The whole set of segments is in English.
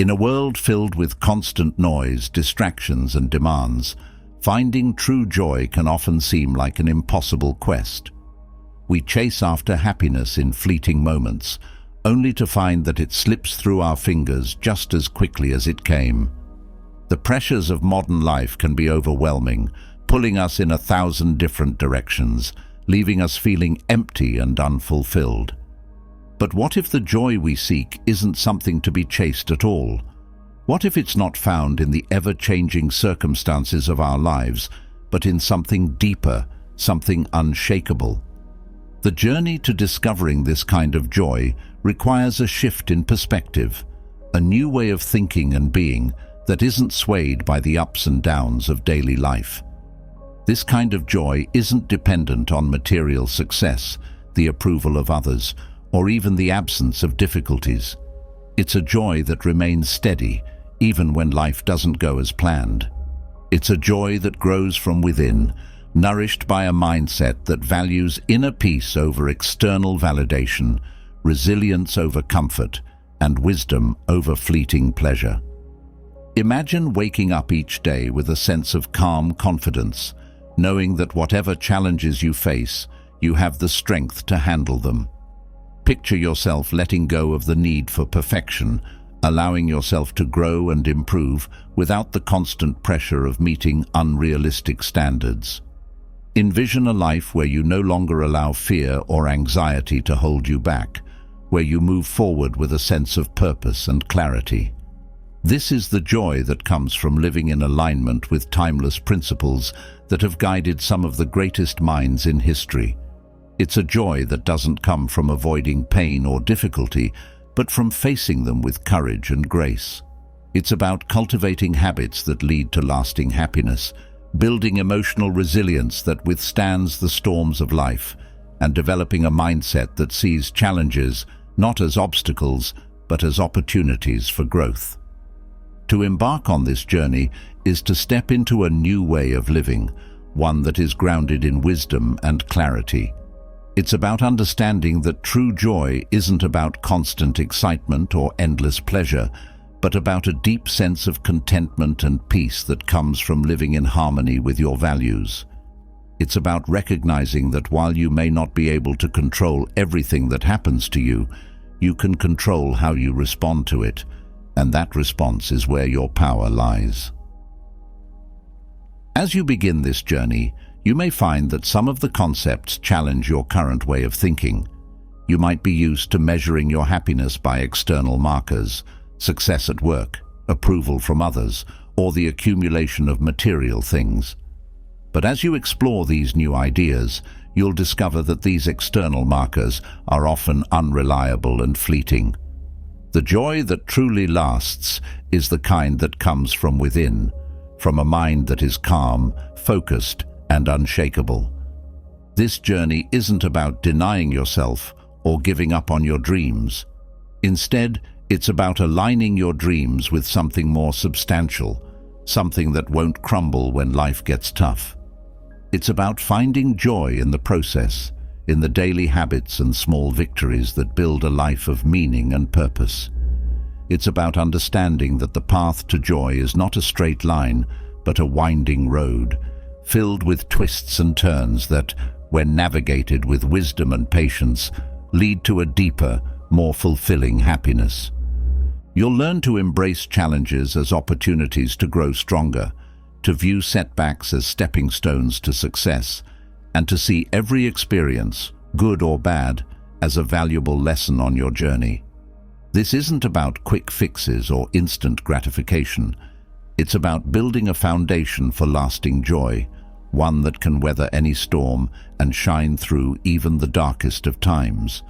In a world filled with constant noise, distractions, and demands, finding true joy can often seem like an impossible quest. We chase after happiness in fleeting moments, only to find that it slips through our fingers just as quickly as it came. The pressures of modern life can be overwhelming, pulling us in 1,000 different directions, leaving us feeling empty and unfulfilled. But what if the joy we seek isn't something to be chased at all? What if it's not found in the ever-changing circumstances of our lives, but in something deeper, something unshakable? The journey to discovering this kind of joy requires a shift in perspective, a new way of thinking and being that isn't swayed by the ups and downs of daily life. This kind of joy isn't dependent on material success, the approval of others, or even the absence of difficulties. It's a joy that remains steady, even when life doesn't go as planned. It's a joy that grows from within, nourished by a mindset that values inner peace over external validation, resilience over comfort, and wisdom over fleeting pleasure. Imagine waking up each day with a sense of calm confidence, knowing that whatever challenges you face, you have the strength to handle them. Picture yourself letting go of the need for perfection, allowing yourself to grow and improve without the constant pressure of meeting unrealistic standards. Envision a life where you no longer allow fear or anxiety to hold you back, where you move forward with a sense of purpose and clarity. This is the joy that comes from living in alignment with timeless principles that have guided some of the greatest minds in history. It's a joy that doesn't come from avoiding pain or difficulty, but from facing them with courage and grace. It's about cultivating habits that lead to lasting happiness, building emotional resilience that withstands the storms of life, and developing a mindset that sees challenges not as obstacles, but as opportunities for growth. To embark on this journey is to step into a new way of living, one that is grounded in wisdom and clarity. It's about understanding that true joy isn't about constant excitement or endless pleasure, but about a deep sense of contentment and peace that comes from living in harmony with your values. It's about recognizing that while you may not be able to control everything that happens to you, you can control how you respond to it, and that response is where your power lies. As you begin this journey, you may find that some of the concepts challenge your current way of thinking. You might be used to measuring your happiness by external markers, success at work, approval from others, or the accumulation of material things. But as you explore these new ideas, you'll discover that these external markers are often unreliable and fleeting. The joy that truly lasts is the kind that comes from within, from a mind that is calm, focused, and unshakable. This journey isn't about denying yourself or giving up on your dreams. Instead, it's about aligning your dreams with something more substantial, something that won't crumble when life gets tough. It's about finding joy in the process, in the daily habits and small victories that build a life of meaning and purpose. It's about understanding that the path to joy is not a straight line, but a winding road, filled with twists and turns that, when navigated with wisdom and patience, lead to a deeper, more fulfilling happiness. You'll learn to embrace challenges as opportunities to grow stronger, to view setbacks as stepping stones to success, and to see every experience, good or bad, as a valuable lesson on your journey. This isn't about quick fixes or instant gratification. It's about building a foundation for lasting joy, one that can weather any storm and shine through even the darkest of times.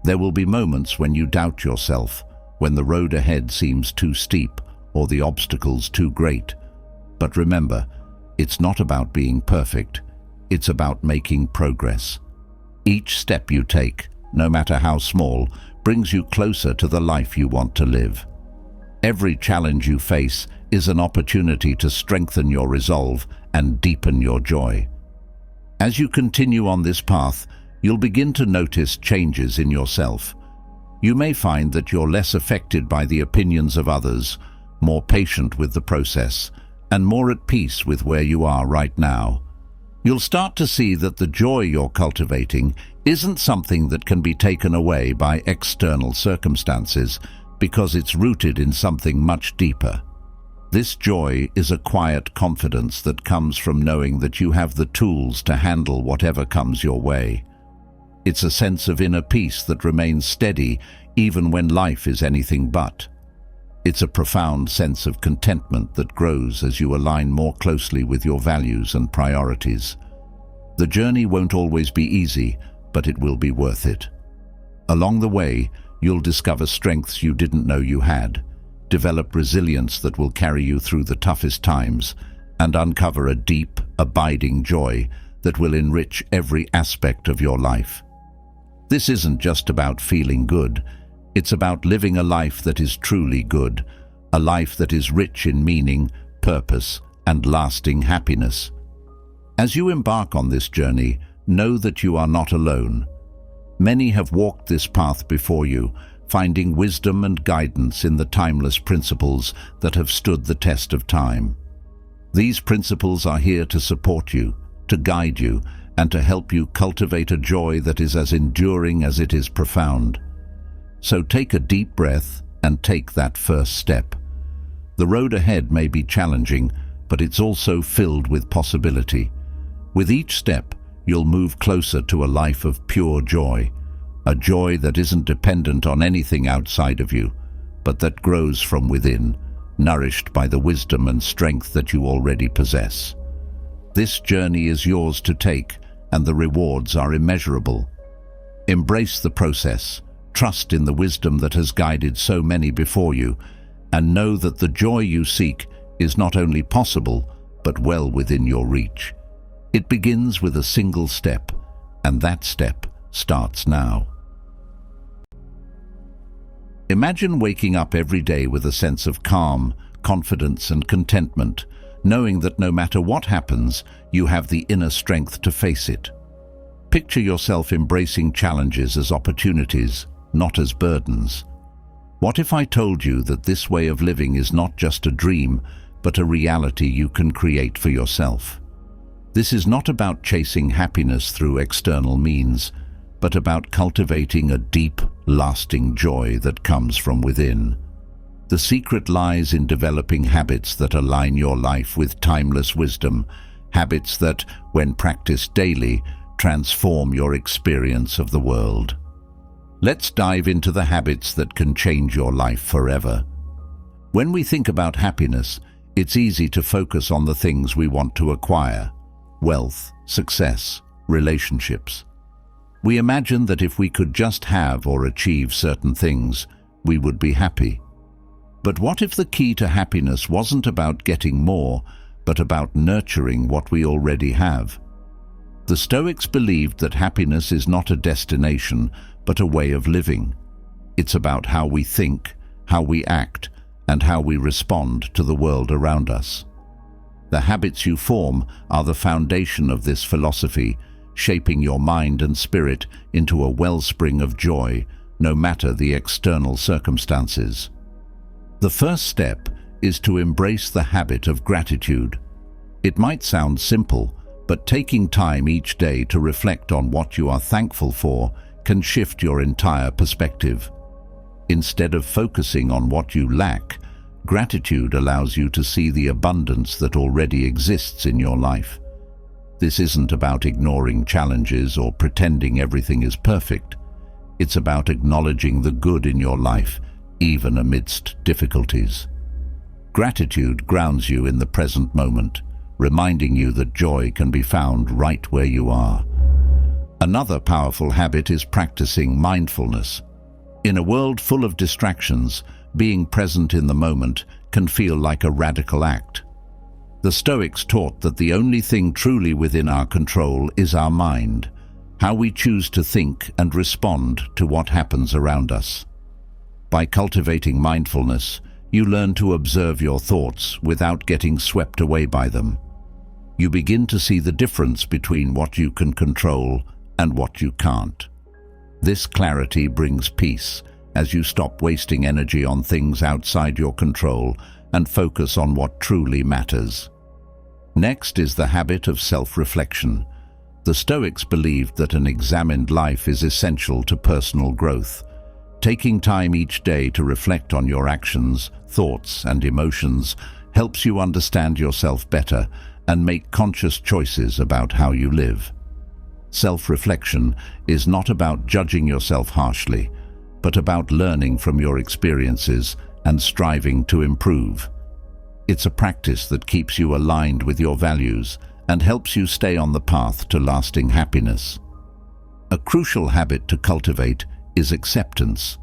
There will be moments when you doubt yourself, when the road ahead seems too steep or the obstacles too great. But remember, it's not about being perfect. It's about making progress. Each step you take, no matter how small, brings you closer to the life you want to live. Every challenge you face is an opportunity to strengthen your resolve and deepen your joy. As you continue on this path, you'll begin to notice changes in yourself. You may find that you're less affected by the opinions of others, more patient with the process, and more at peace with where you are right now. You'll start to see that the joy you're cultivating isn't something that can be taken away by external circumstances, because it's rooted in something much deeper. This joy is a quiet confidence that comes from knowing that you have the tools to handle whatever comes your way. It's a sense of inner peace that remains steady even when life is anything but. It's a profound sense of contentment that grows as you align more closely with your values and priorities. The journey won't always be easy, but it will be worth it. Along the way, you'll discover strengths you didn't know you had, develop resilience that will carry you through the toughest times, and uncover a deep, abiding joy that will enrich every aspect of your life. This isn't just about feeling good. It's about living a life that is truly good, a life that is rich in meaning, purpose, and lasting happiness. As you embark on this journey, know that you are not alone. Many have walked this path before you, finding wisdom and guidance in the timeless principles that have stood the test of time. These principles are here to support you, to guide you, and to help you cultivate a joy that is as enduring as it is profound. So take a deep breath and take that first step. The road ahead may be challenging, but it's also filled with possibility. With each step, you'll move closer to a life of pure joy, a joy that isn't dependent on anything outside of you, but that grows from within, nourished by the wisdom and strength that you already possess. This journey is yours to take, and the rewards are immeasurable. Embrace the process. Trust in the wisdom that has guided so many before you, and know that the joy you seek is not only possible, but well within your reach. It begins with a single step, and that step starts now. Imagine waking up every day with a sense of calm, confidence, and contentment, knowing that no matter what happens, you have the inner strength to face it. Picture yourself embracing challenges as opportunities, not as burdens. What if I told you that this way of living is not just a dream, but a reality you can create for yourself? This is not about chasing happiness through external means, but about cultivating a deep, lasting joy that comes from within. The secret lies in developing habits that align your life with timeless wisdom, habits that, when practiced daily, transform your experience of the world. Let's dive into the habits that can change your life forever. When we think about happiness, it's easy to focus on the things we want to acquire: wealth, success, relationships. We imagine that if we could just have or achieve certain things, we would be happy. But what if the key to happiness wasn't about getting more, but about nurturing what we already have? The Stoics believed that happiness is not a destination, but a way of living. It's about how we think, how we act, and how we respond to the world around us. The habits you form are the foundation of this philosophy, shaping your mind and spirit into a wellspring of joy, no matter the external circumstances. The first step is to embrace the habit of gratitude. It might sound simple, but taking time each day to reflect on what you are thankful for can shift your entire perspective. Instead of focusing on what you lack, gratitude allows you to see the abundance that already exists in your life. This isn't about ignoring challenges or pretending everything is perfect. It's about acknowledging the good in your life, even amidst difficulties. Gratitude grounds you in the present moment, reminding you that joy can be found right where you are. Another powerful habit is practicing mindfulness. In a world full of distractions, being present in the moment can feel like a radical act. The Stoics taught that the only thing truly within our control is our mind, how we choose to think and respond to what happens around us. By cultivating mindfulness, you learn to observe your thoughts without getting swept away by them. You begin to see the difference between what you can control and what you can't. This clarity brings peace, as you stop wasting energy on things outside your control and focus on what truly matters. Next is the habit of self-reflection. The Stoics believed that an examined life is essential to personal growth. Taking time each day to reflect on your actions, thoughts, and emotions helps you understand yourself better and make conscious choices about how you live. Self-reflection is not about judging yourself harshly, but about learning from your experiences and striving to improve. It's a practice that keeps you aligned with your values and helps you stay on the path to lasting happiness. A crucial habit to cultivate is acceptance.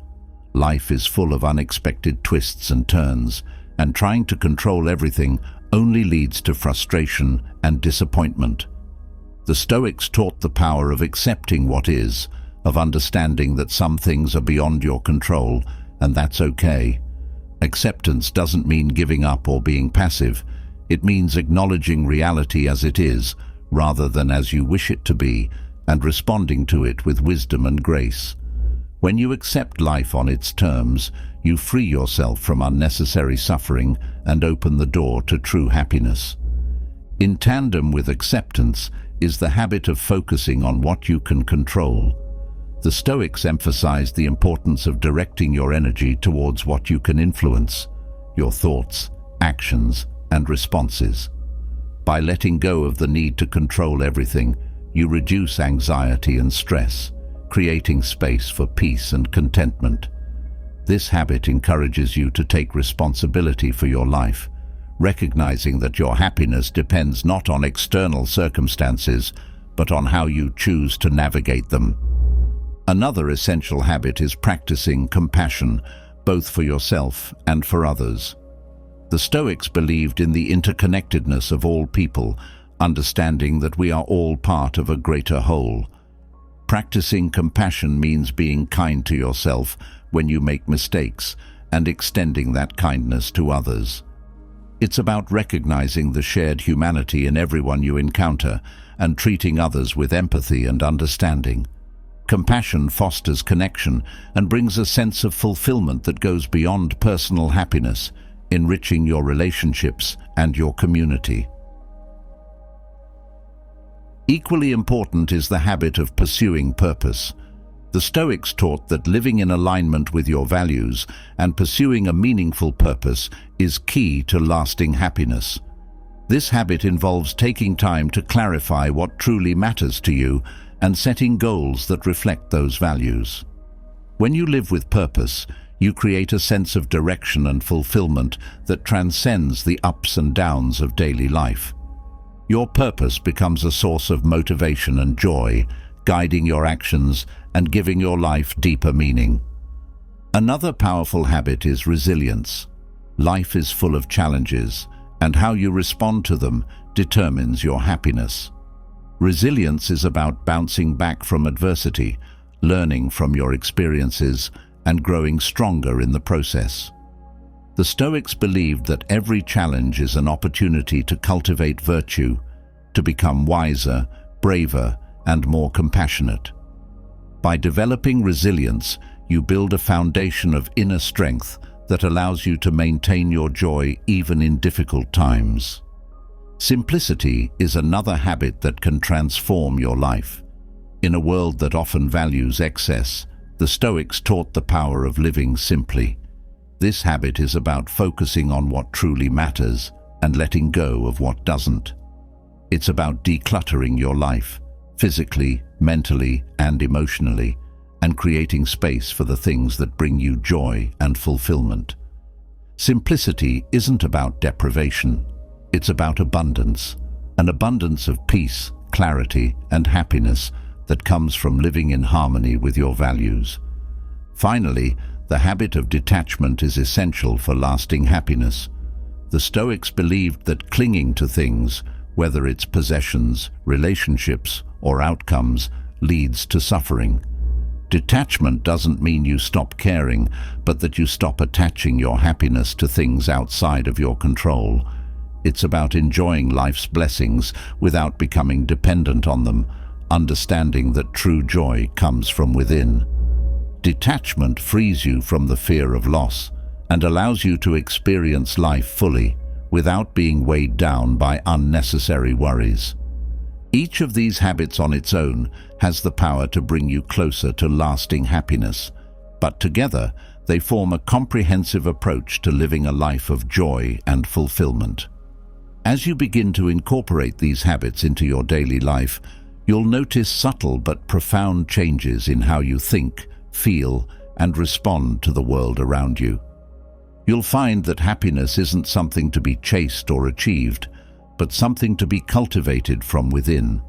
Life is full of unexpected twists and turns, and trying to control everything only leads to frustration and disappointment. The Stoics taught the power of accepting what is, of understanding that some things are beyond your control, and that's okay. Acceptance doesn't mean giving up or being passive. It means acknowledging reality as it is, rather than as you wish it to be, and responding to it with wisdom and grace. When you accept life on its terms, you free yourself from unnecessary suffering and open the door to true happiness. In tandem with acceptance is the habit of focusing on what you can control. The Stoics emphasized the importance of directing your energy towards what you can influence, your thoughts, actions, and responses. By letting go of the need to control everything, you reduce anxiety and stress, creating space for peace and contentment. This habit encourages you to take responsibility for your life, recognizing that your happiness depends not on external circumstances, but on how you choose to navigate them. Another essential habit is practicing compassion, both for yourself and for others. The Stoics believed in the interconnectedness of all people, understanding that we are all part of a greater whole. Practicing compassion means being kind to yourself when you make mistakes and extending that kindness to others. It's about recognizing the shared humanity in everyone you encounter and treating others with empathy and understanding. Compassion fosters connection and brings a sense of fulfillment that goes beyond personal happiness, enriching your relationships and your community. Equally important is the habit of pursuing purpose. The Stoics taught that living in alignment with your values and pursuing a meaningful purpose is key to lasting happiness. This habit involves taking time to clarify what truly matters to you and setting goals that reflect those values. When you live with purpose, you create a sense of direction and fulfillment that transcends the ups and downs of daily life. Your purpose becomes a source of motivation and joy, guiding your actions and giving your life deeper meaning. Another powerful habit is resilience. Life is full of challenges, and how you respond to them determines your happiness. Resilience is about bouncing back from adversity, learning from your experiences, and growing stronger in the process. The Stoics believed that every challenge is an opportunity to cultivate virtue, to become wiser, braver, and more compassionate. By developing resilience, you build a foundation of inner strength that allows you to maintain your joy even in difficult times. Simplicity is another habit that can transform your life. In a world that often values excess, the Stoics taught the power of living simply. This habit is about focusing on what truly matters and letting go of what doesn't. It's about decluttering your life, physically, mentally, and emotionally, and creating space for the things that bring you joy and fulfillment. Simplicity isn't about deprivation. It's about abundance, an abundance of peace, clarity, and happiness that comes from living in harmony with your values. Finally, the habit of detachment is essential for lasting happiness. The Stoics believed that clinging to things, whether it's possessions, relationships, or outcomes, leads to suffering. Detachment doesn't mean you stop caring, but that you stop attaching your happiness to things outside of your control. It's about enjoying life's blessings without becoming dependent on them, understanding that true joy comes from within. Detachment frees you from the fear of loss and allows you to experience life fully without being weighed down by unnecessary worries. Each of these habits on its own has the power to bring you closer to lasting happiness, but together they form a comprehensive approach to living a life of joy and fulfillment. As you begin to incorporate these habits into your daily life, you'll notice subtle but profound changes in how you think, feel, and respond to the world around you. You'll find that happiness isn't something to be chased or achieved, but something to be cultivated from within.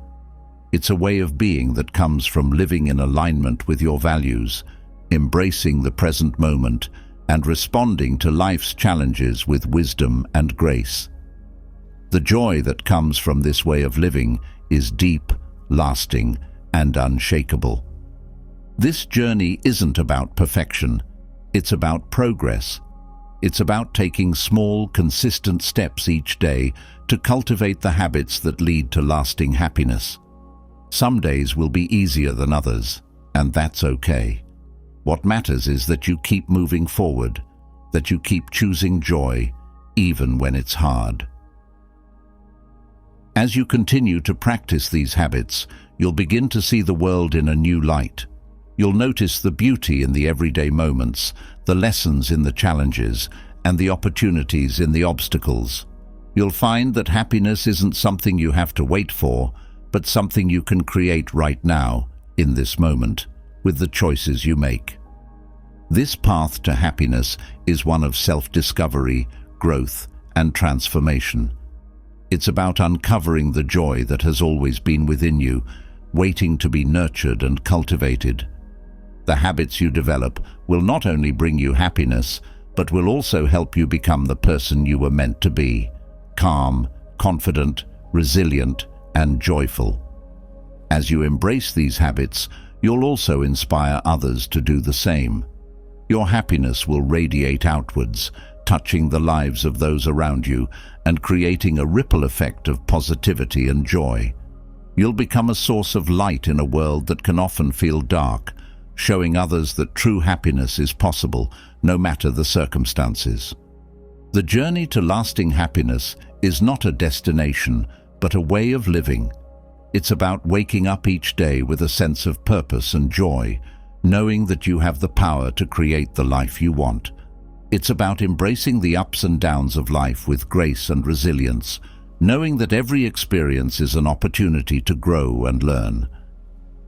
It's a way of being that comes from living in alignment with your values, embracing the present moment, and responding to life's challenges with wisdom and grace. The joy that comes from this way of living is deep, lasting, and unshakable. This journey isn't about perfection, it's about progress. It's about taking small, consistent steps each day to cultivate the habits that lead to lasting happiness. Some days will be easier than others, and that's okay. What matters is that you keep moving forward, that you keep choosing joy, even when it's hard. As you continue to practice these habits, you'll begin to see the world in a new light. You'll notice the beauty in the everyday moments, the lessons in the challenges, and the opportunities in the obstacles. You'll find that happiness isn't something you have to wait for, but something you can create right now, in this moment, with the choices you make. This path to happiness is one of self-discovery, growth, and transformation. It's about uncovering the joy that has always been within you, waiting to be nurtured and cultivated. The habits you develop will not only bring you happiness, but will also help you become the person you were meant to be: calm, confident, resilient, and joyful. As you embrace these habits, you'll also inspire others to do the same. Your happiness will radiate outwards, touching the lives of those around you and creating a ripple effect of positivity and joy. You'll become a source of light in a world that can often feel dark, showing others that true happiness is possible, no matter the circumstances. The journey to lasting happiness is not a destination, but a way of living. It's about waking up each day with a sense of purpose and joy, knowing that you have the power to create the life you want. It's about embracing the ups and downs of life with grace and resilience, knowing that every experience is an opportunity to grow and learn.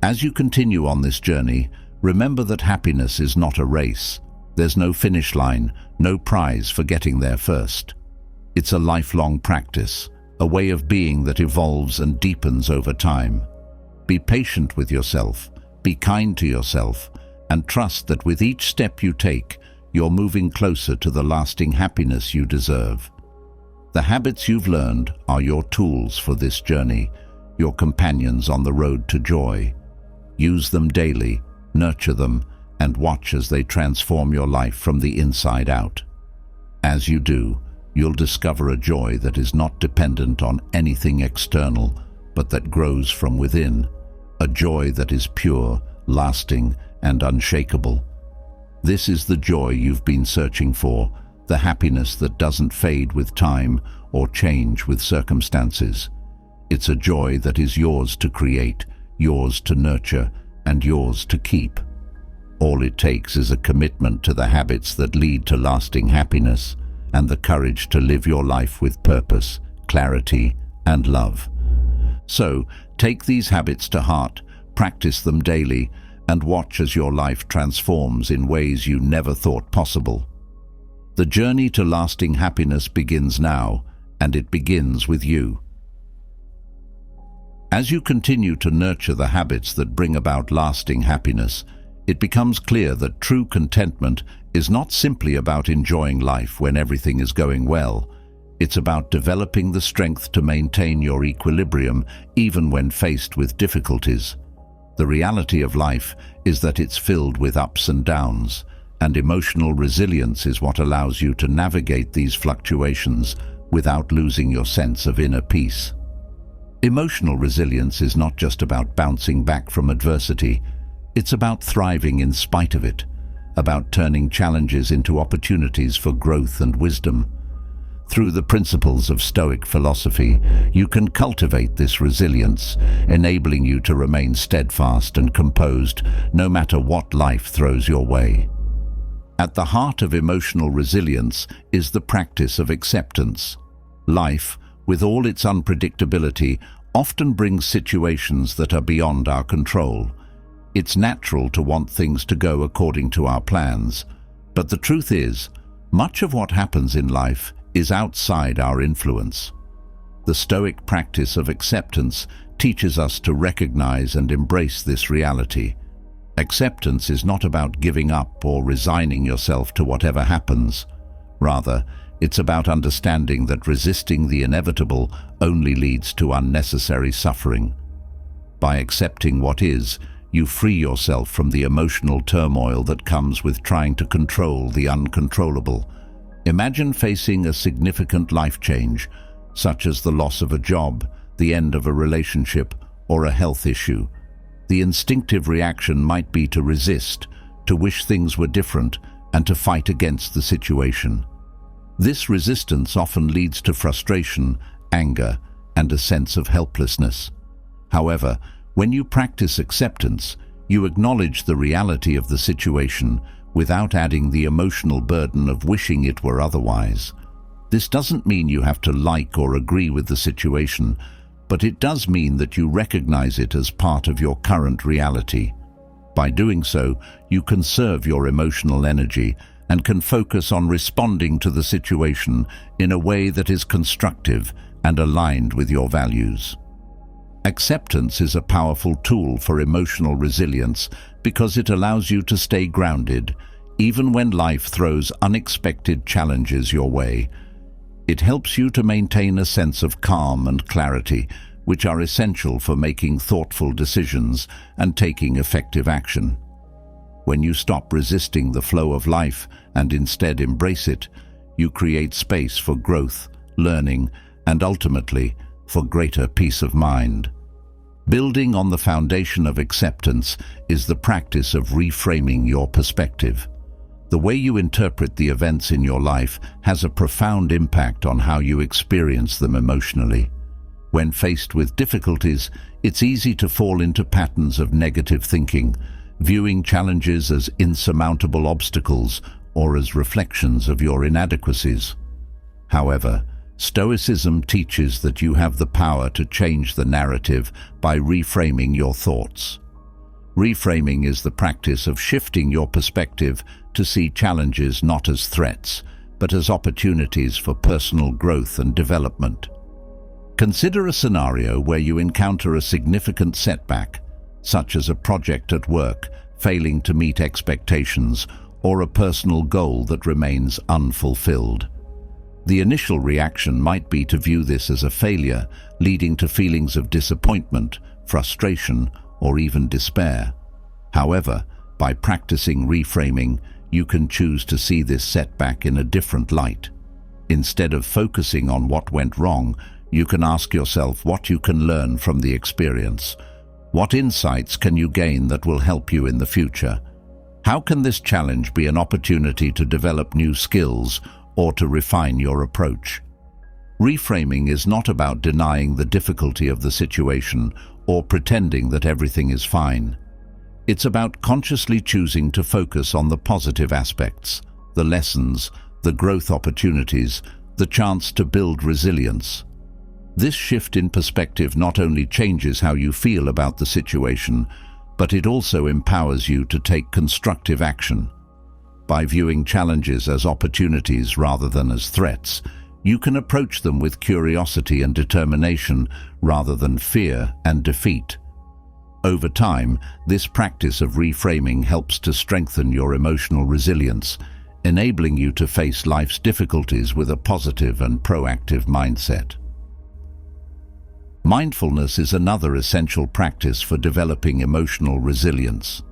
As you continue on this journey, remember that happiness is not a race. There's no finish line, no prize for getting there first. It's a lifelong practice, a way of being that evolves and deepens over time. Be patient with yourself, be kind to yourself, and trust that with each step you take, you're moving closer to the lasting happiness you deserve. The habits you've learned are your tools for this journey, your companions on the road to joy. Use them daily, nurture them, and watch as they transform your life from the inside out. As you do, you'll discover a joy that is not dependent on anything external, but that grows from within, a joy that is pure, lasting, and unshakable. This is the joy you've been searching for, the happiness that doesn't fade with time or change with circumstances. It's a joy that is yours to create, yours to nurture, and yours to keep. All it takes is a commitment to the habits that lead to lasting happiness and the courage to live your life with purpose, clarity, and love. So, take these habits to heart, practice them daily, and watch as your life transforms in ways you never thought possible. The journey to lasting happiness begins now, and it begins with you. As you continue to nurture the habits that bring about lasting happiness, it becomes clear that true contentment is not simply about enjoying life when everything is going well. It's about developing the strength to maintain your equilibrium even when faced with difficulties. The reality of life is that it's filled with ups and downs, and emotional resilience is what allows you to navigate these fluctuations without losing your sense of inner peace. Emotional resilience is not just about bouncing back from adversity. It's about thriving in spite of it, about turning challenges into opportunities for growth and wisdom. Through the principles of Stoic philosophy, you can cultivate this resilience, enabling you to remain steadfast and composed no matter what life throws your way. At the heart of emotional resilience is the practice of acceptance. Life, with all its unpredictability, often brings situations that are beyond our control. It's natural to want things to go according to our plans, but the truth is, much of what happens in life is outside our influence. The Stoic practice of acceptance teaches us to recognize and embrace this reality. Acceptance is not about giving up or resigning yourself to whatever happens. Rather, it's about understanding that resisting the inevitable only leads to unnecessary suffering. By accepting what is, you free yourself from the emotional turmoil that comes with trying to control the uncontrollable. Imagine facing a significant life change, such as the loss of a job, the end of a relationship, or a health issue. The instinctive reaction might be to resist, to wish things were different, and to fight against the situation. This resistance often leads to frustration, anger, and a sense of helplessness. However, when you practice acceptance, you acknowledge the reality of the situation without adding the emotional burden of wishing it were otherwise. This doesn't mean you have to like or agree with the situation, but it does mean that you recognize it as part of your current reality. By doing so, you conserve your emotional energy and can focus on responding to the situation in a way that is constructive and aligned with your values. Acceptance is a powerful tool for emotional resilience because it allows you to stay grounded, even when life throws unexpected challenges your way. It helps you to maintain a sense of calm and clarity, which are essential for making thoughtful decisions and taking effective action. When you stop resisting the flow of life and instead embrace it, you create space for growth, learning, and ultimately, for greater peace of mind. Building on the foundation of acceptance is the practice of reframing your perspective. The way you interpret the events in your life has a profound impact on how you experience them emotionally. When faced with difficulties, it's easy to fall into patterns of negative thinking, viewing challenges as insurmountable obstacles or as reflections of your inadequacies. However, Stoicism teaches that you have the power to change the narrative by reframing your thoughts. Reframing is the practice of shifting your perspective to see challenges not as threats, but as opportunities for personal growth and development. Consider a scenario where you encounter a significant setback, such as a project at work failing to meet expectations or a personal goal that remains unfulfilled. The initial reaction might be to view this as a failure, leading to feelings of disappointment, frustration, or even despair. However, by practicing reframing, you can choose to see this setback in a different light. Instead of focusing on what went wrong, you can ask yourself what you can learn from the experience. What insights can you gain that will help you in the future? How can this challenge be an opportunity to develop new skills or to refine your approach? Reframing is not about denying the difficulty of the situation or pretending that everything is fine. It's about consciously choosing to focus on the positive aspects, the lessons, the growth opportunities, the chance to build resilience. This shift in perspective not only changes how you feel about the situation, but it also empowers you to take constructive action. By viewing challenges as opportunities rather than as threats, you can approach them with curiosity and determination rather than fear and defeat. Over time, this practice of reframing helps to strengthen your emotional resilience, enabling you to face life's difficulties with a positive and proactive mindset. Mindfulness is another essential practice for developing emotional resilience.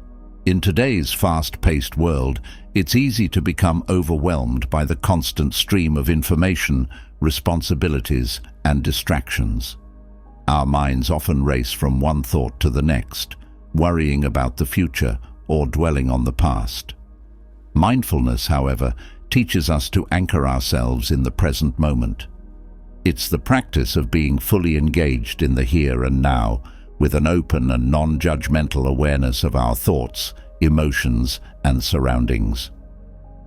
In today's fast-paced world, it's easy to become overwhelmed by the constant stream of information, responsibilities, and distractions. Our minds often race from one thought to the next, worrying about the future, or dwelling on the past. Mindfulness, however, teaches us to anchor ourselves in the present moment. It's the practice of being fully engaged in the here and now, with an open and non-judgmental awareness of our thoughts, emotions, and surroundings.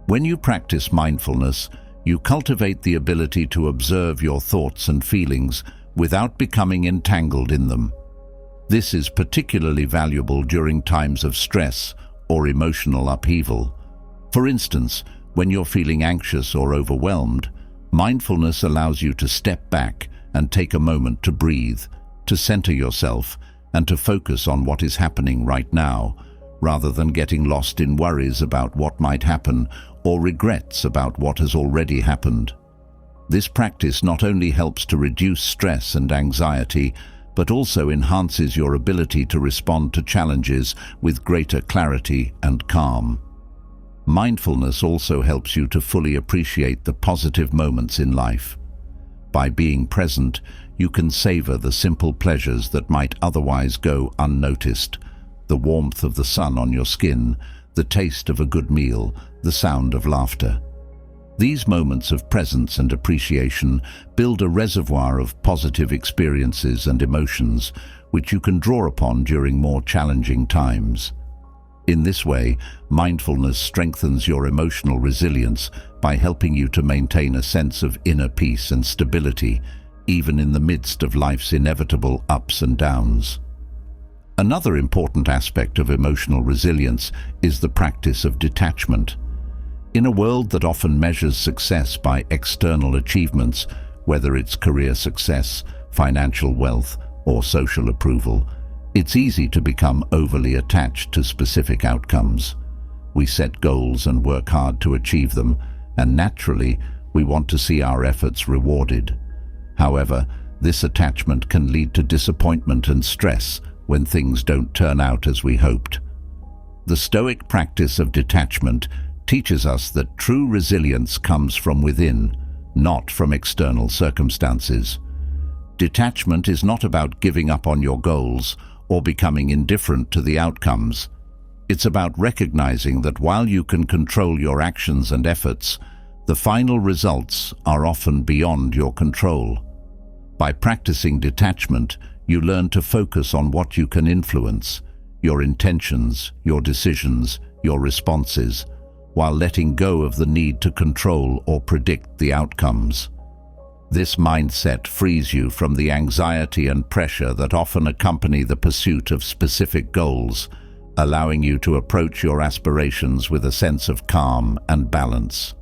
When you practice mindfulness, you cultivate the ability to observe your thoughts and feelings without becoming entangled in them. This is particularly valuable during times of stress or emotional upheaval. For instance, when you're feeling anxious or overwhelmed, mindfulness allows you to step back and take a moment to breathe, to center yourself, and to focus on what is happening right now, rather than getting lost in worries about what might happen or regrets about what has already happened. This practice not only helps to reduce stress and anxiety, but also enhances your ability to respond to challenges with greater clarity and calm. Mindfulness also helps you to fully appreciate the positive moments in life. By being present, you can savor the simple pleasures that might otherwise go unnoticed: the warmth of the sun on your skin, the taste of a good meal, the sound of laughter. These moments of presence and appreciation build a reservoir of positive experiences and emotions which you can draw upon during more challenging times. In this way, mindfulness strengthens your emotional resilience by helping you to maintain a sense of inner peace and stability, even in the midst of life's inevitable ups and downs. Another important aspect of emotional resilience is the practice of detachment. In a world that often measures success by external achievements, whether it's career success, financial wealth, or social approval, it's easy to become overly attached to specific outcomes. We set goals and work hard to achieve them, and naturally, we want to see our efforts rewarded. However, this attachment can lead to disappointment and stress when things don't turn out as we hoped. The Stoic practice of detachment teaches us that true resilience comes from within, not from external circumstances. Detachment is not about giving up on your goals or becoming indifferent to the outcomes. It's about recognizing that while you can control your actions and efforts, the final results are often beyond your control. By practicing detachment, you learn to focus on what you can influence: your intentions, your decisions, your responses, while letting go of the need to control or predict the outcomes. This mindset frees you from the anxiety and pressure that often accompany the pursuit of specific goals, allowing you to approach your aspirations with a sense of calm and balance.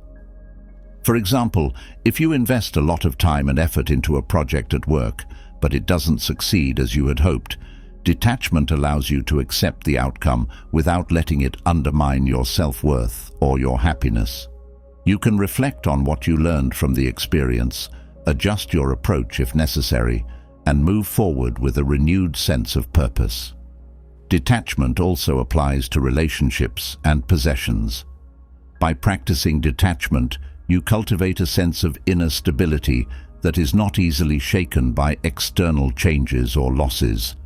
For example, if you invest a lot of time and effort into a project at work, but it doesn't succeed as you had hoped, detachment allows you to accept the outcome without letting it undermine your self-worth or your happiness. You can reflect on what you learned from the experience, adjust your approach if necessary, and move forward with a renewed sense of purpose. Detachment also applies to relationships and possessions. By practicing detachment, you cultivate a sense of inner stability that is not easily shaken by external changes or losses.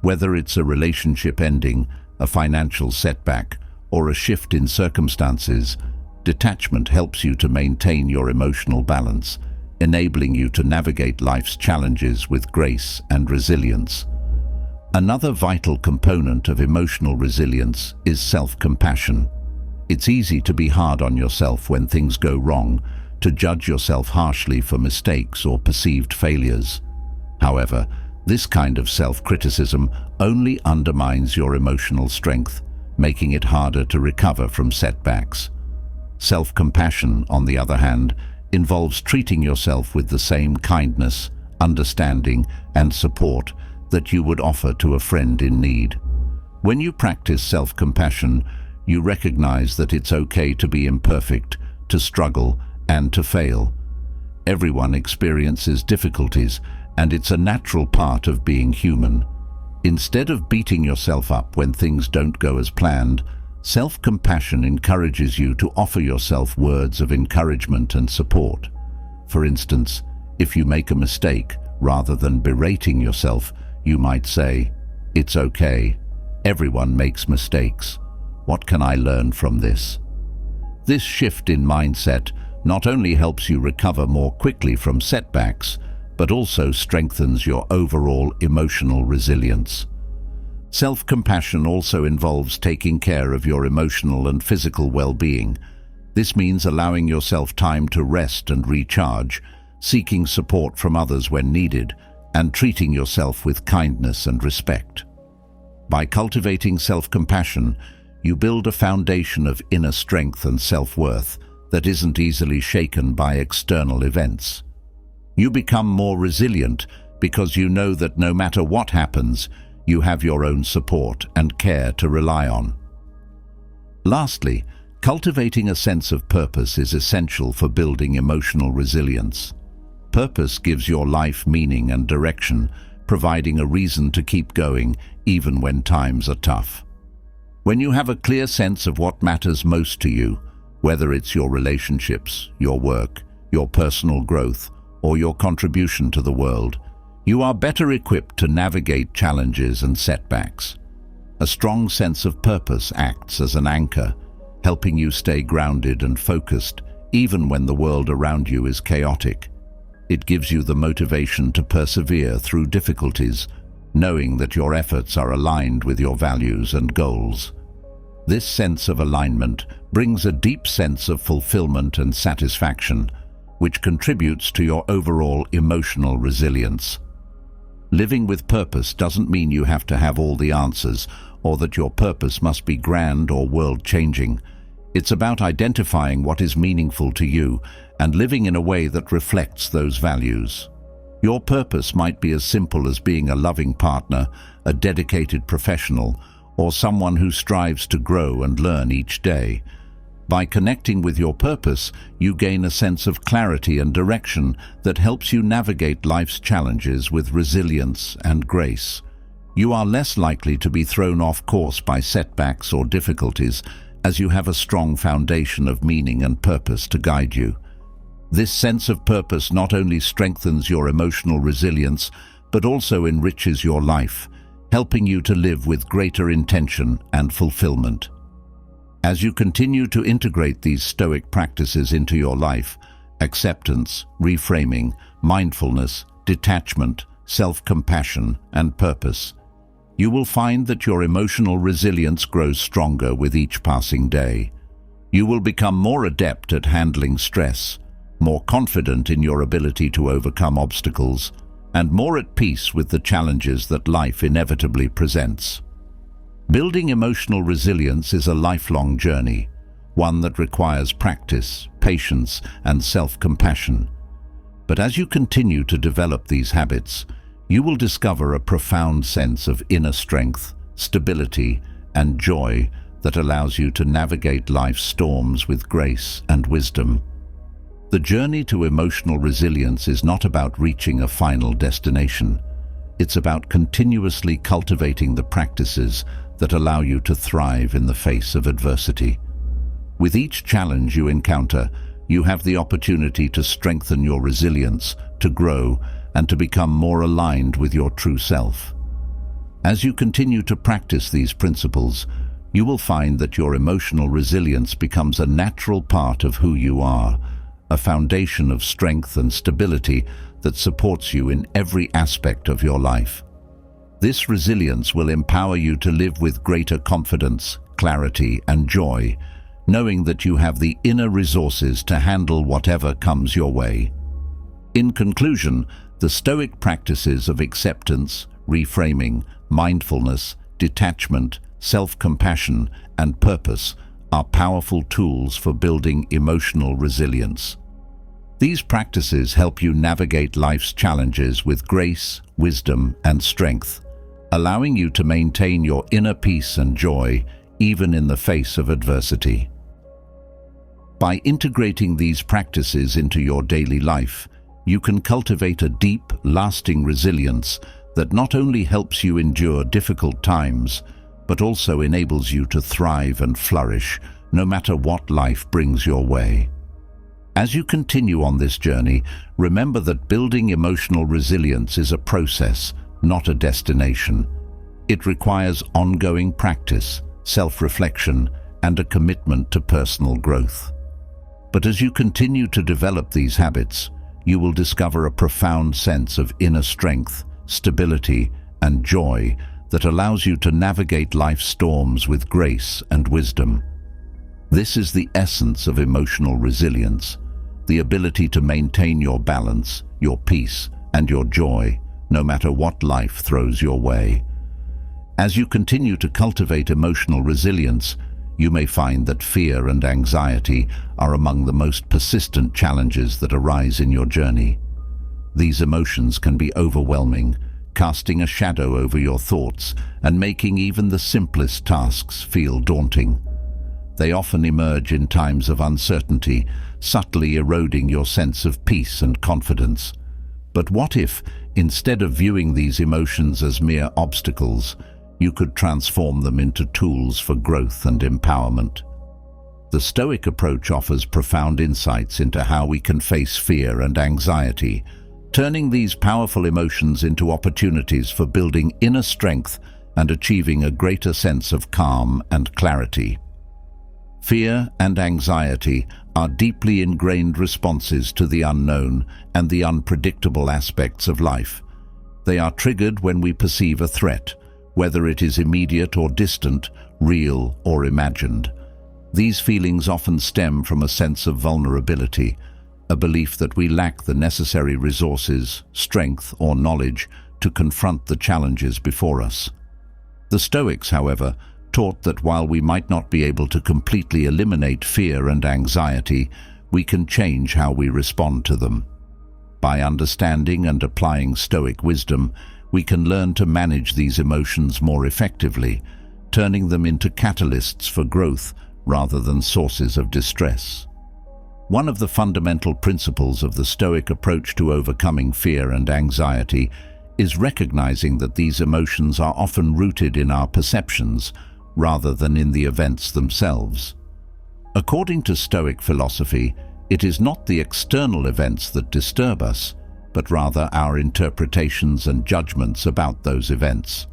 Whether it's a relationship ending, a financial setback, or a shift in circumstances, detachment helps you to maintain your emotional balance, enabling you to navigate life's challenges with grace and resilience. Another vital component of emotional resilience is self-compassion. It's easy to be hard on yourself when things go wrong, to judge yourself harshly for mistakes or perceived failures. However, this kind of self-criticism only undermines your emotional strength, making it harder to recover from setbacks. Self-compassion, on the other hand, involves treating yourself with the same kindness, understanding, and support that you would offer to a friend in need. When you practice self-compassion, you recognize that it's okay to be imperfect, to struggle, and to fail. Everyone experiences difficulties, and it's a natural part of being human. Instead of beating yourself up when things don't go as planned, self-compassion encourages you to offer yourself words of encouragement and support. For instance, if you make a mistake, rather than berating yourself, you might say, "It's okay. Everyone makes mistakes. What can I learn from this? This shift in mindset not only helps you recover more quickly from setbacks, but also strengthens your overall emotional resilience. Self-compassion also involves taking care of your emotional and physical well-being. This means allowing yourself time to rest and recharge, seeking support from others when needed, and treating yourself with kindness and respect. By cultivating self-compassion, you build a foundation of inner strength and self-worth that isn't easily shaken by external events. You become more resilient because you know that no matter what happens, you have your own support and care to rely on. Lastly, cultivating a sense of purpose is essential for building emotional resilience. Purpose gives your life meaning and direction, providing a reason to keep going even when times are tough. When you have a clear sense of what matters most to you, whether it's your relationships, your work, your personal growth, or your contribution to the world, you are better equipped to navigate challenges and setbacks. A strong sense of purpose acts as an anchor, helping you stay grounded and focused even when the world around you is chaotic. It gives you the motivation to persevere through difficulties, knowing that your efforts are aligned with your values and goals. This sense of alignment brings a deep sense of fulfillment and satisfaction, which contributes to your overall emotional resilience. Living with purpose doesn't mean you have to have all the answers, or that your purpose must be grand or world-changing. It's about identifying what is meaningful to you and living in a way that reflects those values. Your purpose might be as simple as being a loving partner, a dedicated professional, or someone who strives to grow and learn each day. By connecting with your purpose, you gain a sense of clarity and direction that helps you navigate life's challenges with resilience and grace. You are less likely to be thrown off course by setbacks or difficulties, as you have a strong foundation of meaning and purpose to guide you. This sense of purpose not only strengthens your emotional resilience, but also enriches your life, helping you to live with greater intention and fulfillment. As you continue to integrate these Stoic practices into your life, acceptance, reframing, mindfulness, detachment, self-compassion, and purpose, you will find that your emotional resilience grows stronger with each passing day. You will become more adept at handling stress, more confident in your ability to overcome obstacles, and more at peace with the challenges that life inevitably presents. Building emotional resilience is a lifelong journey, one that requires practice, patience, and self-compassion. But as you continue to develop these habits, you will discover a profound sense of inner strength, stability, and joy that allows you to navigate life's storms with grace and wisdom. The journey to emotional resilience is not about reaching a final destination. It's about continuously cultivating the practices that allow you to thrive in the face of adversity. With each challenge you encounter, you have the opportunity to strengthen your resilience, to grow, and to become more aligned with your true self. As you continue to practice these principles, you will find that your emotional resilience becomes a natural part of who you are, a foundation of strength and stability that supports you in every aspect of your life. This resilience will empower you to live with greater confidence, clarity, and joy, knowing that you have the inner resources to handle whatever comes your way. In conclusion, the Stoic practices of acceptance, reframing, mindfulness, detachment, self-compassion, and purpose are powerful tools for building emotional resilience. These practices help you navigate life's challenges with grace, wisdom, and strength, allowing you to maintain your inner peace and joy even in the face of adversity. By integrating these practices into your daily life, you can cultivate a deep, lasting resilience that not only helps you endure difficult times, but also enables you to thrive and flourish no matter what life brings your way. As you continue on this journey, remember that building emotional resilience is a process, not a destination. It requires ongoing practice, self-reflection, and a commitment to personal growth. But as you continue to develop these habits, you will discover a profound sense of inner strength, stability, and joy that allows you to navigate life's storms with grace and wisdom. This is the essence of emotional resilience, the ability to maintain your balance, your peace, and your joy, no matter what life throws your way. As you continue to cultivate emotional resilience, you may find that fear and anxiety are among the most persistent challenges that arise in your journey. These emotions can be overwhelming, casting a shadow over your thoughts and making even the simplest tasks feel daunting. They often emerge in times of uncertainty, subtly eroding your sense of peace and confidence. But what if, instead of viewing these emotions as mere obstacles, you could transform them into tools for growth and empowerment? The Stoic approach offers profound insights into how we can face fear and anxiety, turning these powerful emotions into opportunities for building inner strength and achieving a greater sense of calm and clarity. Fear and anxiety are deeply ingrained responses to the unknown and the unpredictable aspects of life. They are triggered when we perceive a threat, whether it is immediate or distant, real or imagined. These feelings often stem from a sense of vulnerability, a belief that we lack the necessary resources, strength, or knowledge to confront the challenges before us. The Stoics, however, taught that while we might not be able to completely eliminate fear and anxiety, we can change how we respond to them. By understanding and applying Stoic wisdom, we can learn to manage these emotions more effectively, turning them into catalysts for growth rather than sources of distress. One of the fundamental principles of the Stoic approach to overcoming fear and anxiety is recognizing that these emotions are often rooted in our perceptions rather than in the events themselves. According to Stoic philosophy, it is not the external events that disturb us, but rather our interpretations and judgments about those events.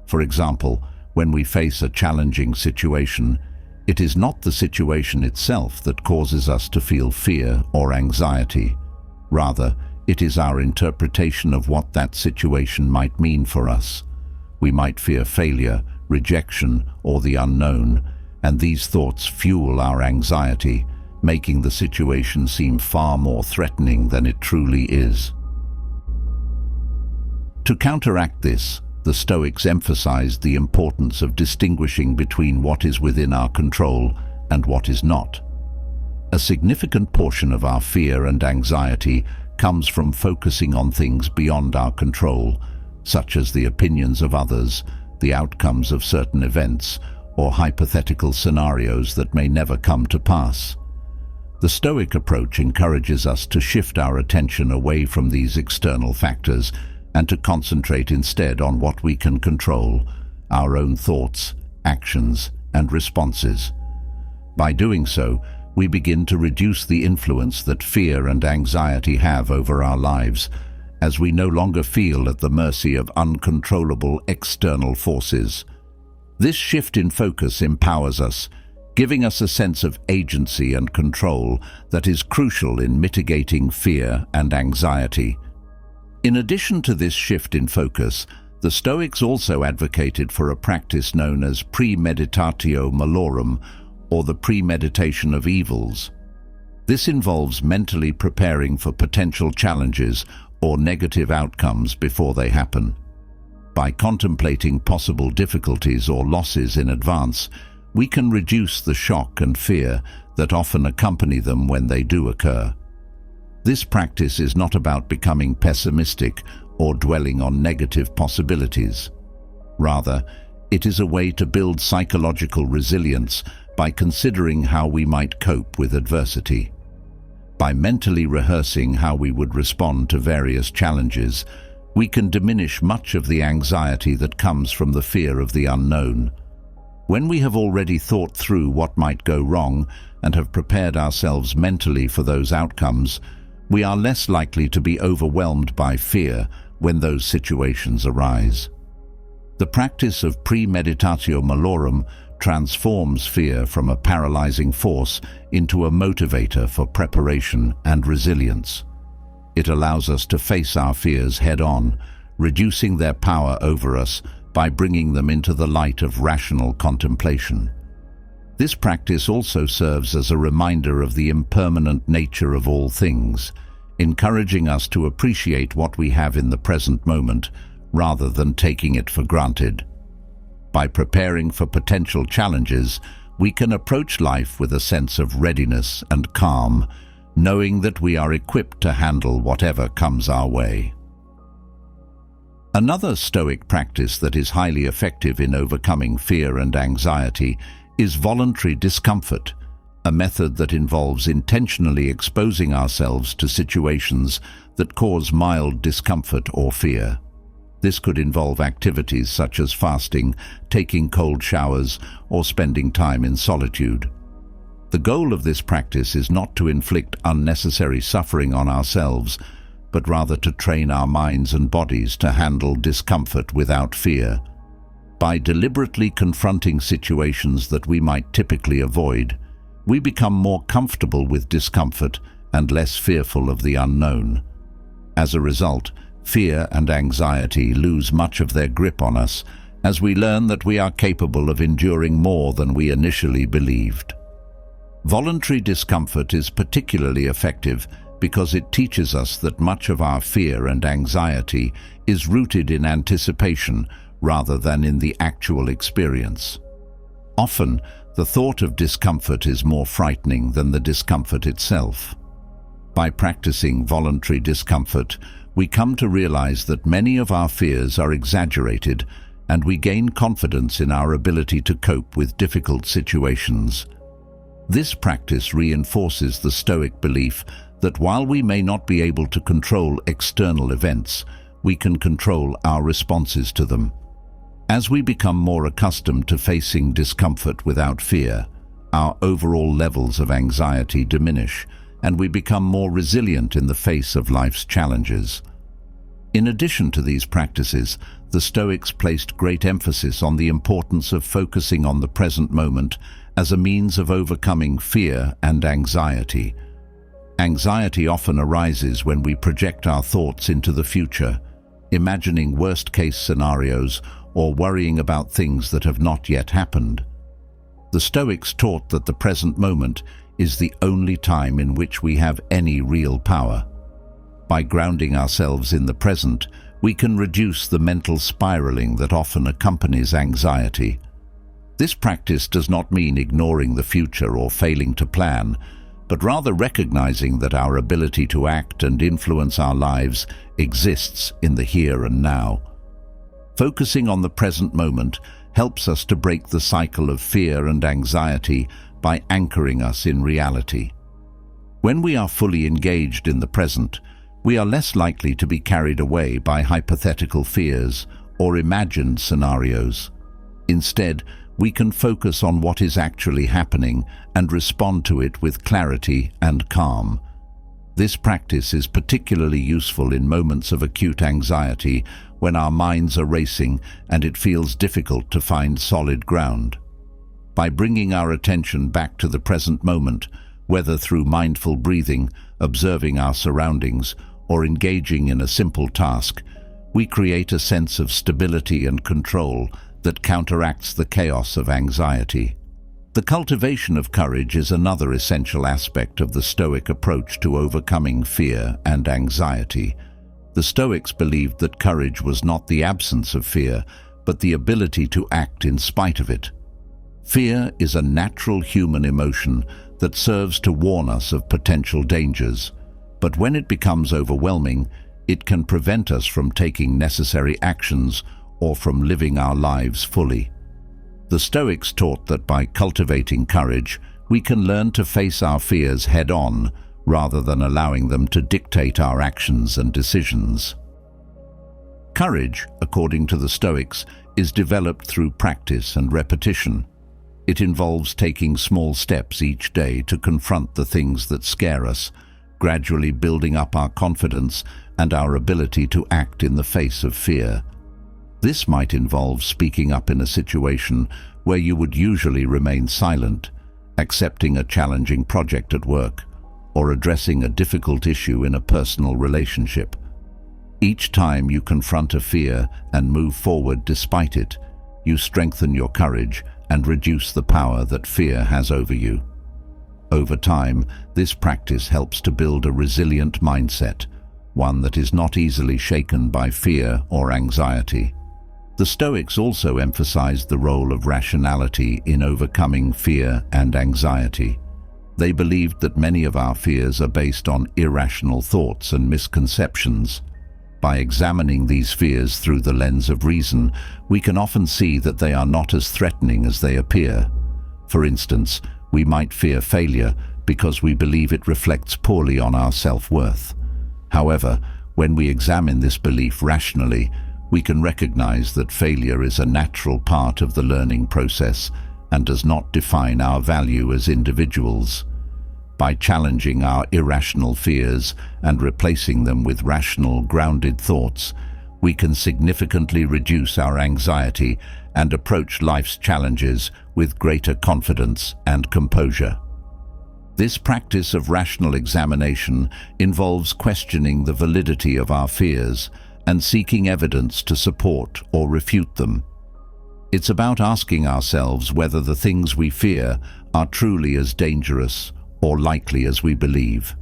For example, when we face a challenging situation, it is not the situation itself that causes us to feel fear or anxiety. Rather, it is our interpretation of what that situation might mean for us. We might fear failure, rejection, or the unknown, and these thoughts fuel our anxiety, making the situation seem far more threatening than it truly is. To counteract this, the Stoics emphasized the importance of distinguishing between what is within our control and what is not. A significant portion of our fear and anxiety comes from focusing on things beyond our control, such as the opinions of others, the outcomes of certain events, or hypothetical scenarios that may never come to pass. The Stoic approach encourages us to shift our attention away from these external factors and to concentrate instead on what we can control, our own thoughts, actions, and responses. By doing so, we begin to reduce the influence that fear and anxiety have over our lives, as we no longer feel at the mercy of uncontrollable external forces. This shift in focus empowers us, giving us a sense of agency and control that is crucial in mitigating fear and anxiety. In addition to this shift in focus, the Stoics also advocated for a practice known as premeditatio malorum, or the premeditation of evils. This involves mentally preparing for potential challenges or negative outcomes before they happen. By contemplating possible difficulties or losses in advance, we can reduce the shock and fear that often accompany them when they do occur. This practice is not about becoming pessimistic or dwelling on negative possibilities. Rather, it is a way to build psychological resilience by considering how we might cope with adversity. By mentally rehearsing how we would respond to various challenges, we can diminish much of the anxiety that comes from the fear of the unknown. When we have already thought through what might go wrong and have prepared ourselves mentally for those outcomes, we are less likely to be overwhelmed by fear when those situations arise. The practice of premeditatio malorum transforms fear from a paralyzing force into a motivator for preparation and resilience. It allows us to face our fears head-on, reducing their power over us by bringing them into the light of rational contemplation. This practice also serves as a reminder of the impermanent nature of all things, encouraging us to appreciate what we have in the present moment rather than taking it for granted. By preparing for potential challenges, we can approach life with a sense of readiness and calm, knowing that we are equipped to handle whatever comes our way. Another Stoic practice that is highly effective in overcoming fear and anxiety is voluntary discomfort, a method that involves intentionally exposing ourselves to situations that cause mild discomfort or fear. This could involve activities such as fasting, taking cold showers, or spending time in solitude. The goal of this practice is not to inflict unnecessary suffering on ourselves, but rather to train our minds and bodies to handle discomfort without fear. By deliberately confronting situations that we might typically avoid, we become more comfortable with discomfort and less fearful of the unknown. As a result, fear and anxiety lose much of their grip on us as we learn that we are capable of enduring more than we initially believed. Voluntary discomfort is particularly effective because it teaches us that much of our fear and anxiety is rooted in anticipation rather than in the actual experience. Often, the thought of discomfort is more frightening than the discomfort itself. By practicing voluntary discomfort, we come to realize that many of our fears are exaggerated, and we gain confidence in our ability to cope with difficult situations. This practice reinforces the Stoic belief that while we may not be able to control external events, we can control our responses to them. As we become more accustomed to facing discomfort without fear, our overall levels of anxiety diminish, and we become more resilient in the face of life's challenges. In addition to these practices, the Stoics placed great emphasis on the importance of focusing on the present moment as a means of overcoming fear and anxiety. Anxiety often arises when we project our thoughts into the future, imagining worst-case scenarios or worrying about things that have not yet happened. The Stoics taught that the present moment is the only time in which we have any real power. By grounding ourselves in the present, we can reduce the mental spiraling that often accompanies anxiety. This practice does not mean ignoring the future or failing to plan, but rather recognizing that our ability to act and influence our lives exists in the here and now. Focusing on the present moment helps us to break the cycle of fear and anxiety by anchoring us in reality. When we are fully engaged in the present, we are less likely to be carried away by hypothetical fears or imagined scenarios. Instead, we can focus on what is actually happening and respond to it with clarity and calm. This practice is particularly useful in moments of acute anxiety when our minds are racing and it feels difficult to find solid ground. By bringing our attention back to the present moment, whether through mindful breathing, observing our surroundings, or engaging in a simple task, we create a sense of stability and control that counteracts the chaos of anxiety. The cultivation of courage is another essential aspect of the Stoic approach to overcoming fear and anxiety. The Stoics believed that courage was not the absence of fear, but the ability to act in spite of it. Fear is a natural human emotion that serves to warn us of potential dangers, but when it becomes overwhelming, it can prevent us from taking necessary actions or from living our lives fully. The Stoics taught that by cultivating courage, we can learn to face our fears head-on, rather than allowing them to dictate our actions and decisions. Courage, according to the Stoics, is developed through practice and repetition. It involves taking small steps each day to confront the things that scare us, gradually building up our confidence and our ability to act in the face of fear. This might involve speaking up in a situation where you would usually remain silent, accepting a challenging project at work, or addressing a difficult issue in a personal relationship. Each time you confront a fear and move forward despite it, you strengthen your courage and reduce the power that fear has over you. Over time, this practice helps to build a resilient mindset, one that is not easily shaken by fear or anxiety. The Stoics also emphasized the role of rationality in overcoming fear and anxiety. They believed that many of our fears are based on irrational thoughts and misconceptions. By examining these fears through the lens of reason, we can often see that they are not as threatening as they appear. For instance, we might fear failure because we believe it reflects poorly on our self-worth. However, when we examine this belief rationally, we can recognize that failure is a natural part of the learning process and does not define our value as individuals. By challenging our irrational fears and replacing them with rational, grounded thoughts, we can significantly reduce our anxiety and approach life's challenges with greater confidence and composure. This practice of rational examination involves questioning the validity of our fears and seeking evidence to support or refute them. It's about asking ourselves whether the things we fear are truly as dangerous or likely as we believe.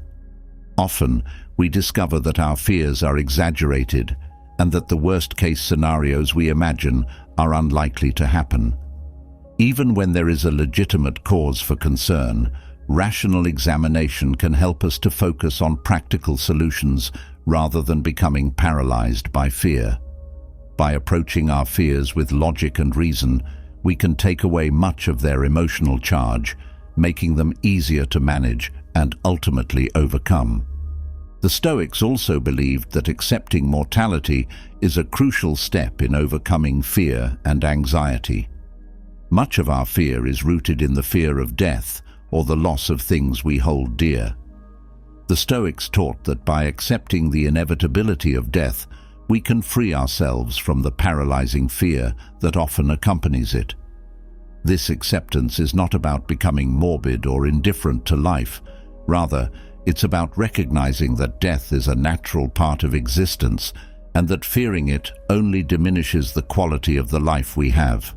Often, we discover that our fears are exaggerated and that the worst-case scenarios we imagine are unlikely to happen. Even when there is a legitimate cause for concern, rational examination can help us to focus on practical solutions rather than becoming paralyzed by fear. By approaching our fears with logic and reason, we can take away much of their emotional charge, making them easier to manage and ultimately overcome. The Stoics also believed that accepting mortality is a crucial step in overcoming fear and anxiety. Much of our fear is rooted in the fear of death or the loss of things we hold dear. The Stoics taught that by accepting the inevitability of death, we can free ourselves from the paralyzing fear that often accompanies it. This acceptance is not about becoming morbid or indifferent to life. Rather, it's about recognizing that death is a natural part of existence and that fearing it only diminishes the quality of the life we have.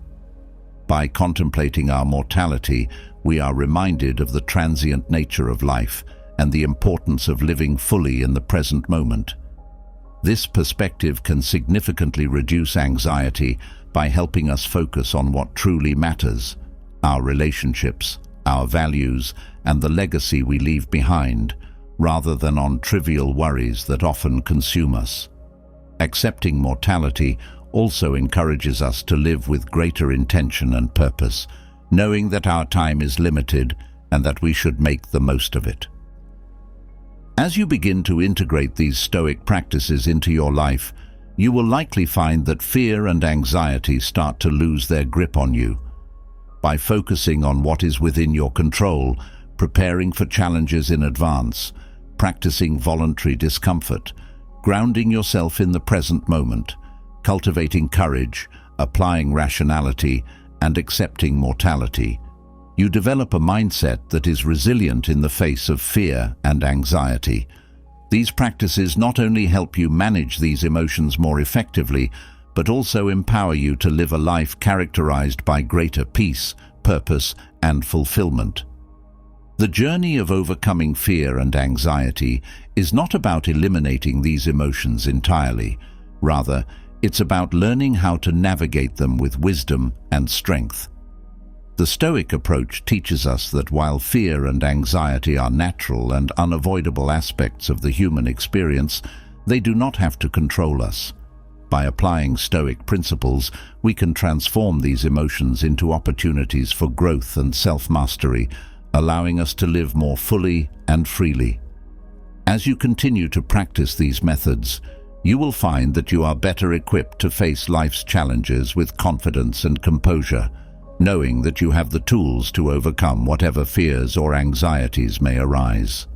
By contemplating our mortality, we are reminded of the transient nature of life and the importance of living fully in the present moment. This perspective can significantly reduce anxiety by helping us focus on what truly matters: our relationships, our values, and the legacy we leave behind, rather than on trivial worries that often consume us. Accepting mortality also encourages us to live with greater intention and purpose, knowing that our time is limited and that we should make the most of it. As you begin to integrate these Stoic practices into your life, you will likely find that fear and anxiety start to lose their grip on you. By focusing on what is within your control, preparing for challenges in advance, practicing voluntary discomfort, grounding yourself in the present moment, cultivating courage, applying rationality, and accepting mortality, you develop a mindset that is resilient in the face of fear and anxiety. These practices not only help you manage these emotions more effectively, but also empower you to live a life characterized by greater peace, purpose, and fulfillment. The journey of overcoming fear and anxiety is not about eliminating these emotions entirely. Rather, it's about learning how to navigate them with wisdom and strength. The Stoic approach teaches us that while fear and anxiety are natural and unavoidable aspects of the human experience, they do not have to control us. By applying Stoic principles, we can transform these emotions into opportunities for growth and self-mastery, allowing us to live more fully and freely. As you continue to practice these methods, you will find that you are better equipped to face life's challenges with confidence and composure, knowing that you have the tools to overcome whatever fears or anxieties may arise.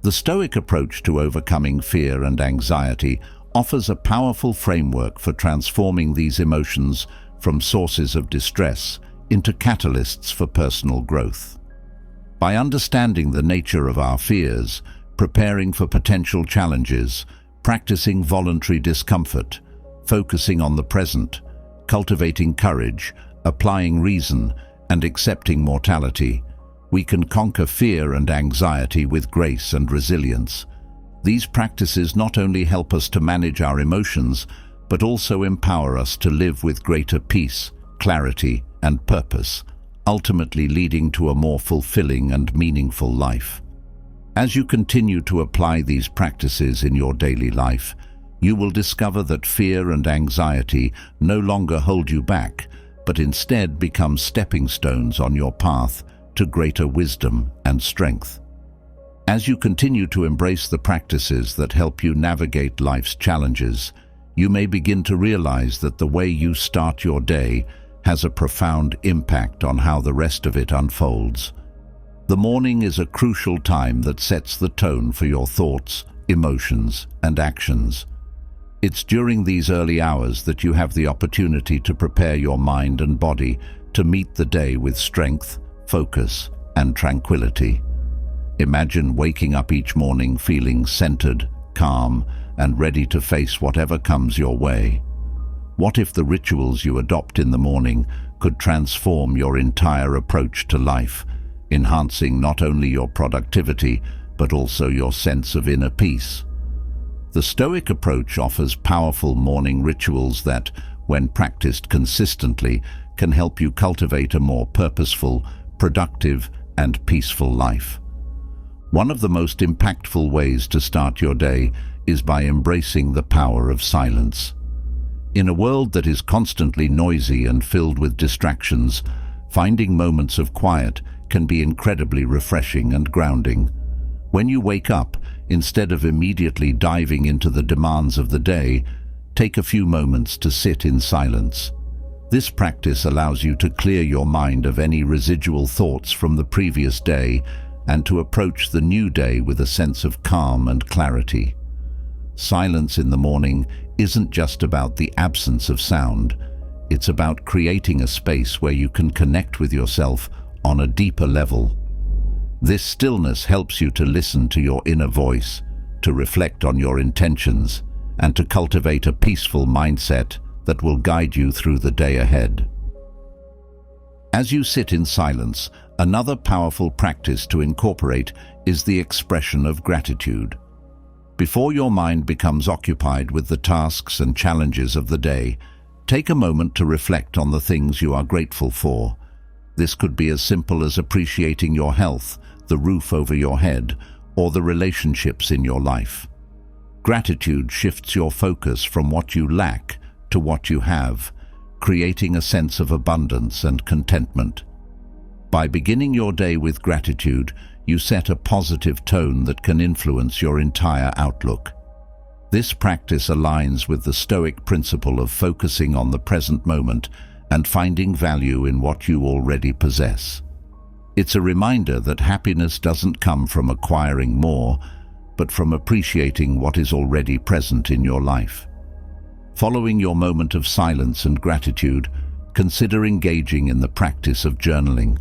The Stoic approach to overcoming fear and anxiety offers a powerful framework for transforming these emotions from sources of distress into catalysts for personal growth. By understanding the nature of our fears, preparing for potential challenges, practicing voluntary discomfort, focusing on the present, cultivating courage, applying reason, and accepting mortality, we can conquer fear and anxiety with grace and resilience. These practices not only help us to manage our emotions, but also empower us to live with greater peace, clarity, and purpose, ultimately leading to a more fulfilling and meaningful life. As you continue to apply these practices in your daily life, you will discover that fear and anxiety no longer hold you back, but instead become stepping stones on your path to greater wisdom and strength. As you continue to embrace the practices that help you navigate life's challenges, you may begin to realize that the way you start your day has a profound impact on how the rest of it unfolds. The morning is a crucial time that sets the tone for your thoughts, emotions, and actions. It's during these early hours that you have the opportunity to prepare your mind and body to meet the day with strength, focus, and tranquility. Imagine waking up each morning feeling centered, calm, and ready to face whatever comes your way. What if the rituals you adopt in the morning could transform your entire approach to life, enhancing not only your productivity, but also your sense of inner peace? The Stoic approach offers powerful morning rituals that, when practiced consistently, can help you cultivate a more purposeful, productive, and peaceful life. One of the most impactful ways to start your day is by embracing the power of silence. In a world that is constantly noisy and filled with distractions, finding moments of quiet can be incredibly refreshing and grounding. When you wake up, instead of immediately diving into the demands of the day, take a few moments to sit in silence. This practice allows you to clear your mind of any residual thoughts from the previous day and to approach the new day with a sense of calm and clarity. Silence in the morning isn't just about the absence of sound. It's about creating a space where you can connect with yourself on a deeper level. This stillness helps you to listen to your inner voice, to reflect on your intentions, and to cultivate a peaceful mindset that will guide you through the day ahead. As you sit in silence, another powerful practice to incorporate is the expression of gratitude. Before your mind becomes occupied with the tasks and challenges of the day, take a moment to reflect on the things you are grateful for. This could be as simple as appreciating your health, the roof over your head, or the relationships in your life. Gratitude shifts your focus from what you lack to what you have, creating a sense of abundance and contentment. By beginning your day with gratitude, you set a positive tone that can influence your entire outlook. This practice aligns with the Stoic principle of focusing on the present moment and finding value in what you already possess. It's a reminder that happiness doesn't come from acquiring more, but from appreciating what is already present in your life. Following your moment of silence and gratitude, consider engaging in the practice of journaling.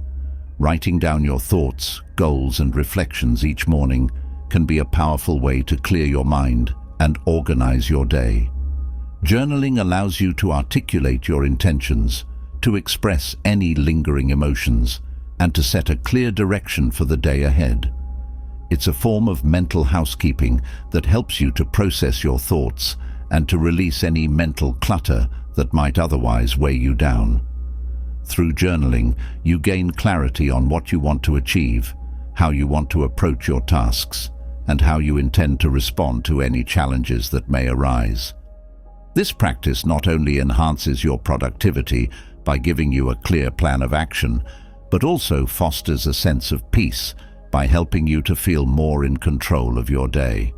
Writing down your thoughts, goals, and reflections each morning can be a powerful way to clear your mind and organize your day. Journaling allows you to articulate your intentions, to express any lingering emotions, and to set a clear direction for the day ahead. It's a form of mental housekeeping that helps you to process your thoughts and to release any mental clutter that might otherwise weigh you down. Through journaling, you gain clarity on what you want to achieve, how you want to approach your tasks, and how you intend to respond to any challenges that may arise. This practice not only enhances your productivity by giving you a clear plan of action, but also fosters a sense of peace by helping you to feel more in control of your day.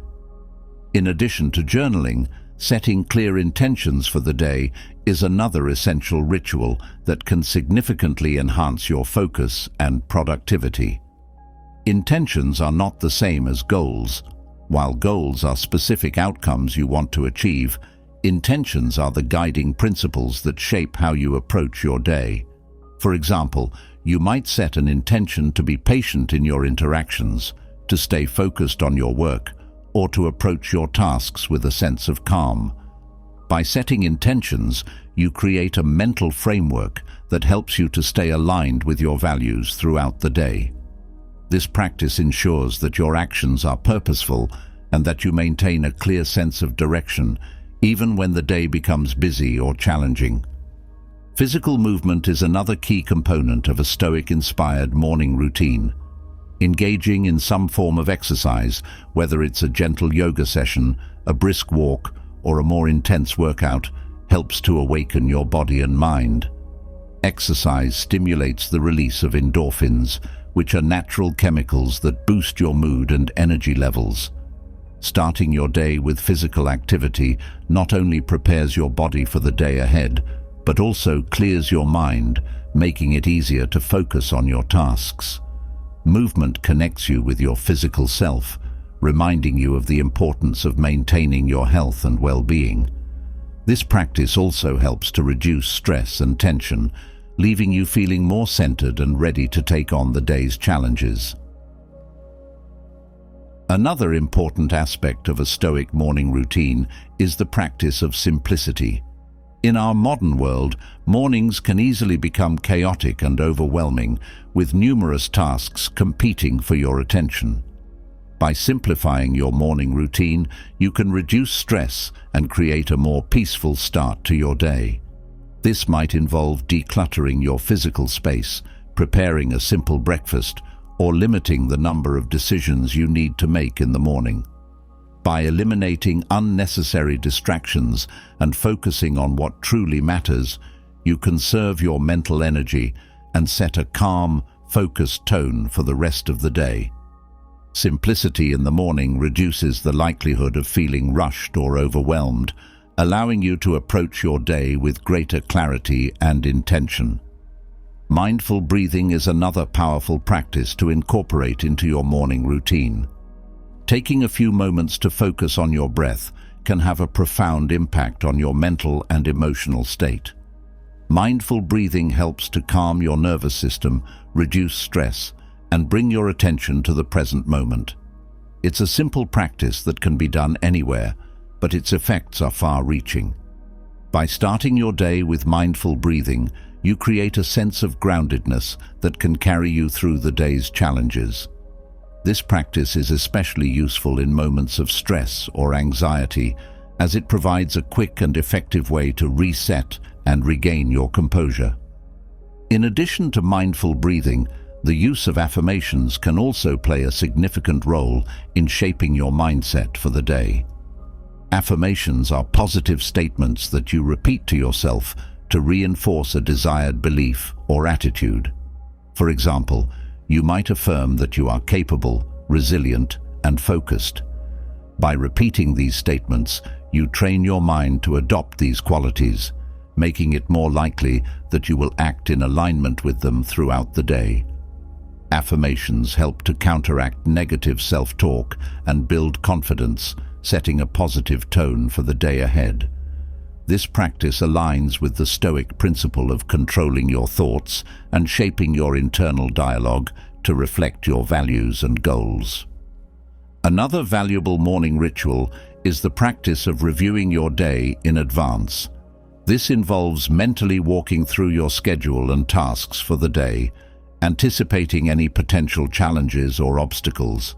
In addition to journaling, setting clear intentions for the day is another essential ritual that can significantly enhance your focus and productivity. Intentions are not the same as goals. While goals are specific outcomes you want to achieve, intentions are the guiding principles that shape how you approach your day. For example, you might set an intention to be patient in your interactions, to stay focused on your work, or to approach your tasks with a sense of calm. By setting intentions, you create a mental framework that helps you to stay aligned with your values throughout the day. This practice ensures that your actions are purposeful and that you maintain a clear sense of direction, even when the day becomes busy or challenging. Physical movement is another key component of a Stoic-inspired morning routine. Engaging in some form of exercise, whether it's a gentle yoga session, a brisk walk, or a more intense workout, helps to awaken your body and mind. Exercise stimulates the release of endorphins, which are natural chemicals that boost your mood and energy levels. Starting your day with physical activity not only prepares your body for the day ahead, but also clears your mind, making it easier to focus on your tasks. Movement connects you with your physical self, reminding you of the importance of maintaining your health and well-being. This practice also helps to reduce stress and tension, leaving you feeling more centered and ready to take on the day's challenges. Another important aspect of a Stoic morning routine is the practice of simplicity. In our modern world, mornings can easily become chaotic and overwhelming, with numerous tasks competing for your attention. By simplifying your morning routine, you can reduce stress and create a more peaceful start to your day. This might involve decluttering your physical space, preparing a simple breakfast, or limiting the number of decisions you need to make in the morning. By eliminating unnecessary distractions and focusing on what truly matters, you conserve your mental energy and set a calm, focused tone for the rest of the day. Simplicity in the morning reduces the likelihood of feeling rushed or overwhelmed, allowing you to approach your day with greater clarity and intention. Mindful breathing is another powerful practice to incorporate into your morning routine. Taking a few moments to focus on your breath can have a profound impact on your mental and emotional state. Mindful breathing helps to calm your nervous system, reduce stress, and bring your attention to the present moment. It's a simple practice that can be done anywhere, but its effects are far-reaching. By starting your day with mindful breathing, you create a sense of groundedness that can carry you through the day's challenges. This practice is especially useful in moments of stress or anxiety, as it provides a quick and effective way to reset and regain your composure. In addition to mindful breathing, the use of affirmations can also play a significant role in shaping your mindset for the day. Affirmations are positive statements that you repeat to yourself to reinforce a desired belief or attitude. For example, you might affirm that you are capable, resilient, and focused. By repeating these statements, you train your mind to adopt these qualities, making it more likely that you will act in alignment with them throughout the day. Affirmations help to counteract negative self-talk and build confidence, setting a positive tone for the day ahead. This practice aligns with the Stoic principle of controlling your thoughts and shaping your internal dialogue to reflect your values and goals. Another valuable morning ritual is the practice of reviewing your day in advance. This involves mentally walking through your schedule and tasks for the day, anticipating any potential challenges or obstacles.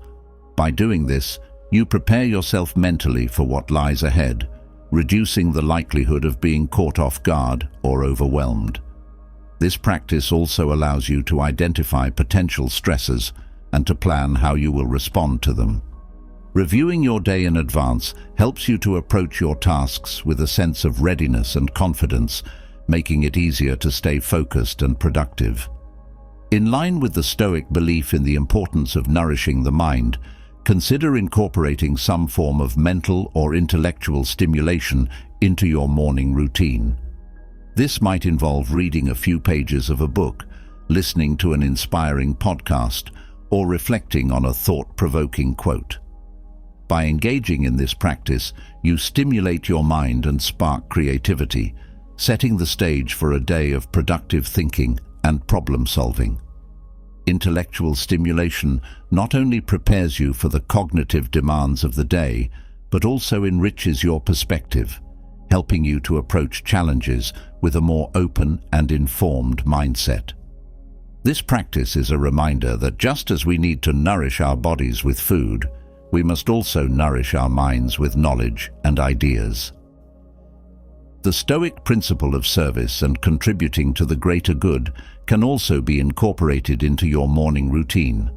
By doing this, you prepare yourself mentally for what lies ahead, reducing the likelihood of being caught off guard or overwhelmed. This practice also allows you to identify potential stresses and to plan how you will respond to them. Reviewing your day in advance helps you to approach your tasks with a sense of readiness and confidence, making it easier to stay focused and productive. In line with the Stoic belief in the importance of nourishing the mind, consider incorporating some form of mental or intellectual stimulation into your morning routine. This might involve reading a few pages of a book, listening to an inspiring podcast, or reflecting on a thought-provoking quote. By engaging in this practice, you stimulate your mind and spark creativity, setting the stage for a day of productive thinking and problem-solving. Intellectual stimulation not only prepares you for the cognitive demands of the day, but also enriches your perspective, helping you to approach challenges with a more open and informed mindset. This practice is a reminder that just as we need to nourish our bodies with food, we must also nourish our minds with knowledge and ideas. The Stoic principle of service and contributing to the greater good can also be incorporated into your morning routine.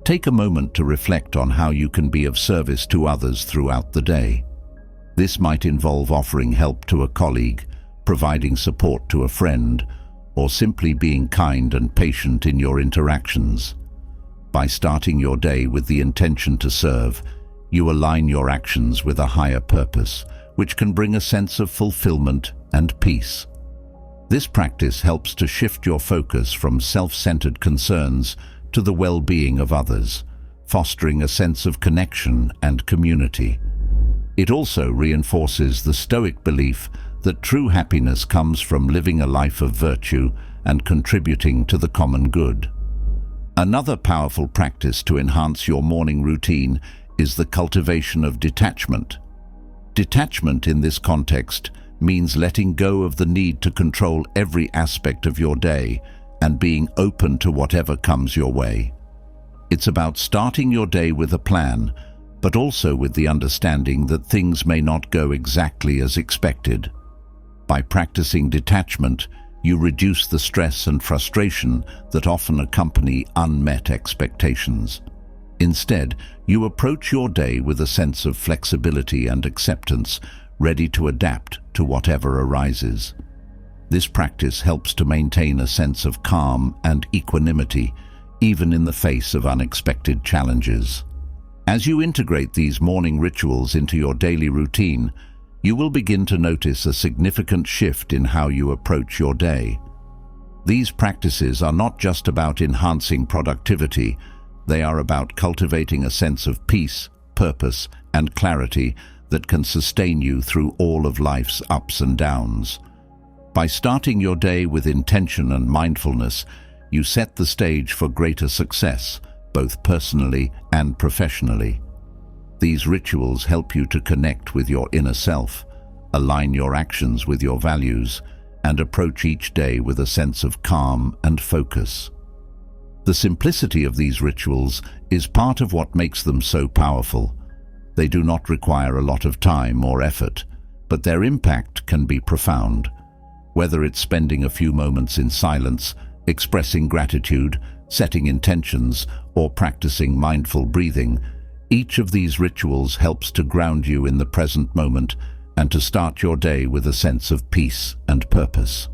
Take a moment to reflect on how you can be of service to others throughout the day. This might involve offering help to a colleague, providing support to a friend, or simply being kind and patient in your interactions. By starting your day with the intention to serve, you align your actions with a higher purpose, which can bring a sense of fulfillment and peace. This practice helps to shift your focus from self-centered concerns to the well-being of others, fostering a sense of connection and community. It also reinforces the Stoic belief that true happiness comes from living a life of virtue and contributing to the common good. Another powerful practice to enhance your morning routine is the cultivation of detachment. Detachment in this context means letting go of the need to control every aspect of your day and being open to whatever comes your way. It's about starting your day with a plan, but also with the understanding that things may not go exactly as expected. By practicing detachment, you reduce the stress and frustration that often accompany unmet expectations. Instead, you approach your day with a sense of flexibility and acceptance, ready to adapt to whatever arises. This practice helps to maintain a sense of calm and equanimity, even in the face of unexpected challenges. As you integrate these morning rituals into your daily routine, you will begin to notice a significant shift in how you approach your day. These practices are not just about enhancing productivity, they are about cultivating a sense of peace, purpose, and clarity that can sustain you through all of life's ups and downs. By starting your day with intention and mindfulness, you set the stage for greater success, both personally and professionally. These rituals help you to connect with your inner self, align your actions with your values, and approach each day with a sense of calm and focus. The simplicity of these rituals is part of what makes them so powerful. They do not require a lot of time or effort, but their impact can be profound. Whether it's spending a few moments in silence, expressing gratitude, setting intentions, or practicing mindful breathing, each of these rituals helps to ground you in the present moment and to start your day with a sense of peace and purpose.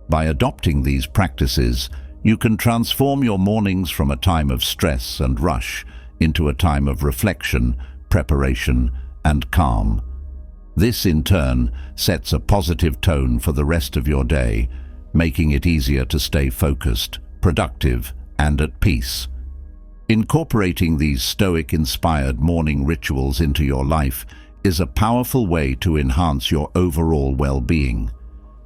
By adopting these practices, you can transform your mornings from a time of stress and rush into a time of reflection, preparation, and calm. This, in turn, sets a positive tone for the rest of your day, making it easier to stay focused, productive, and at peace. Incorporating these Stoic-inspired morning rituals into your life is a powerful way to enhance your overall well-being.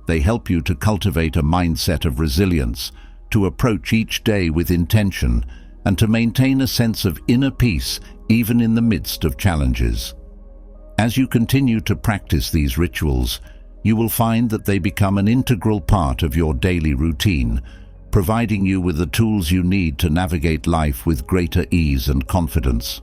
They help you to cultivate a mindset of resilience, to approach each day with intention, and to maintain a sense of inner peace even in the midst of challenges. As you continue to practice these rituals, you will find that they become an integral part of your daily routine, providing you with the tools you need to navigate life with greater ease and confidence.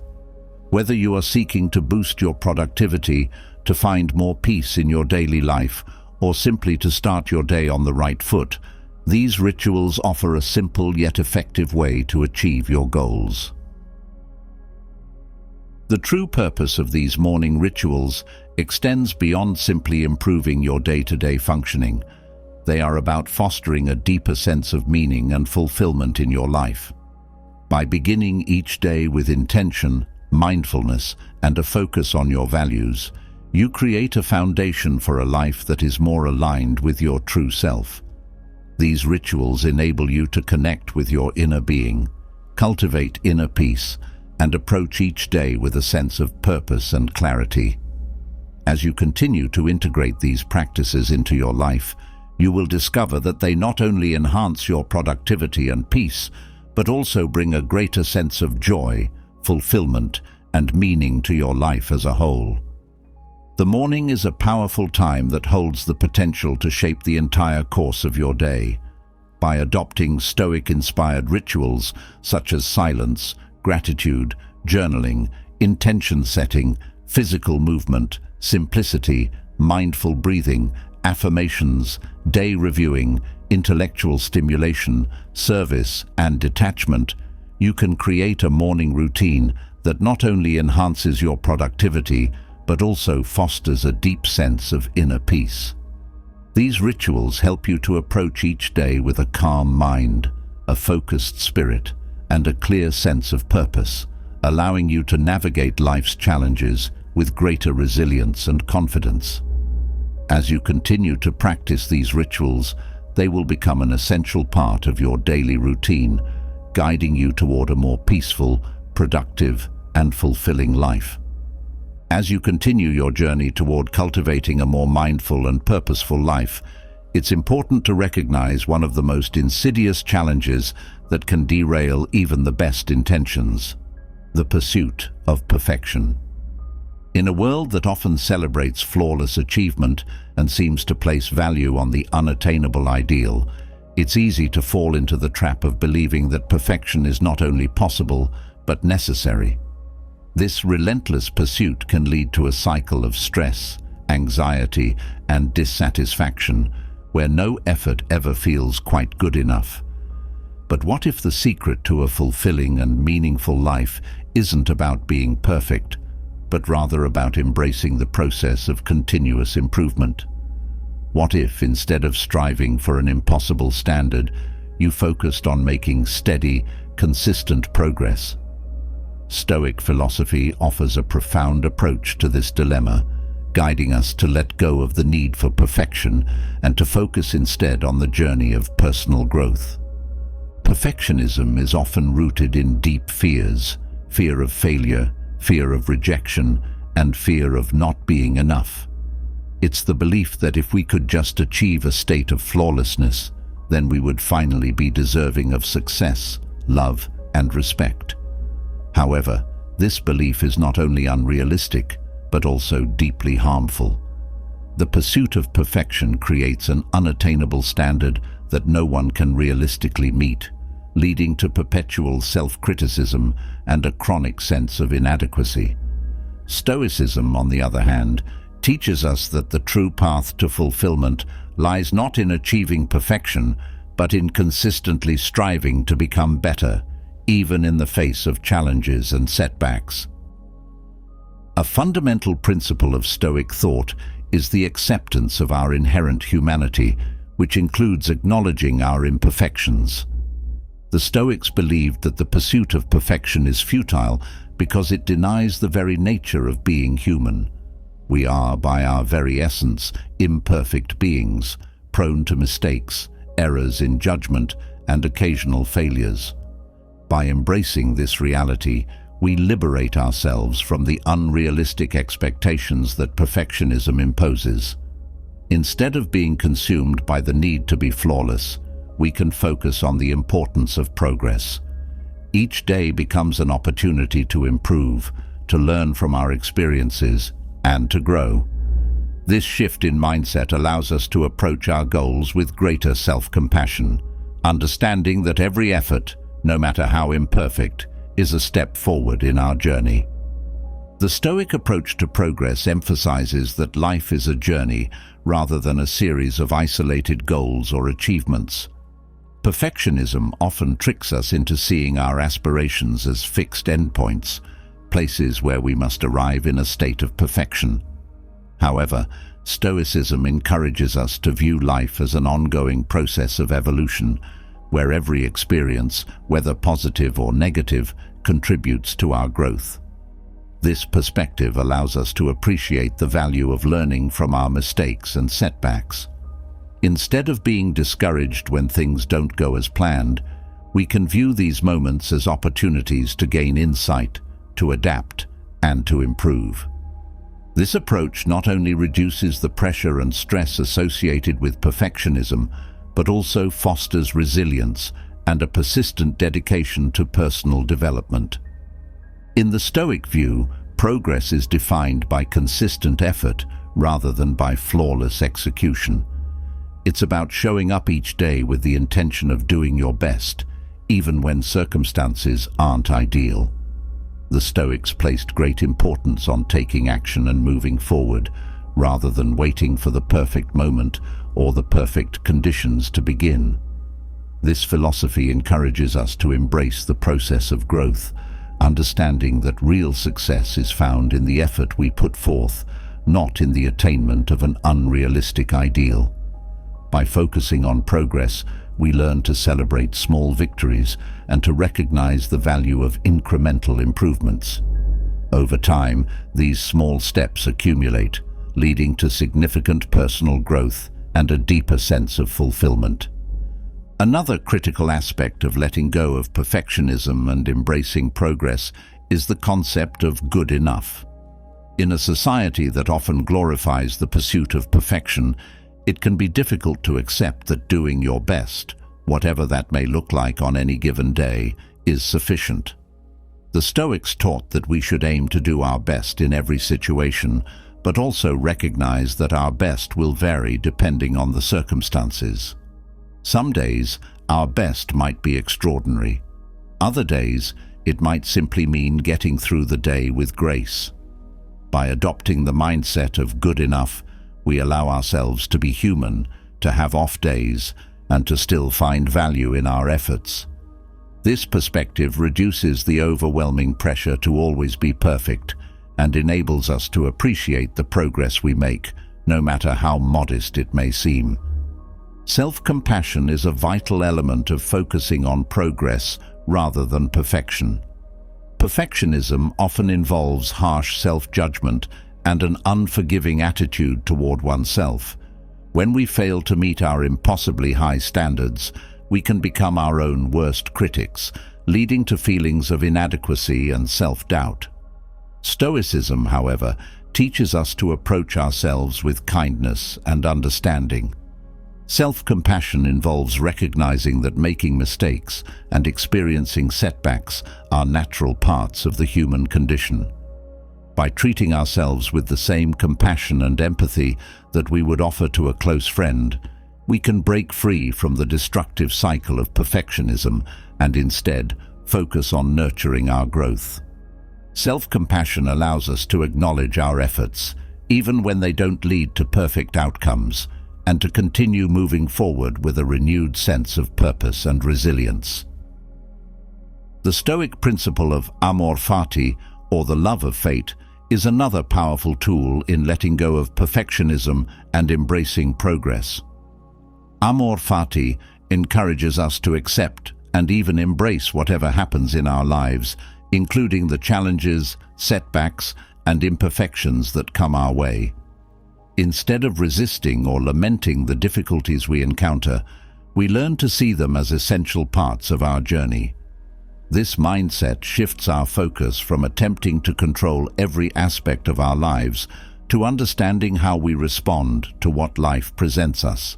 Whether you are seeking to boost your productivity, to find more peace in your daily life, or simply to start your day on the right foot, these rituals offer a simple yet effective way to achieve your goals. The true purpose of these morning rituals extends beyond simply improving your day-to-day functioning. They are about fostering a deeper sense of meaning and fulfillment in your life. By beginning each day with intention, mindfulness, and a focus on your values, you create a foundation for a life that is more aligned with your true self. These rituals enable you to connect with your inner being, cultivate inner peace, and approach each day with a sense of purpose and clarity. As you continue to integrate these practices into your life, you will discover that they not only enhance your productivity and peace, but also bring a greater sense of joy, fulfillment, and meaning to your life as a whole. The morning is a powerful time that holds the potential to shape the entire course of your day. By adopting Stoic-inspired rituals such as silence, gratitude, journaling, intention setting, physical movement, simplicity, mindful breathing, affirmations, day reviewing, intellectual stimulation, service, and detachment, you can create a morning routine that not only enhances your productivity, but also fosters a deep sense of inner peace. These rituals help you to approach each day with a calm mind, a focused spirit, and a clear sense of purpose, allowing you to navigate life's challenges with greater resilience and confidence. As you continue to practice these rituals, they will become an essential part of your daily routine, guiding you toward a more peaceful, productive, and fulfilling life. As you continue your journey toward cultivating a more mindful and purposeful life, it's important to recognize one of the most insidious challenges that can derail even the best intentions: the pursuit of perfection. In a world that often celebrates flawless achievement and seems to place value on the unattainable ideal, it's easy to fall into the trap of believing that perfection is not only possible, but necessary. This relentless pursuit can lead to a cycle of stress, anxiety, and dissatisfaction, where no effort ever feels quite good enough. But what if the secret to a fulfilling and meaningful life isn't about being perfect, but rather about embracing the process of continuous improvement? What if, instead of striving for an impossible standard, you focused on making steady, consistent progress? Stoic philosophy offers a profound approach to this dilemma, guiding us to let go of the need for perfection and to focus instead on the journey of personal growth. Perfectionism is often rooted in deep fears: fear of failure, fear of rejection, and fear of not being enough. It's the belief that if we could just achieve a state of flawlessness, then we would finally be deserving of success, love, and respect. However, this belief is not only unrealistic, but also deeply harmful. The pursuit of perfection creates an unattainable standard that no one can realistically meet, leading to perpetual self-criticism and a chronic sense of inadequacy. Stoicism, on the other hand, teaches us that the true path to fulfillment lies not in achieving perfection, but in consistently striving to become better, even in the face of challenges and setbacks. A fundamental principle of Stoic thought is the acceptance of our inherent humanity, which includes acknowledging our imperfections. The Stoics believed that the pursuit of perfection is futile because it denies the very nature of being human. We are, by our very essence, imperfect beings, prone to mistakes, errors in judgment, and occasional failures. By embracing this reality, we liberate ourselves from the unrealistic expectations that perfectionism imposes. Instead of being consumed by the need to be flawless, we can focus on the importance of progress. Each day becomes an opportunity to improve, to learn from our experiences, and to grow. This shift in mindset allows us to approach our goals with greater self-compassion, understanding that every effort, no matter how imperfect, is a step forward in our journey. The Stoic approach to progress emphasizes that life is a journey rather than a series of isolated goals or achievements. Perfectionism often tricks us into seeing our aspirations as fixed endpoints, places where we must arrive in a state of perfection. However, Stoicism encourages us to view life as an ongoing process of evolution, where every experience, whether positive or negative, contributes to our growth. This perspective allows us to appreciate the value of learning from our mistakes and setbacks. Instead of being discouraged when things don't go as planned, we can view these moments as opportunities to gain insight, to adapt, and to improve. This approach not only reduces the pressure and stress associated with perfectionism, but also fosters resilience and a persistent dedication to personal development. In the Stoic view, progress is defined by consistent effort rather than by flawless execution. It's about showing up each day with the intention of doing your best, even when circumstances aren't ideal. The Stoics placed great importance on taking action and moving forward, rather than waiting for the perfect moment or the perfect conditions to begin. This philosophy encourages us to embrace the process of growth, understanding that real success is found in the effort we put forth, not in the attainment of an unrealistic ideal. By focusing on progress, we learn to celebrate small victories and to recognize the value of incremental improvements. Over time, these small steps accumulate, leading to significant personal growth and a deeper sense of fulfillment. Another critical aspect of letting go of perfectionism and embracing progress is the concept of good enough. In a society that often glorifies the pursuit of perfection, it can be difficult to accept that doing your best, whatever that may look like on any given day, is sufficient. The Stoics taught that we should aim to do our best in every situation, but also recognize that our best will vary depending on the circumstances. Some days, our best might be extraordinary. Other days, it might simply mean getting through the day with grace. By adopting the mindset of good enough, we allow ourselves to be human, to have off days, and to still find value in our efforts. This perspective reduces the overwhelming pressure to always be perfect and enables us to appreciate the progress we make, no matter how modest it may seem. Self-compassion is a vital element of focusing on progress rather than perfection. Perfectionism often involves harsh self-judgment and an unforgiving attitude toward oneself. When we fail to meet our impossibly high standards, we can become our own worst critics, leading to feelings of inadequacy and self-doubt. Stoicism, however, teaches us to approach ourselves with kindness and understanding. Self-compassion involves recognizing that making mistakes and experiencing setbacks are natural parts of the human condition. By treating ourselves with the same compassion and empathy that we would offer to a close friend, we can break free from the destructive cycle of perfectionism and instead focus on nurturing our growth. Self-compassion allows us to acknowledge our efforts, even when they don't lead to perfect outcomes, and to continue moving forward with a renewed sense of purpose and resilience. The Stoic principle of amor fati, or the love of fate, is another powerful tool in letting go of perfectionism and embracing progress. Amor fati encourages us to accept and even embrace whatever happens in our lives, including the challenges, setbacks, and imperfections that come our way. Instead of resisting or lamenting the difficulties we encounter, we learn to see them as essential parts of our journey. This mindset shifts our focus from attempting to control every aspect of our lives to understanding how we respond to what life presents us.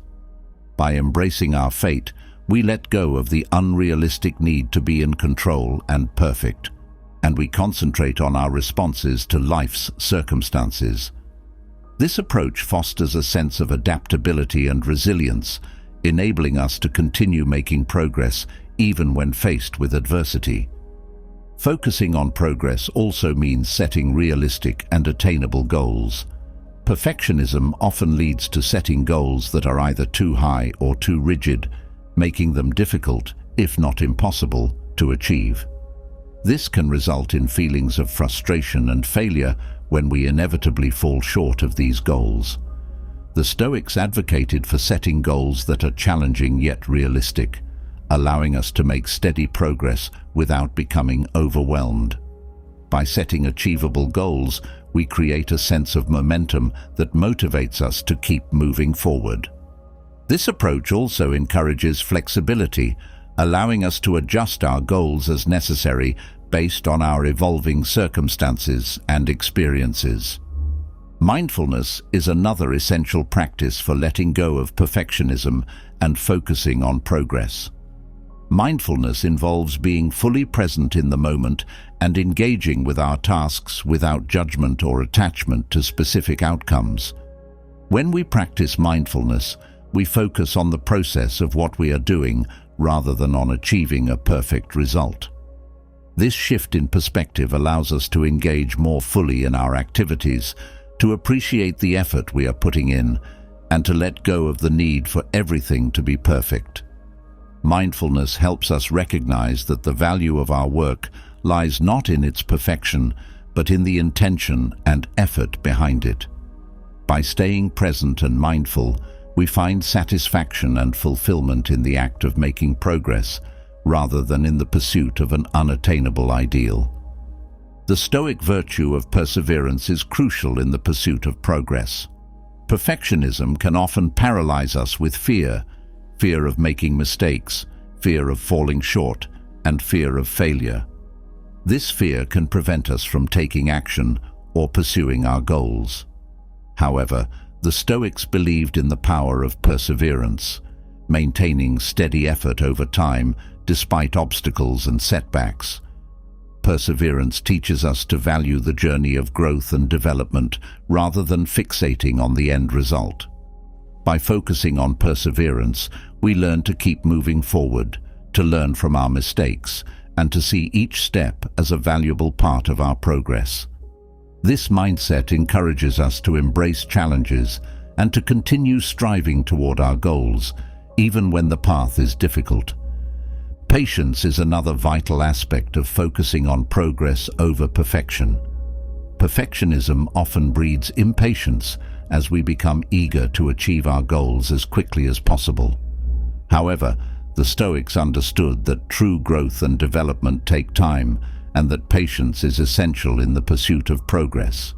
By embracing our fate, we let go of the unrealistic need to be in control and perfect, and we concentrate on our responses to life's circumstances. This approach fosters a sense of adaptability and resilience, enabling us to continue making progress even when faced with adversity. Focusing on progress also means setting realistic and attainable goals. Perfectionism often leads to setting goals that are either too high or too rigid, making them difficult, if not impossible, to achieve. This can result in feelings of frustration and failure when we inevitably fall short of these goals. The Stoics advocated for setting goals that are challenging yet realistic, allowing us to make steady progress without becoming overwhelmed. By setting achievable goals, we create a sense of momentum that motivates us to keep moving forward. This approach also encourages flexibility, allowing us to adjust our goals as necessary based on our evolving circumstances and experiences. Mindfulness is another essential practice for letting go of perfectionism and focusing on progress. Mindfulness involves being fully present in the moment and engaging with our tasks without judgment or attachment to specific outcomes. When we practice mindfulness, we focus on the process of what we are doing rather than on achieving a perfect result. This shift in perspective allows us to engage more fully in our activities, to appreciate the effort we are putting in, and to let go of the need for everything to be perfect. Mindfulness helps us recognize that the value of our work lies not in its perfection, but in the intention and effort behind it. By staying present and mindful, we find satisfaction and fulfillment in the act of making progress, rather than in the pursuit of an unattainable ideal. The Stoic virtue of perseverance is crucial in the pursuit of progress. Perfectionism can often paralyze us with fear of making mistakes, fear of falling short, and fear of failure. This fear can prevent us from taking action or pursuing our goals. However, the Stoics believed in the power of perseverance, maintaining steady effort over time despite obstacles and setbacks. Perseverance teaches us to value the journey of growth and development rather than fixating on the end result. By focusing on perseverance, we learn to keep moving forward, to learn from our mistakes, and to see each step as a valuable part of our progress. This mindset encourages us to embrace challenges and to continue striving toward our goals, even when the path is difficult. Patience is another vital aspect of focusing on progress over perfection. Perfectionism often breeds impatience as we become eager to achieve our goals as quickly as possible. However, the Stoics understood that true growth and development take time, and that patience is essential in the pursuit of progress.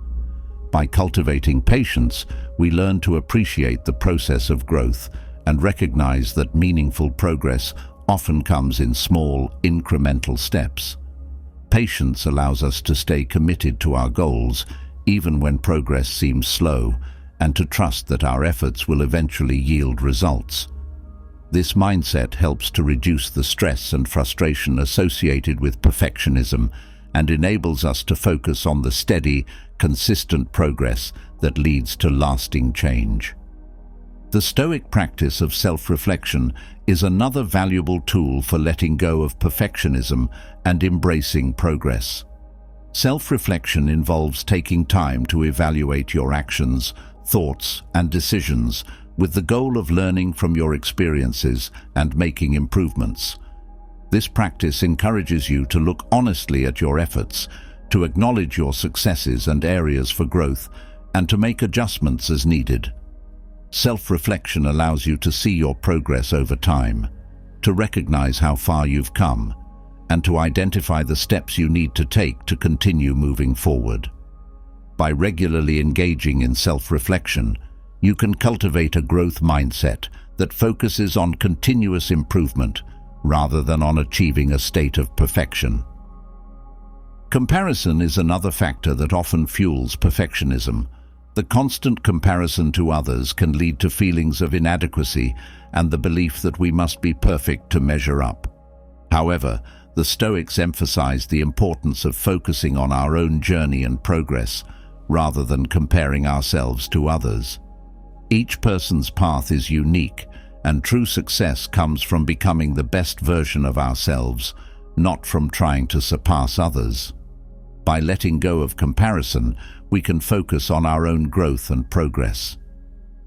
By cultivating patience, we learn to appreciate the process of growth and recognize that meaningful progress often comes in small, incremental steps. Patience allows us to stay committed to our goals, even when progress seems slow, and to trust that our efforts will eventually yield results. This mindset helps to reduce the stress and frustration associated with perfectionism and enables us to focus on the steady, consistent progress that leads to lasting change. The Stoic practice of self-reflection is another valuable tool for letting go of perfectionism and embracing progress. Self-reflection involves taking time to evaluate your actions, thoughts, and decisions with the goal of learning from your experiences and making improvements. This practice encourages you to look honestly at your efforts, to acknowledge your successes and areas for growth, and to make adjustments as needed. Self-reflection allows you to see your progress over time, to recognize how far you've come, and to identify the steps you need to take to continue moving forward. By regularly engaging in self-reflection, you can cultivate a growth mindset that focuses on continuous improvement rather than on achieving a state of perfection. Comparison is another factor that often fuels perfectionism. The constant comparison to others can lead to feelings of inadequacy and the belief that we must be perfect to measure up. However, the Stoics emphasize the importance of focusing on our own journey and progress, rather than comparing ourselves to others. Each person's path is unique, and true success comes from becoming the best version of ourselves, not from trying to surpass others. By letting go of comparison, we can focus on our own growth and progress.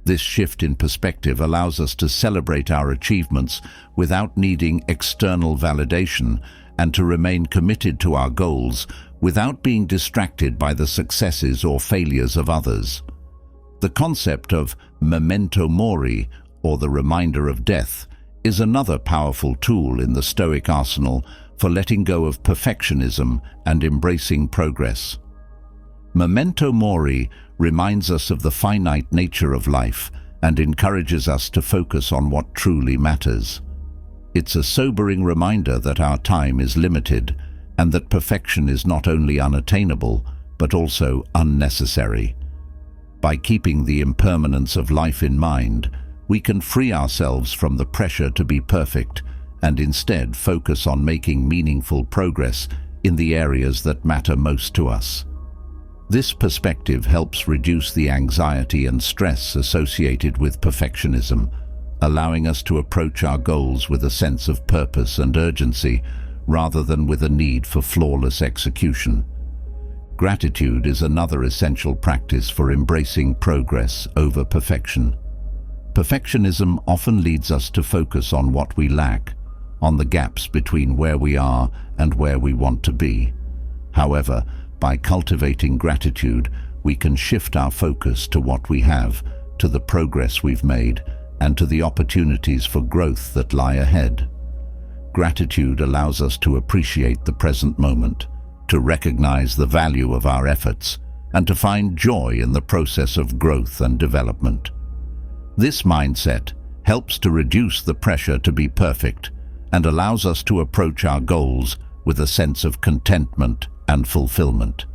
This shift in perspective allows us to celebrate our achievements without needing external validation and to remain committed to our goals without being distracted by the successes or failures of others. The concept of memento mori, or the reminder of death, is another powerful tool in the Stoic arsenal for letting go of perfectionism and embracing progress. Memento mori reminds us of the finite nature of life and encourages us to focus on what truly matters. It's a sobering reminder that our time is limited, and that perfection is not only unattainable, but also unnecessary. By keeping the impermanence of life in mind, we can free ourselves from the pressure to be perfect and instead focus on making meaningful progress in the areas that matter most to us. This perspective helps reduce the anxiety and stress associated with perfectionism, allowing us to approach our goals with a sense of purpose and urgency rather than with a need for flawless execution. Gratitude is another essential practice for embracing progress over perfection. Perfectionism often leads us to focus on what we lack, on the gaps between where we are and where we want to be. However, by cultivating gratitude, we can shift our focus to what we have, to the progress we've made, and to the opportunities for growth that lie ahead. Gratitude allows us to appreciate the present moment, to recognize the value of our efforts, and to find joy in the process of growth and development. This mindset helps to reduce the pressure to be perfect and allows us to approach our goals with a sense of contentment and fulfillment.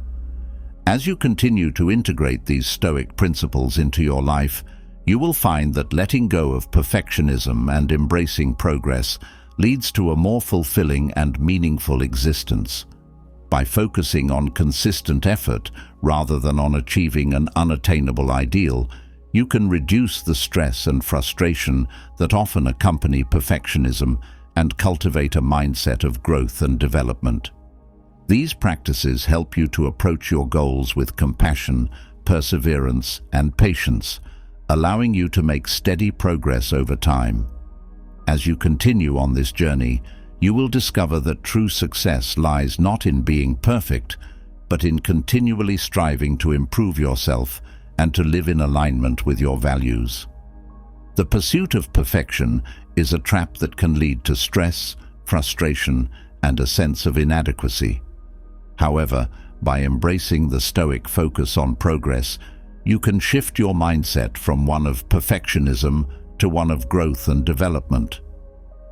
As you continue to integrate these Stoic principles into your life, you will find that letting go of perfectionism and embracing progress leads to a more fulfilling and meaningful existence. By focusing on consistent effort rather than on achieving an unattainable ideal, you can reduce the stress and frustration that often accompany perfectionism and cultivate a mindset of growth and development. These practices help you to approach your goals with compassion, perseverance, and patience, allowing you to make steady progress over time. As you continue on this journey, you will discover that true success lies not in being perfect, but in continually striving to improve yourself and to live in alignment with your values. The pursuit of perfection is a trap that can lead to stress, frustration, and a sense of inadequacy. However, by embracing the Stoic focus on progress, you can shift your mindset from one of perfectionism to one of growth and development.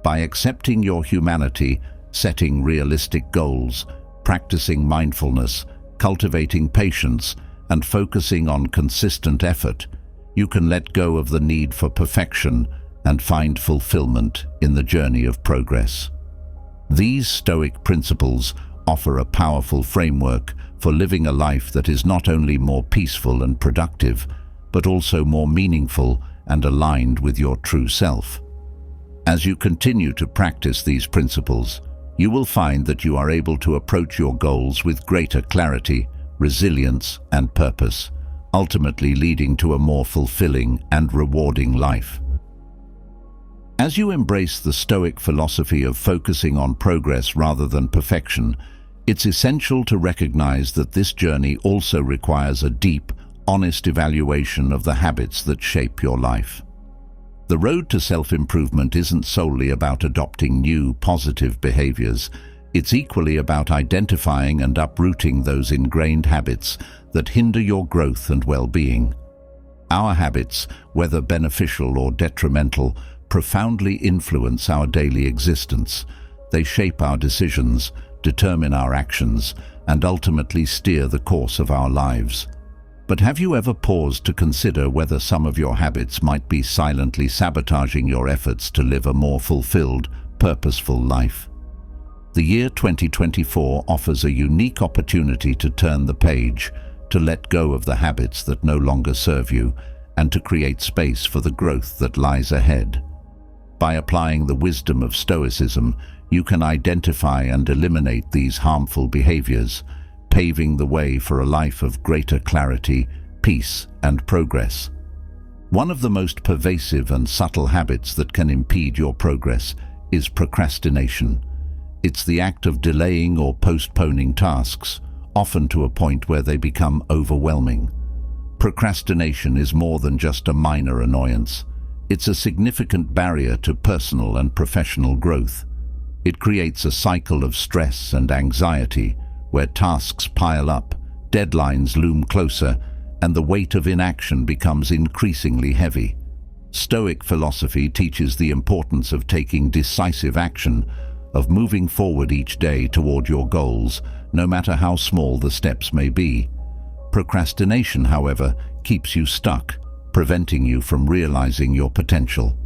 By accepting your humanity, setting realistic goals, practicing mindfulness, cultivating patience, and focusing on consistent effort, you can let go of the need for perfection and find fulfillment in the journey of progress. These Stoic principles offer a powerful framework for living a life that is not only more peaceful and productive, but also more meaningful and aligned with your true self. As you continue to practice these principles, you will find that you are able to approach your goals with greater clarity, resilience, and purpose, ultimately leading to a more fulfilling and rewarding life. As you embrace the Stoic philosophy of focusing on progress rather than perfection, it's essential to recognize that this journey also requires a deep, honest evaluation of the habits that shape your life. The road to self-improvement isn't solely about adopting new, positive behaviors. It's equally about identifying and uprooting those ingrained habits that hinder your growth and well-being. Our habits, whether beneficial or detrimental, profoundly influence our daily existence. They shape our decisions, determine our actions, and ultimately steer the course of our lives. But have you ever paused to consider whether some of your habits might be silently sabotaging your efforts to live a more fulfilled, purposeful life? The year 2024 offers a unique opportunity to turn the page, to let go of the habits that no longer serve you, and to create space for the growth that lies ahead. By applying the wisdom of Stoicism, you can identify and eliminate these harmful behaviors, paving the way for a life of greater clarity, peace, and progress. One of the most pervasive and subtle habits that can impede your progress is procrastination. It's the act of delaying or postponing tasks, often to a point where they become overwhelming. Procrastination is more than just a minor annoyance. It's a significant barrier to personal and professional growth. It creates a cycle of stress and anxiety where tasks pile up, deadlines loom closer, and the weight of inaction becomes increasingly heavy. Stoic philosophy teaches the importance of taking decisive action, of moving forward each day toward your goals, no matter how small the steps may be. Procrastination, however, keeps you stuck, preventing you from realizing your potential.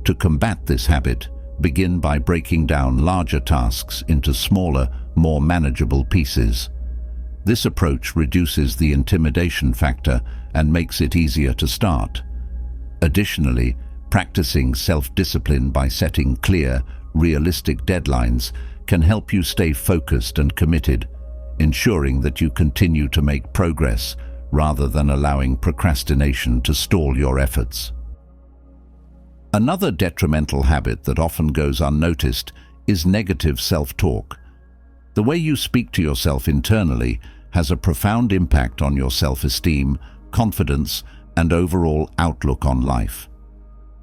To combat this habit, begin by breaking down larger tasks into smaller, more manageable pieces. This approach reduces the intimidation factor and makes it easier to start. Additionally, practicing self-discipline by setting clear, realistic deadlines can help you stay focused and committed, ensuring that you continue to make progress rather than allowing procrastination to stall your efforts. Another detrimental habit that often goes unnoticed is negative self-talk. The way you speak to yourself internally has a profound impact on your self-esteem, confidence, and overall outlook on life.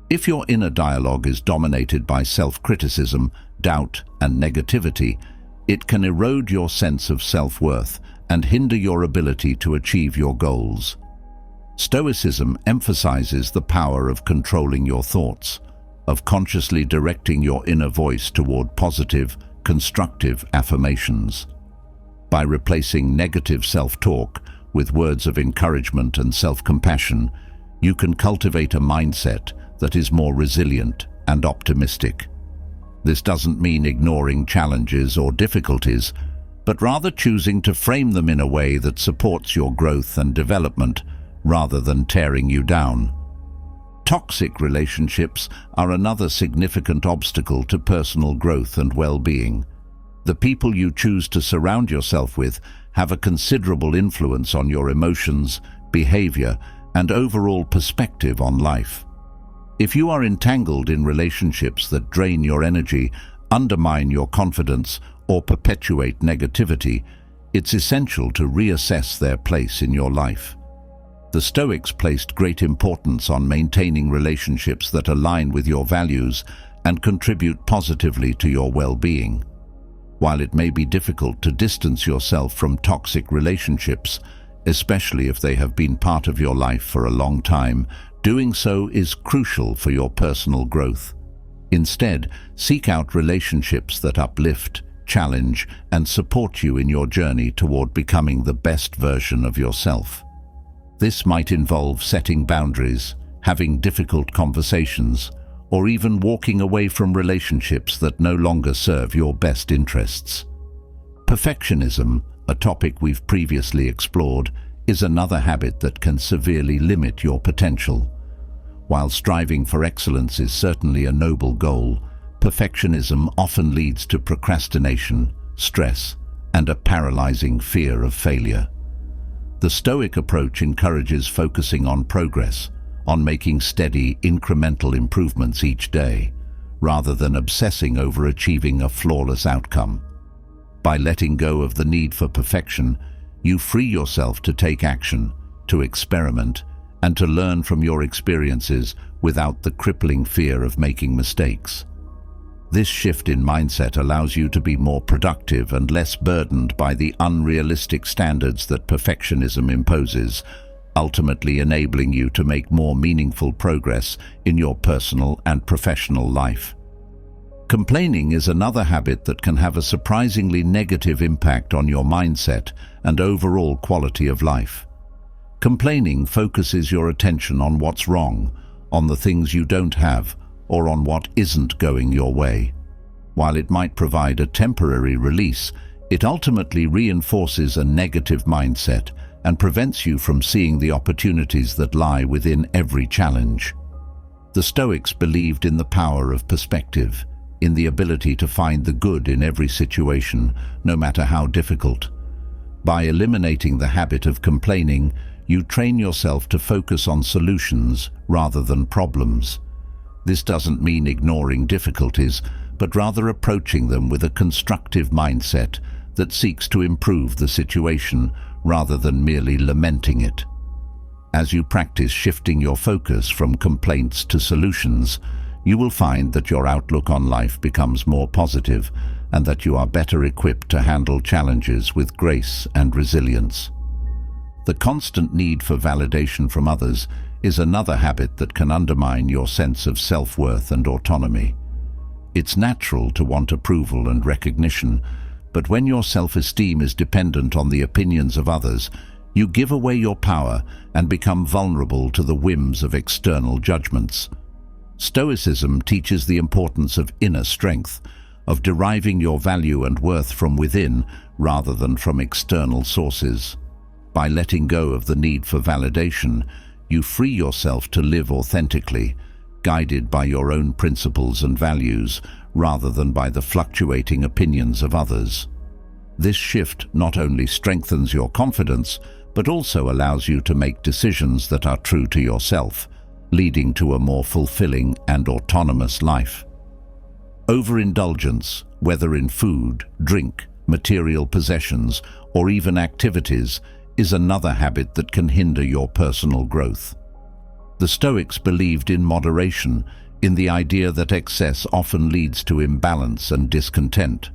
If your inner dialogue is dominated by self-criticism, doubt, and negativity, it can erode your sense of self-worth and hinder your ability to achieve your goals. Stoicism emphasizes the power of controlling your thoughts, of consciously directing your inner voice toward positive, constructive affirmations. By replacing negative self-talk with words of encouragement and self-compassion, you can cultivate a mindset that is more resilient and optimistic. This doesn't mean ignoring challenges or difficulties, but rather choosing to frame them in a way that supports your growth and development rather than tearing you down. Toxic relationships are another significant obstacle to personal growth and well-being. The people you choose to surround yourself with have a considerable influence on your emotions, behavior, and overall perspective on life. If you are entangled in relationships that drain your energy, undermine your confidence, or perpetuate negativity, it's essential to reassess their place in your life. The Stoics placed great importance on maintaining relationships that align with your values and contribute positively to your well-being. While it may be difficult to distance yourself from toxic relationships, especially if they have been part of your life for a long time, doing so is crucial for your personal growth. Instead, seek out relationships that uplift, challenge, and support you in your journey toward becoming the best version of yourself. This might involve setting boundaries, having difficult conversations, or even walking away from relationships that no longer serve your best interests. Perfectionism, a topic we've previously explored, is another habit that can severely limit your potential. While striving for excellence is certainly a noble goal, perfectionism often leads to procrastination, stress, and a paralyzing fear of failure. The Stoic approach encourages focusing on progress, on making steady, incremental improvements each day, rather than obsessing over achieving a flawless outcome. By letting go of the need for perfection, you free yourself to take action, to experiment, and to learn from your experiences without the crippling fear of making mistakes. This shift in mindset allows you to be more productive and less burdened by the unrealistic standards that perfectionism imposes, ultimately enabling you to make more meaningful progress in your personal and professional life. Complaining is another habit that can have a surprisingly negative impact on your mindset and overall quality of life. Complaining focuses your attention on what's wrong, on the things you don't have, or on what isn't going your way. While it might provide a temporary release, it ultimately reinforces a negative mindset and prevents you from seeing the opportunities that lie within every challenge. The Stoics believed in the power of perspective, in the ability to find the good in every situation, no matter how difficult. By eliminating the habit of complaining, you train yourself to focus on solutions rather than problems. This doesn't mean ignoring difficulties, but rather approaching them with a constructive mindset that seeks to improve the situation rather than merely lamenting it. As you practice shifting your focus from complaints to solutions, you will find that your outlook on life becomes more positive and that you are better equipped to handle challenges with grace and resilience. The constant need for validation from others is another habit that can undermine your sense of self-worth and autonomy. It's natural to want approval and recognition, but when your self-esteem is dependent on the opinions of others, you give away your power and become vulnerable to the whims of external judgments. Stoicism teaches the importance of inner strength, of deriving your value and worth from within rather than from external sources. By letting go of the need for validation, you free yourself to live authentically, guided by your own principles and values rather than by the fluctuating opinions of others. This shift not only strengthens your confidence, but also allows you to make decisions that are true to yourself, leading to a more fulfilling and autonomous life. Overindulgence, whether in food, drink, material possessions, or even activities, is another habit that can hinder your personal growth. The Stoics believed in moderation, in the idea that excess often leads to imbalance and discontent.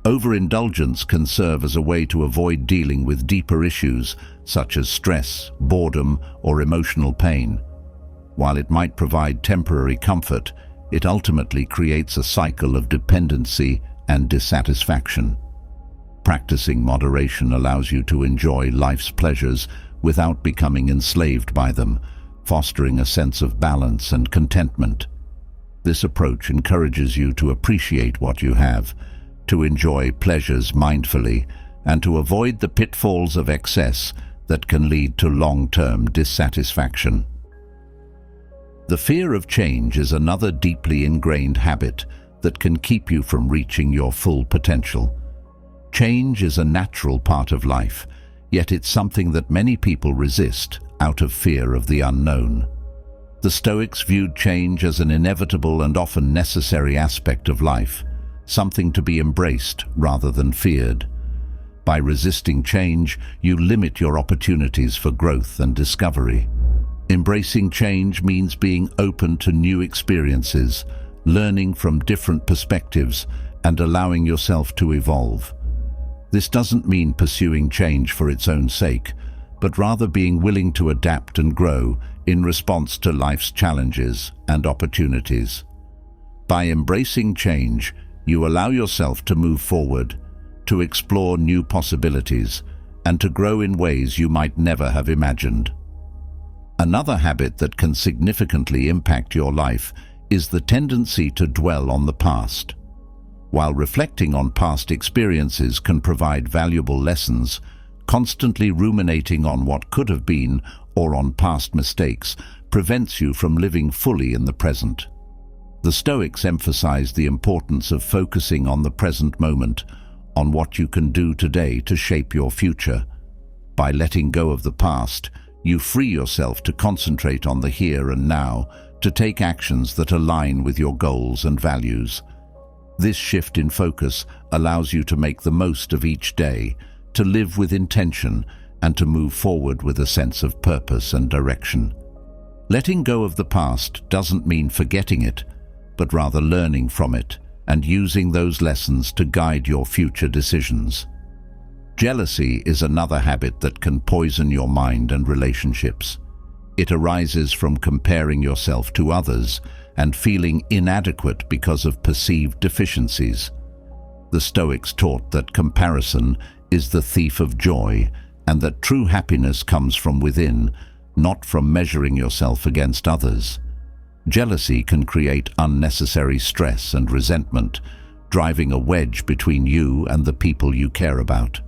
Overindulgence can serve as a way to avoid dealing with deeper issues such as stress, boredom, or emotional pain. While it might provide temporary comfort, it ultimately creates a cycle of dependency and dissatisfaction. Practicing moderation allows you to enjoy life's pleasures without becoming enslaved by them, fostering a sense of balance and contentment. This approach encourages you to appreciate what you have, to enjoy pleasures mindfully, and to avoid the pitfalls of excess that can lead to long-term dissatisfaction. The fear of change is another deeply ingrained habit that can keep you from reaching your full potential. Change is a natural part of life, yet it's something that many people resist out of fear of the unknown. The Stoics viewed change as an inevitable and often necessary aspect of life, something to be embraced rather than feared. By resisting change, you limit your opportunities for growth and discovery. Embracing change means being open to new experiences, learning from different perspectives, and allowing yourself to evolve. This doesn't mean pursuing change for its own sake, but rather being willing to adapt and grow in response to life's challenges and opportunities. By embracing change, you allow yourself to move forward, to explore new possibilities, and to grow in ways you might never have imagined. Another habit that can significantly impact your life is the tendency to dwell on the past. While reflecting on past experiences can provide valuable lessons, constantly ruminating on what could have been or on past mistakes prevents you from living fully in the present. The Stoics emphasize the importance of focusing on the present moment, on what you can do today to shape your future. By letting go of the past, you free yourself to concentrate on the here and now, to take actions that align with your goals and values. This shift in focus allows you to make the most of each day, to live with intention, and to move forward with a sense of purpose and direction. Letting go of the past doesn't mean forgetting it, but rather learning from it and using those lessons to guide your future decisions. Jealousy is another habit that can poison your mind and relationships. It arises from comparing yourself to others and feeling inadequate because of perceived deficiencies. The Stoics taught that comparison is the thief of joy, and that true happiness comes from within, not from measuring yourself against others. Jealousy can create unnecessary stress and resentment, driving a wedge between you and the people you care about.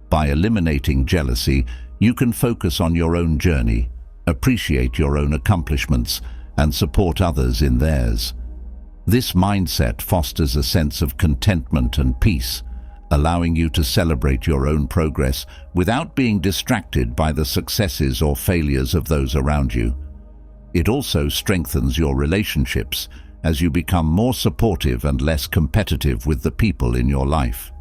By eliminating jealousy, you can focus on your own journey, appreciate your own accomplishments, and support others in theirs. This mindset fosters a sense of contentment and peace, allowing you to celebrate your own progress without being distracted by the successes or failures of those around you. It also strengthens your relationships as you become more supportive and less competitive with the people in your life.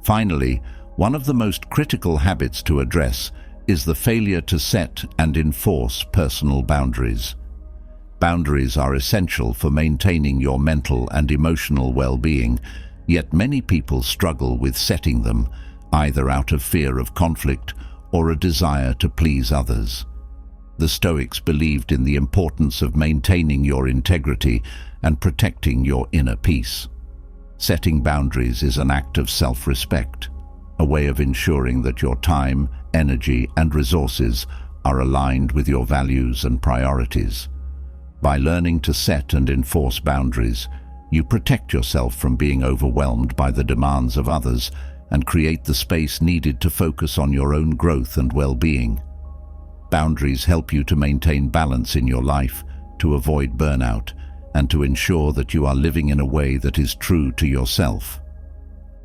Finally, one of the most critical habits to address is the failure to set and enforce personal boundaries. Boundaries are essential for maintaining your mental and emotional well-being, yet many people struggle with setting them, either out of fear of conflict or a desire to please others. The Stoics believed in the importance of maintaining your integrity and protecting your inner peace. Setting boundaries is an act of self-respect, a way of ensuring that your time, energy, and resources are aligned with your values and priorities. By learning to set and enforce boundaries, you protect yourself from being overwhelmed by the demands of others and create the space needed to focus on your own growth and well-being. Boundaries help you to maintain balance in your life, to avoid burnout, and to ensure that you are living in a way that is true to yourself.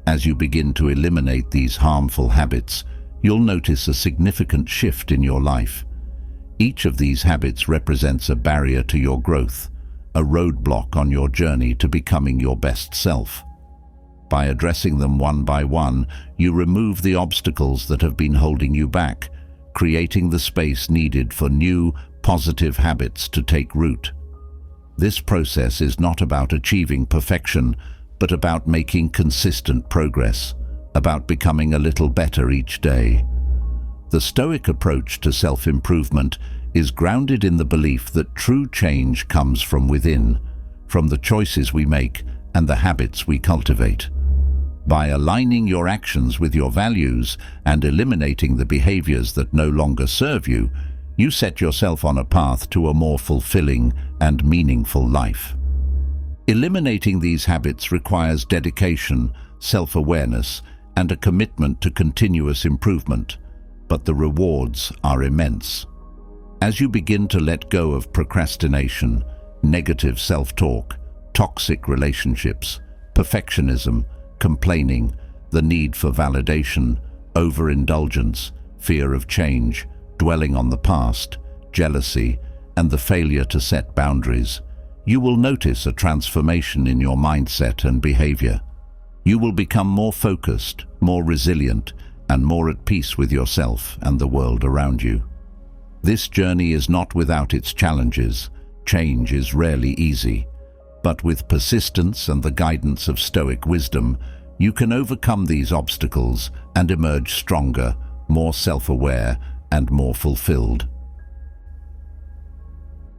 As you begin to eliminate these harmful habits, you'll notice a significant shift in your life. Each of these habits represents a barrier to your growth, a roadblock on your journey to becoming your best self. By addressing them one by one, you remove the obstacles that have been holding you back, creating the space needed for new, positive habits to take root. This process is not about achieving perfection, but about making consistent progress, about becoming a little better each day. The Stoic approach to self-improvement is grounded in the belief that true change comes from within, from the choices we make and the habits we cultivate. By aligning your actions with your values and eliminating the behaviors that no longer serve you, you set yourself on a path to a more fulfilling and meaningful life. Eliminating these habits requires dedication, self-awareness, and a commitment to continuous improvement, but the rewards are immense. As you begin to let go of procrastination, negative self-talk, toxic relationships, perfectionism, complaining, the need for validation, overindulgence, fear of change, dwelling on the past, jealousy, and the failure to set boundaries, you will notice a transformation in your mindset and behavior. You will become more focused, more resilient, and more at peace with yourself and the world around you. This journey is not without its challenges. Change is rarely easy, but with persistence and the guidance of Stoic wisdom, you can overcome these obstacles and emerge stronger, more self-aware, and more fulfilled.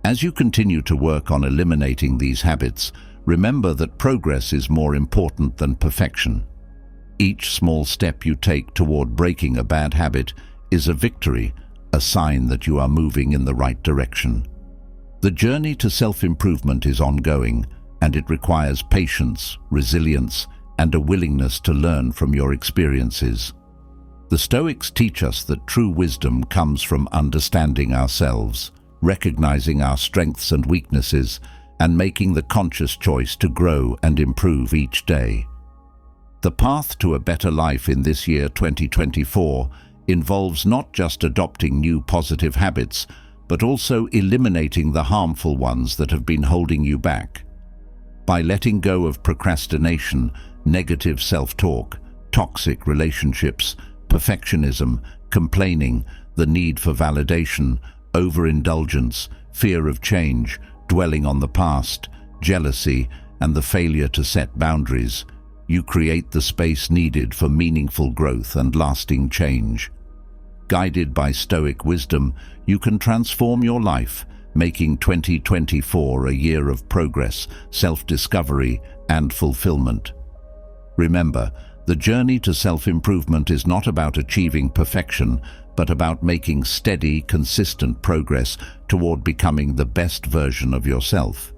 As you continue to work on eliminating these habits, remember that progress is more important than perfection. Each small step you take toward breaking a bad habit is a victory, a sign that you are moving in the right direction. The journey to self-improvement is ongoing, and it requires patience, resilience, and a willingness to learn from your experiences. The Stoics teach us that true wisdom comes from understanding ourselves, recognizing our strengths and weaknesses, and making the conscious choice to grow and improve each day. The path to a better life in this year 2024 involves not just adopting new positive habits, but also eliminating the harmful ones that have been holding you back. By letting go of procrastination, negative self-talk, toxic relationships, perfectionism, complaining, the need for validation, overindulgence, fear of change, dwelling on the past, jealousy, and the failure to set boundaries, you create the space needed for meaningful growth and lasting change. Guided by Stoic wisdom, you can transform your life, making 2024 a year of progress, self-discovery, and fulfillment. Remember, the journey to self-improvement is not about achieving perfection, but about making steady, consistent progress toward becoming the best version of yourself.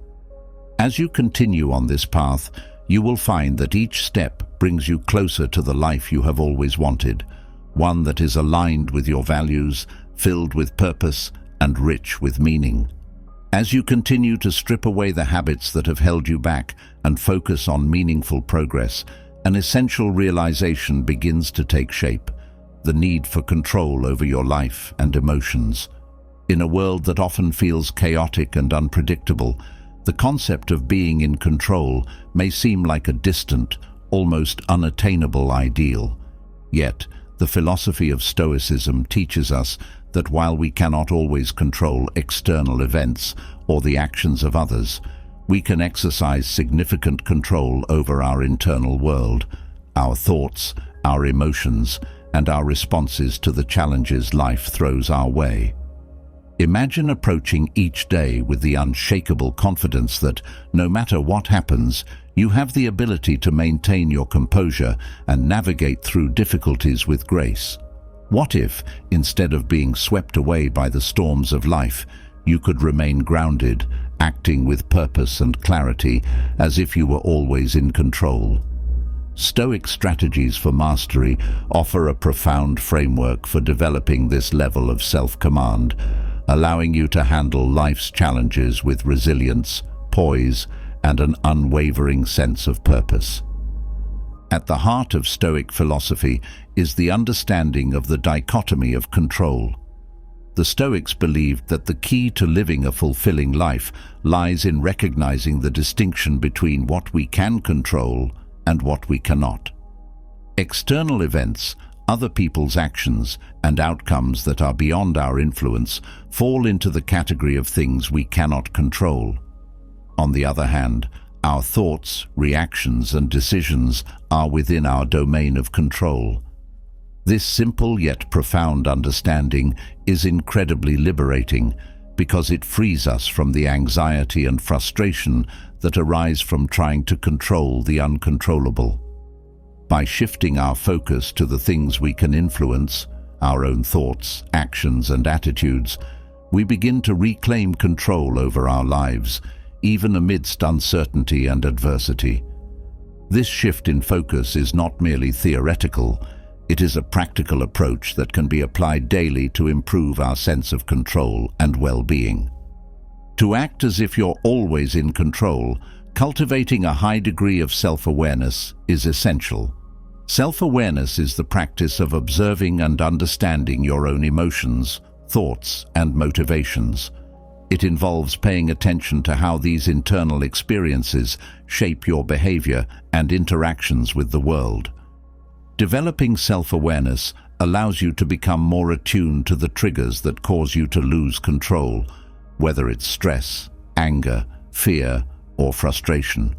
As you continue on this path, you will find that each step brings you closer to the life you have always wanted, one that is aligned with your values, filled with purpose, and rich with meaning. As you continue to strip away the habits that have held you back and focus on meaningful progress, an essential realization begins to take shape: the need for control over your life and emotions. In a world that often feels chaotic and unpredictable, the concept of being in control may seem like a distant, almost unattainable ideal. Yet, the philosophy of Stoicism teaches us that while we cannot always control external events or the actions of others, we can exercise significant control over our internal world, our thoughts, our emotions, and our responses to the challenges life throws our way. Imagine approaching each day with the unshakable confidence that, no matter what happens, you have the ability to maintain your composure and navigate through difficulties with grace. What if, instead of being swept away by the storms of life, you could remain grounded, acting with purpose and clarity, as if you were always in control? Stoic strategies for mastery offer a profound framework for developing this level of self-command, allowing you to handle life's challenges with resilience, poise, and an unwavering sense of purpose. At the heart of Stoic philosophy is the understanding of the dichotomy of control. The Stoics believed that the key to living a fulfilling life lies in recognizing the distinction between what we can control and what we cannot. External events, other people's actions, and outcomes that are beyond our influence fall into the category of things we cannot control. On the other hand, our thoughts, reactions, and decisions are within our domain of control. This simple yet profound understanding is incredibly liberating because it frees us from the anxiety and frustration that arise from trying to control the uncontrollable. By shifting our focus to the things we can influence, our own thoughts, actions, and attitudes, we begin to reclaim control over our lives, even amidst uncertainty and adversity. This shift in focus is not merely theoretical, it is a practical approach that can be applied daily to improve our sense of control and well-being. To act as if you're always in control, cultivating a high degree of self-awareness is essential. Self-awareness is the practice of observing and understanding your own emotions, thoughts, and motivations. It involves paying attention to how these internal experiences shape your behavior and interactions with the world. Developing self-awareness allows you to become more attuned to the triggers that cause you to lose control, whether it's stress, anger, fear, or frustration.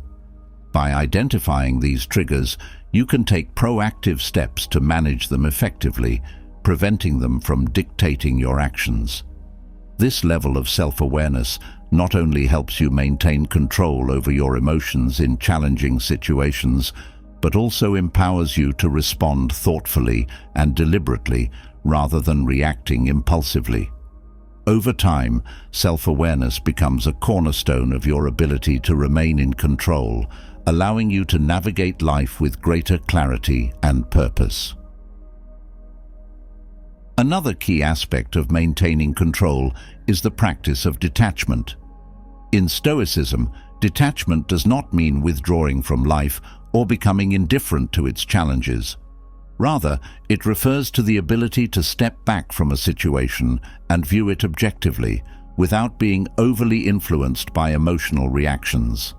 By identifying these triggers, you can take proactive steps to manage them effectively, preventing them from dictating your actions. This level of self-awareness not only helps you maintain control over your emotions in challenging situations, but also empowers you to respond thoughtfully and deliberately rather than reacting impulsively. Over time, self-awareness becomes a cornerstone of your ability to remain in control, allowing you to navigate life with greater clarity and purpose. Another key aspect of maintaining control is the practice of detachment. In Stoicism, detachment does not mean withdrawing from life or becoming indifferent to its challenges. Rather, it refers to the ability to step back from a situation and view it objectively, without being overly influenced by emotional reactions.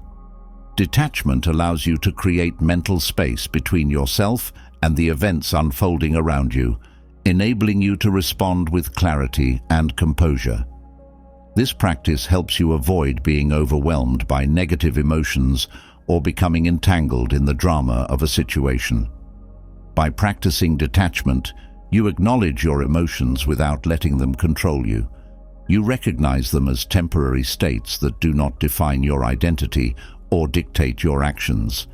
Detachment allows you to create mental space between yourself and the events unfolding around you, enabling you to respond with clarity and composure. This practice helps you avoid being overwhelmed by negative emotions or becoming entangled in the drama of a situation. By practicing detachment, you acknowledge your emotions without letting them control you. You recognize them as temporary states that do not define your identity or dictate your actions.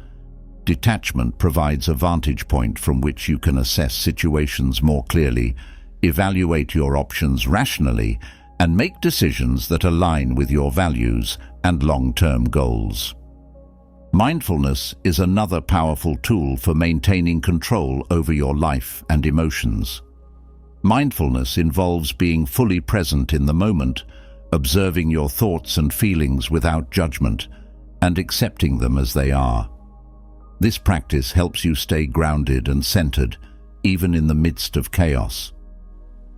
Detachment provides a vantage point from which you can assess situations more clearly, evaluate your options rationally, and make decisions that align with your values and long-term goals. Mindfulness is another powerful tool for maintaining control over your life and emotions. Mindfulness involves being fully present in the moment, observing your thoughts and feelings without judgment, and accepting them as they are. This practice helps you stay grounded and centered, even in the midst of chaos.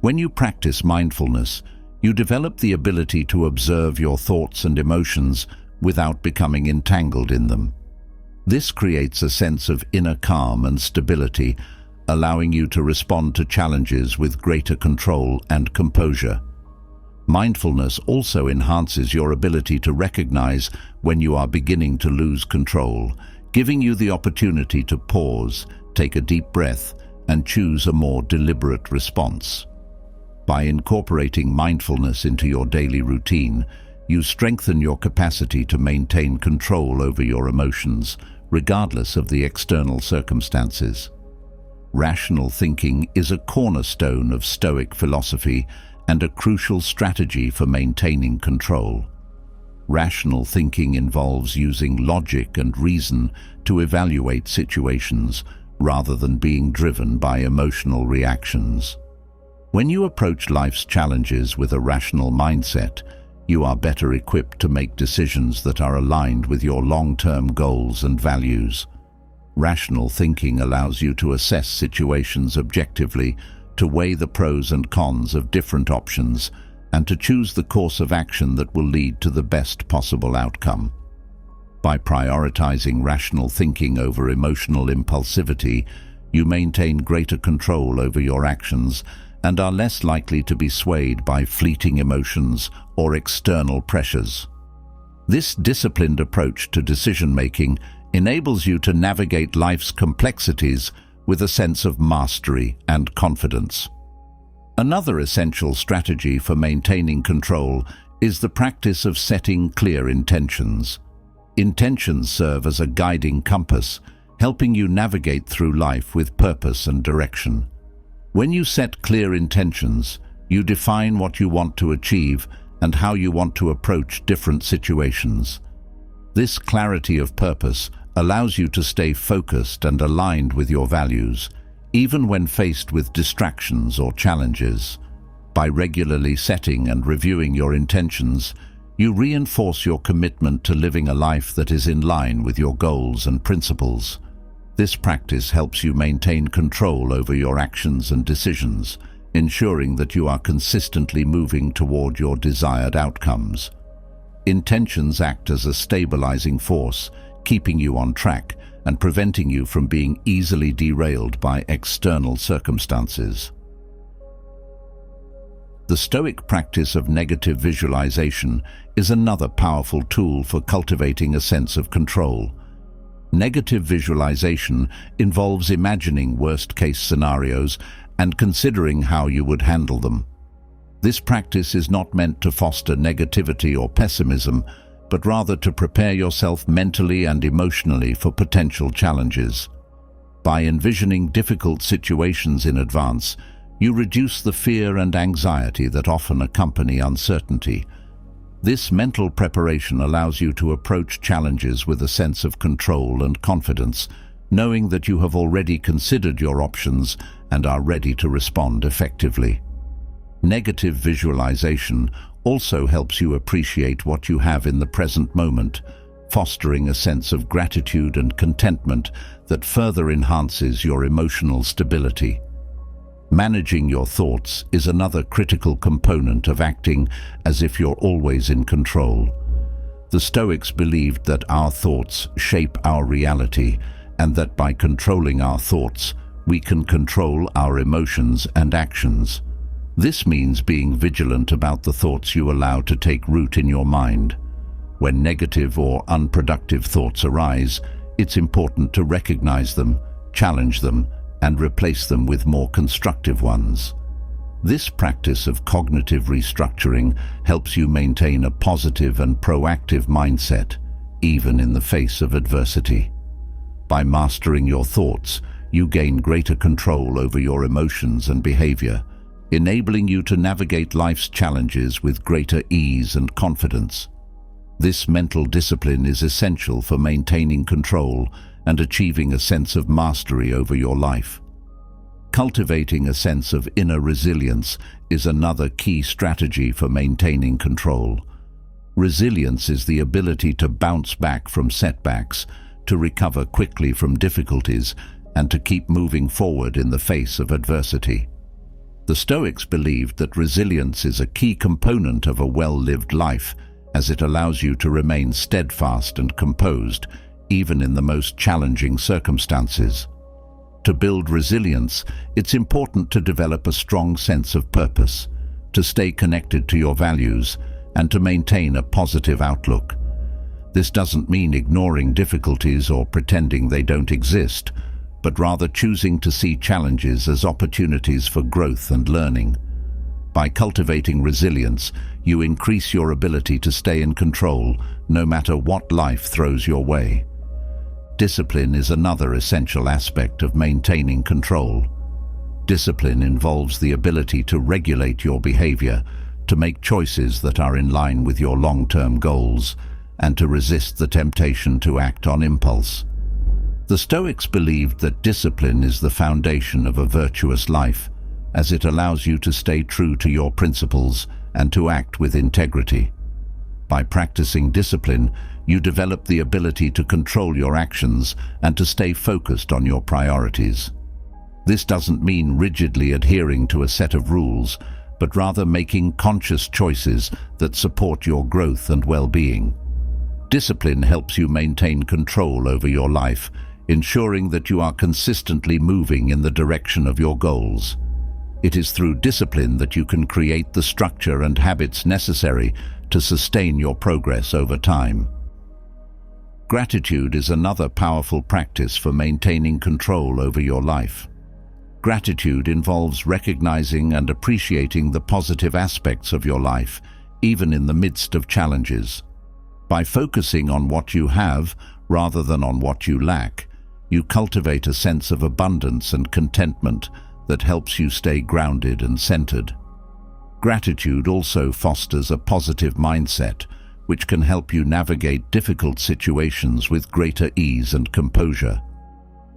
When you practice mindfulness, you develop the ability to observe your thoughts and emotions without becoming entangled in them. This creates a sense of inner calm and stability, allowing you to respond to challenges with greater control and composure. Mindfulness also enhances your ability to recognize when you are beginning to lose control, giving you the opportunity to pause, take a deep breath, and choose a more deliberate response. By incorporating mindfulness into your daily routine, you strengthen your capacity to maintain control over your emotions, regardless of the external circumstances. Rational thinking is a cornerstone of Stoic philosophy and a crucial strategy for maintaining control. Rational thinking involves using logic and reason to evaluate situations rather than being driven by emotional reactions. When you approach life's challenges with a rational mindset, you are better equipped to make decisions that are aligned with your long-term goals and values. Rational thinking allows you to assess situations objectively, to weigh the pros and cons of different options, and to choose the course of action that will lead to the best possible outcome. By prioritizing rational thinking over emotional impulsivity, you maintain greater control over your actions and are less likely to be swayed by fleeting emotions or external pressures. This disciplined approach to decision-making enables you to navigate life's complexities with a sense of mastery and confidence. Another essential strategy for maintaining control is the practice of setting clear intentions. Intentions serve as a guiding compass, helping you navigate through life with purpose and direction. When you set clear intentions, you define what you want to achieve and how you want to approach different situations. This clarity of purpose allows you to stay focused and aligned with your values, even when faced with distractions or challenges. By regularly setting and reviewing your intentions, you reinforce your commitment to living a life that is in line with your goals and principles. This practice helps you maintain control over your actions and decisions, ensuring that you are consistently moving toward your desired outcomes. Intentions act as a stabilizing force, keeping you on track and preventing you from being easily derailed by external circumstances. The Stoic practice of negative visualization is another powerful tool for cultivating a sense of control. Negative visualization involves imagining worst-case scenarios and considering how you would handle them. This practice is not meant to foster negativity or pessimism, but rather to prepare yourself mentally and emotionally for potential challenges. By envisioning difficult situations in advance, you reduce the fear and anxiety that often accompany uncertainty. This mental preparation allows you to approach challenges with a sense of control and confidence, knowing that you have already considered your options and are ready to respond effectively. Negative visualization also helps you appreciate what you have in the present moment, fostering a sense of gratitude and contentment that further enhances your emotional stability. Managing your thoughts is another critical component of acting as if you're always in control. The Stoics believed that our thoughts shape our reality, and that by controlling our thoughts, we can control our emotions and actions. This means being vigilant about the thoughts you allow to take root in your mind. When negative or unproductive thoughts arise, it's important to recognize them, challenge them, and replace them with more constructive ones. This practice of cognitive restructuring helps you maintain a positive and proactive mindset, even in the face of adversity. By mastering your thoughts, you gain greater control over your emotions and behavior, enabling you to navigate life's challenges with greater ease and confidence. This mental discipline is essential for maintaining control and achieving a sense of mastery over your life. Cultivating a sense of inner resilience is another key strategy for maintaining control. Resilience is the ability to bounce back from setbacks, to recover quickly from difficulties, and to keep moving forward in the face of adversity. The Stoics believed that resilience is a key component of a well-lived life, as it allows you to remain steadfast and composed, even in the most challenging circumstances. To build resilience, it's important to develop a strong sense of purpose, to stay connected to your values, and to maintain a positive outlook. This doesn't mean ignoring difficulties or pretending they don't exist, but rather choosing to see challenges as opportunities for growth and learning. By cultivating resilience, you increase your ability to stay in control no matter what life throws your way. Discipline is another essential aspect of maintaining control. Discipline involves the ability to regulate your behavior, to make choices that are in line with your long-term goals, and to resist the temptation to act on impulse. The Stoics believed that discipline is the foundation of a virtuous life, as it allows you to stay true to your principles and to act with integrity. By practicing discipline, you develop the ability to control your actions and to stay focused on your priorities. This doesn't mean rigidly adhering to a set of rules, but rather making conscious choices that support your growth and well-being. Discipline helps you maintain control over your life, ensuring that you are consistently moving in the direction of your goals. It is through discipline that you can create the structure and habits necessary to sustain your progress over time. Gratitude is another powerful practice for maintaining control over your life. Gratitude involves recognizing and appreciating the positive aspects of your life, even in the midst of challenges. By focusing on what you have rather than on what you lack, you cultivate a sense of abundance and contentment that helps you stay grounded and centered. Gratitude also fosters a positive mindset, which can help you navigate difficult situations with greater ease and composure.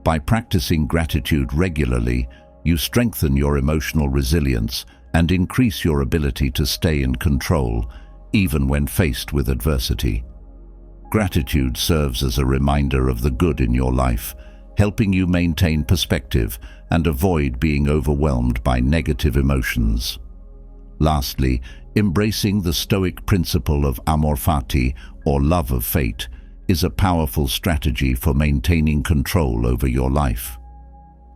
By practicing gratitude regularly, you strengthen your emotional resilience and increase your ability to stay in control, even when faced with adversity. Gratitude serves as a reminder of the good in your life, helping you maintain perspective and avoid being overwhelmed by negative emotions. Lastly, embracing the Stoic principle of amor fati, or love of fate, is a powerful strategy for maintaining control over your life.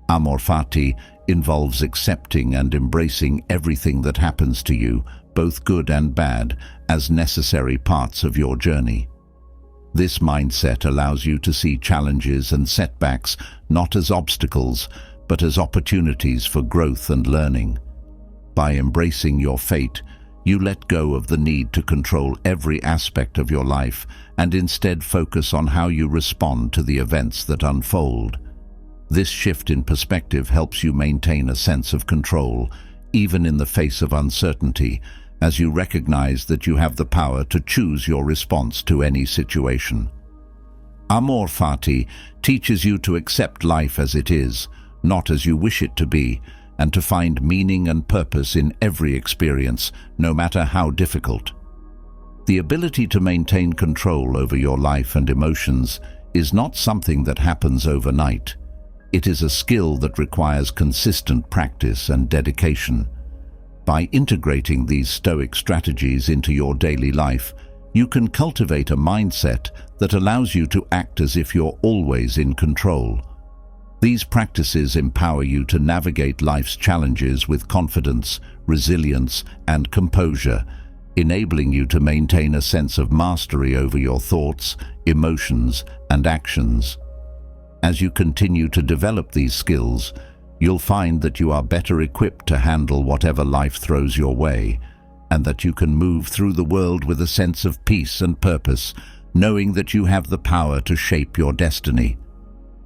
Amor fati involves accepting and embracing everything that happens to you, both good and bad, as necessary parts of your journey. This mindset allows you to see challenges and setbacks not as obstacles, but as opportunities for growth and learning. By embracing your fate, you let go of the need to control every aspect of your life and instead focus on how you respond to the events that unfold. This shift in perspective helps you maintain a sense of control, even in the face of uncertainty, as you recognize that you have the power to choose your response to any situation. Amor fati teaches you to accept life as it is, not as you wish it to be, and to find meaning and purpose in every experience, no matter how difficult. The ability to maintain control over your life and emotions is not something that happens overnight. It is a skill that requires consistent practice and dedication. By integrating these Stoic strategies into your daily life, you can cultivate a mindset that allows you to act as if you're always in control. These practices empower you to navigate life's challenges with confidence, resilience, and composure, enabling you to maintain a sense of mastery over your thoughts, emotions, and actions. As you continue to develop these skills, you'll find that you are better equipped to handle whatever life throws your way, and that you can move through the world with a sense of peace and purpose, knowing that you have the power to shape your destiny.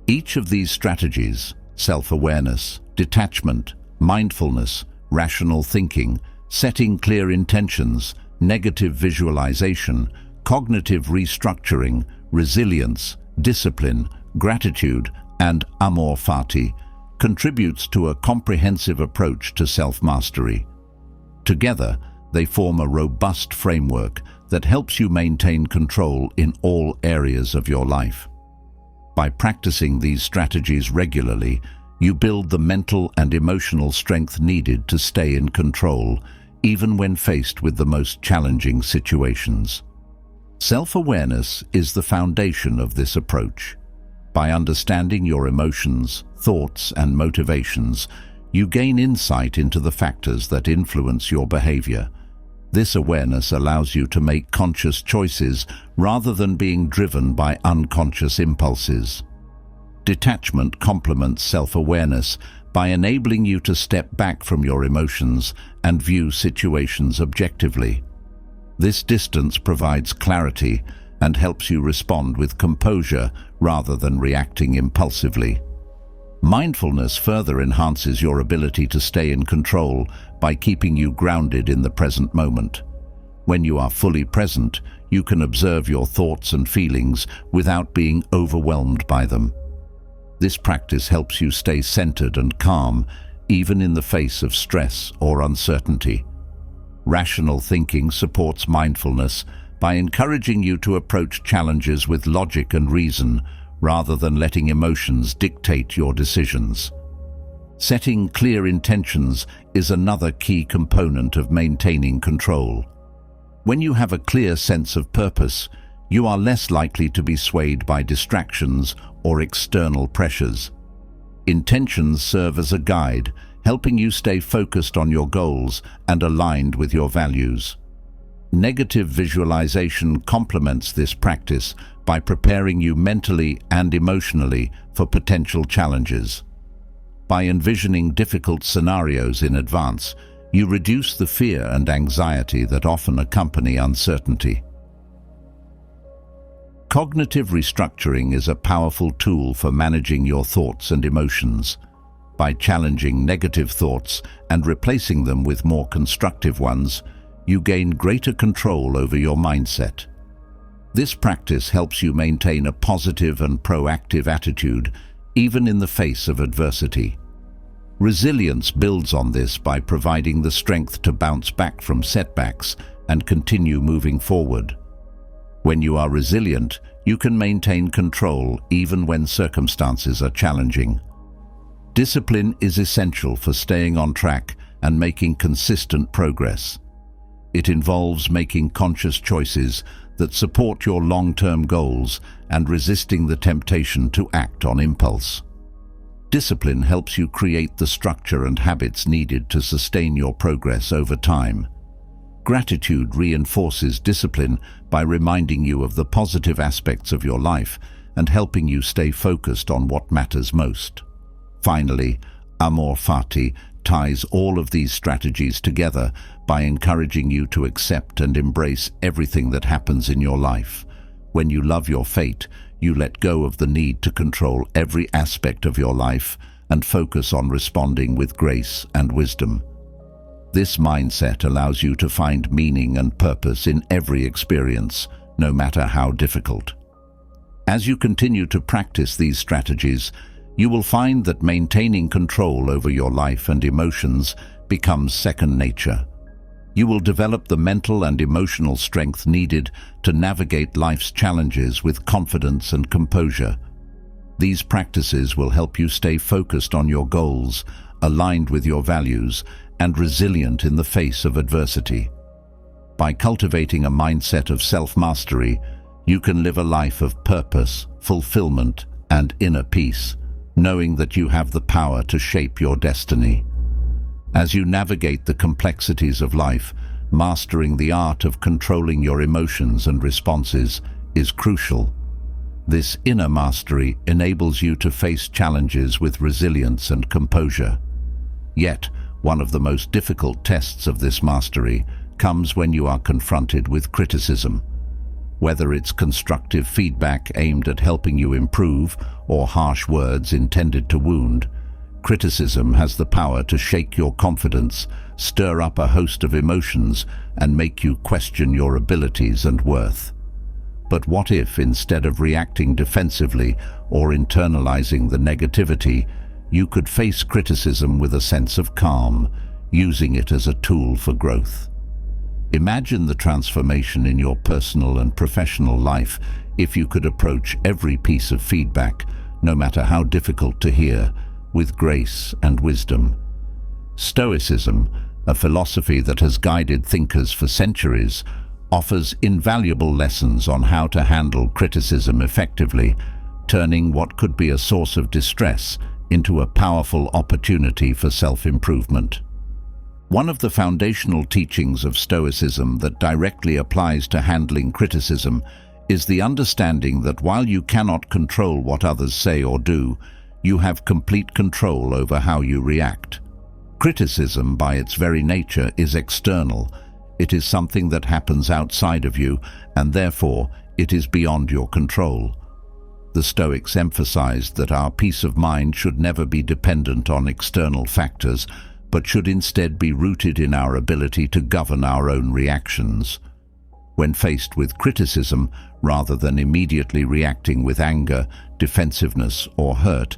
Each of these strategies, self-awareness, detachment, mindfulness, rational thinking, setting clear intentions, negative visualization, cognitive restructuring, resilience, discipline, gratitude, and amor fati, contributes to a comprehensive approach to self-mastery. Together, they form a robust framework that helps you maintain control in all areas of your life. By practicing these strategies regularly, you build the mental and emotional strength needed to stay in control, even when faced with the most challenging situations. Self-awareness is the foundation of this approach. By understanding your emotions, thoughts, and motivations, you gain insight into the factors that influence your behavior. This awareness allows you to make conscious choices rather than being driven by unconscious impulses. Detachment complements self-awareness by enabling you to step back from your emotions and view situations objectively. This distance provides clarity and helps you respond with composure rather than reacting impulsively. Mindfulness further enhances your ability to stay in control by keeping you grounded in the present moment. When you are fully present, you can observe your thoughts and feelings without being overwhelmed by them. This practice helps you stay centered and calm, even in the face of stress or uncertainty. Rational thinking supports mindfulness by encouraging you to approach challenges with logic and reason, rather than letting emotions dictate your decisions. Setting clear intentions is another key component of maintaining control. When you have a clear sense of purpose, you are less likely to be swayed by distractions or external pressures. Intentions serve as a guide, helping you stay focused on your goals and aligned with your values. Negative visualization complements this practice by preparing you mentally and emotionally for potential challenges. By envisioning difficult scenarios in advance, you reduce the fear and anxiety that often accompany uncertainty. Cognitive restructuring is a powerful tool for managing your thoughts and emotions. By challenging negative thoughts and replacing them with more constructive ones, you gain greater control over your mindset. This practice helps you maintain a positive and proactive attitude, even in the face of adversity. Resilience builds on this by providing the strength to bounce back from setbacks and continue moving forward. When you are resilient, you can maintain control even when circumstances are challenging. Discipline is essential for staying on track and making consistent progress. It involves making conscious choices that support your long-term goals and resisting the temptation to act on impulse. Discipline helps you create the structure and habits needed to sustain your progress over time. Gratitude reinforces discipline by reminding you of the positive aspects of your life and helping you stay focused on what matters most. Finally, amor fati ties all of these strategies together by encouraging you to accept and embrace everything that happens in your life. When you love your fate, you let go of the need to control every aspect of your life and focus on responding with grace and wisdom. This mindset allows you to find meaning and purpose in every experience, no matter how difficult. As you continue to practice these strategies, you will find that maintaining control over your life and emotions becomes second nature. You will develop the mental and emotional strength needed to navigate life's challenges with confidence and composure. These practices will help you stay focused on your goals, aligned with your values, and resilient in the face of adversity. By cultivating a mindset of self-mastery, you can live a life of purpose, fulfillment, and inner peace, knowing that you have the power to shape your destiny. As you navigate the complexities of life, mastering the art of controlling your emotions and responses is crucial. This inner mastery enables you to face challenges with resilience and composure. Yet, one of the most difficult tests of this mastery comes when you are confronted with criticism. Whether it's constructive feedback aimed at helping you improve or harsh words intended to wound, criticism has the power to shake your confidence, stir up a host of emotions, and make you question your abilities and worth. But what if, instead of reacting defensively or internalizing the negativity, you could face criticism with a sense of calm, using it as a tool for growth? Imagine the transformation in your personal and professional life if you could approach every piece of feedback, no matter how difficult to hear, with grace and wisdom. Stoicism, a philosophy that has guided thinkers for centuries, offers invaluable lessons on how to handle criticism effectively, turning what could be a source of distress into a powerful opportunity for self-improvement. One of the foundational teachings of Stoicism that directly applies to handling criticism is the understanding that while you cannot control what others say or do, You have complete control over how you react. Criticism, by its very nature, is external. It is something that happens outside of you, and therefore it is beyond your control. The Stoics emphasized that our peace of mind should never be dependent on external factors, but should instead be rooted in our ability to govern our own reactions. When faced with criticism, rather than immediately reacting with anger, defensiveness, or hurt,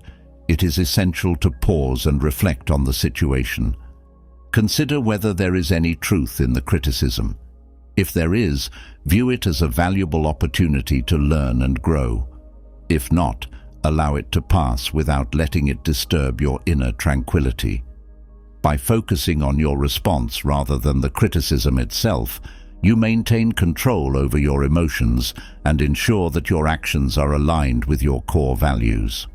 it is essential to pause and reflect on the situation. Consider whether there is any truth in the criticism. If there is, view it as a valuable opportunity to learn and grow. If not, allow it to pass without letting it disturb your inner tranquility. By focusing on your response rather than the criticism itself, you maintain control over your emotions and ensure that your actions are aligned with your core values.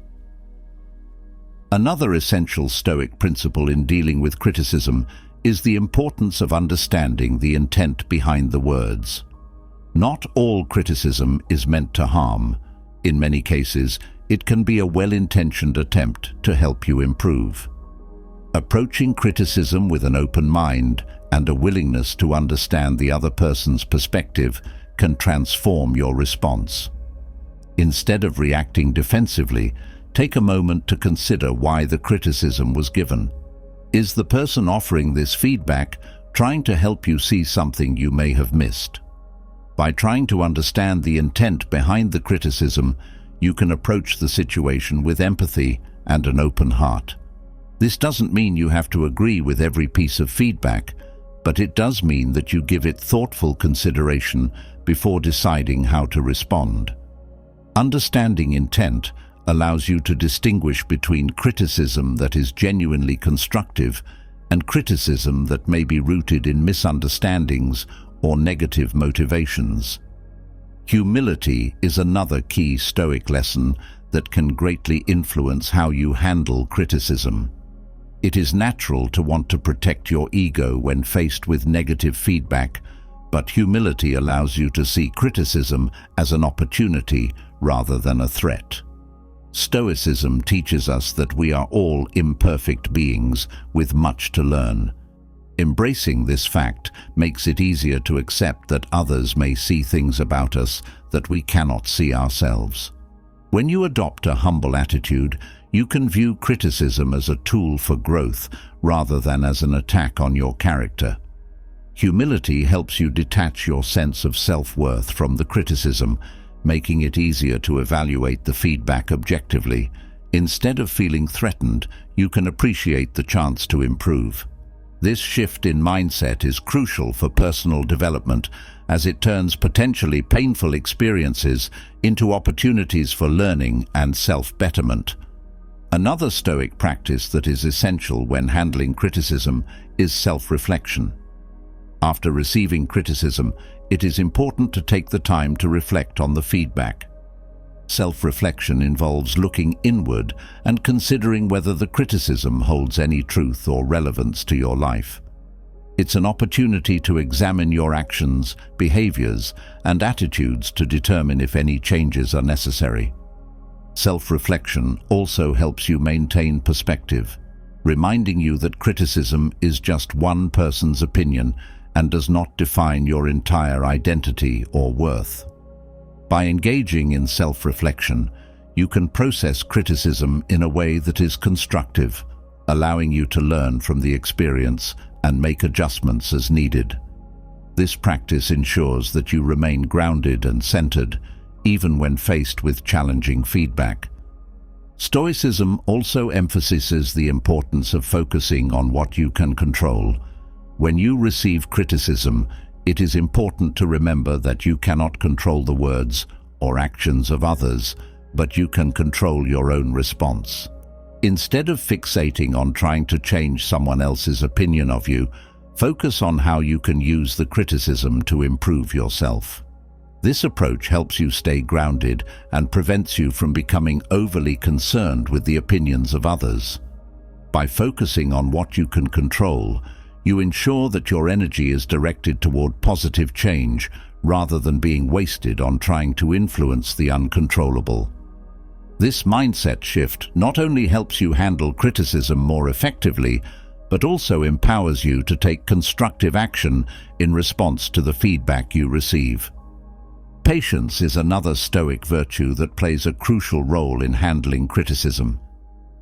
Another essential Stoic principle in dealing with criticism is the importance of understanding the intent behind the words. Not all criticism is meant to harm. In many cases, it can be a well-intentioned attempt to help you improve. Approaching criticism with an open mind and a willingness to understand the other person's perspective can transform your response. Instead of reacting defensively, take a moment to consider why the criticism was given. Is the person offering this feedback trying to help you see something you may have missed? By trying to understand the intent behind the criticism, you can approach the situation with empathy and an open heart. This doesn't mean you have to agree with every piece of feedback, but it does mean that you give it thoughtful consideration before deciding how to respond. Understanding intent allows you to distinguish between criticism that is genuinely constructive and criticism that may be rooted in misunderstandings or negative motivations. Humility is another key Stoic lesson that can greatly influence how you handle criticism. It is natural to want to protect your ego when faced with negative feedback, but humility allows you to see criticism as an opportunity rather than a threat. Stoicism teaches us that we are all imperfect beings with much to learn. Embracing this fact makes it easier to accept that others may see things about us that we cannot see ourselves. When you adopt a humble attitude, you can view criticism as a tool for growth rather than as an attack on your character. Humility helps you detach your sense of self-worth from the criticism, making it easier to evaluate the feedback objectively. Instead of feeling threatened, you can appreciate the chance to improve. This shift in mindset is crucial for personal development, as it turns potentially painful experiences into opportunities for learning and self-betterment. Another Stoic practice that is essential when handling criticism is self-reflection. After receiving criticism, it is important to take the time to reflect on the feedback. Self-reflection involves looking inward and considering whether the criticism holds any truth or relevance to your life. It's an opportunity to examine your actions, behaviors, and attitudes to determine if any changes are necessary. Self-reflection also helps you maintain perspective, reminding you that criticism is just one person's opinion and does not define your entire identity or worth. By engaging in self-reflection, you can process criticism in a way that is constructive, allowing you to learn from the experience and make adjustments as needed. This practice ensures that you remain grounded and centered, even when faced with challenging feedback. Stoicism also emphasizes the importance of focusing on what you can control. When you receive criticism, it is important to remember that you cannot control the words or actions of others, but you can control your own response. Instead of fixating on trying to change someone else's opinion of you, focus on how you can use the criticism to improve yourself. This approach helps you stay grounded and prevents you from becoming overly concerned with the opinions of others. By focusing on what you can control, you ensure that your energy is directed toward positive change rather than being wasted on trying to influence the uncontrollable. This mindset shift not only helps you handle criticism more effectively, but also empowers you to take constructive action in response to the feedback you receive. Patience is another Stoic virtue that plays a crucial role in handling criticism.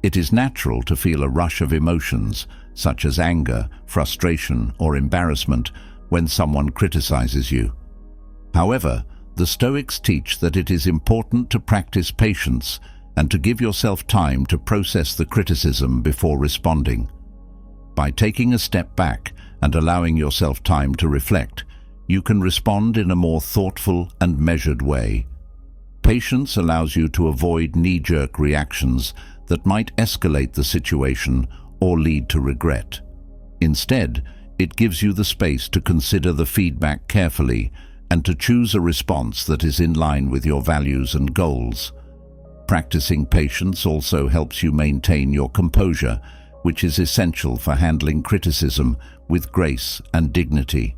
It is natural to feel a rush of emotions, such as anger, frustration, or embarrassment, when someone criticizes you. However, the Stoics teach that it is important to practice patience and to give yourself time to process the criticism before responding. By taking a step back and allowing yourself time to reflect, you can respond in a more thoughtful and measured way. Patience allows you to avoid knee-jerk reactions that might escalate the situation or lead to regret. Instead, it gives you the space to consider the feedback carefully and to choose a response that is in line with your values and goals. Practicing patience also helps you maintain your composure, which is essential for handling criticism with grace and dignity.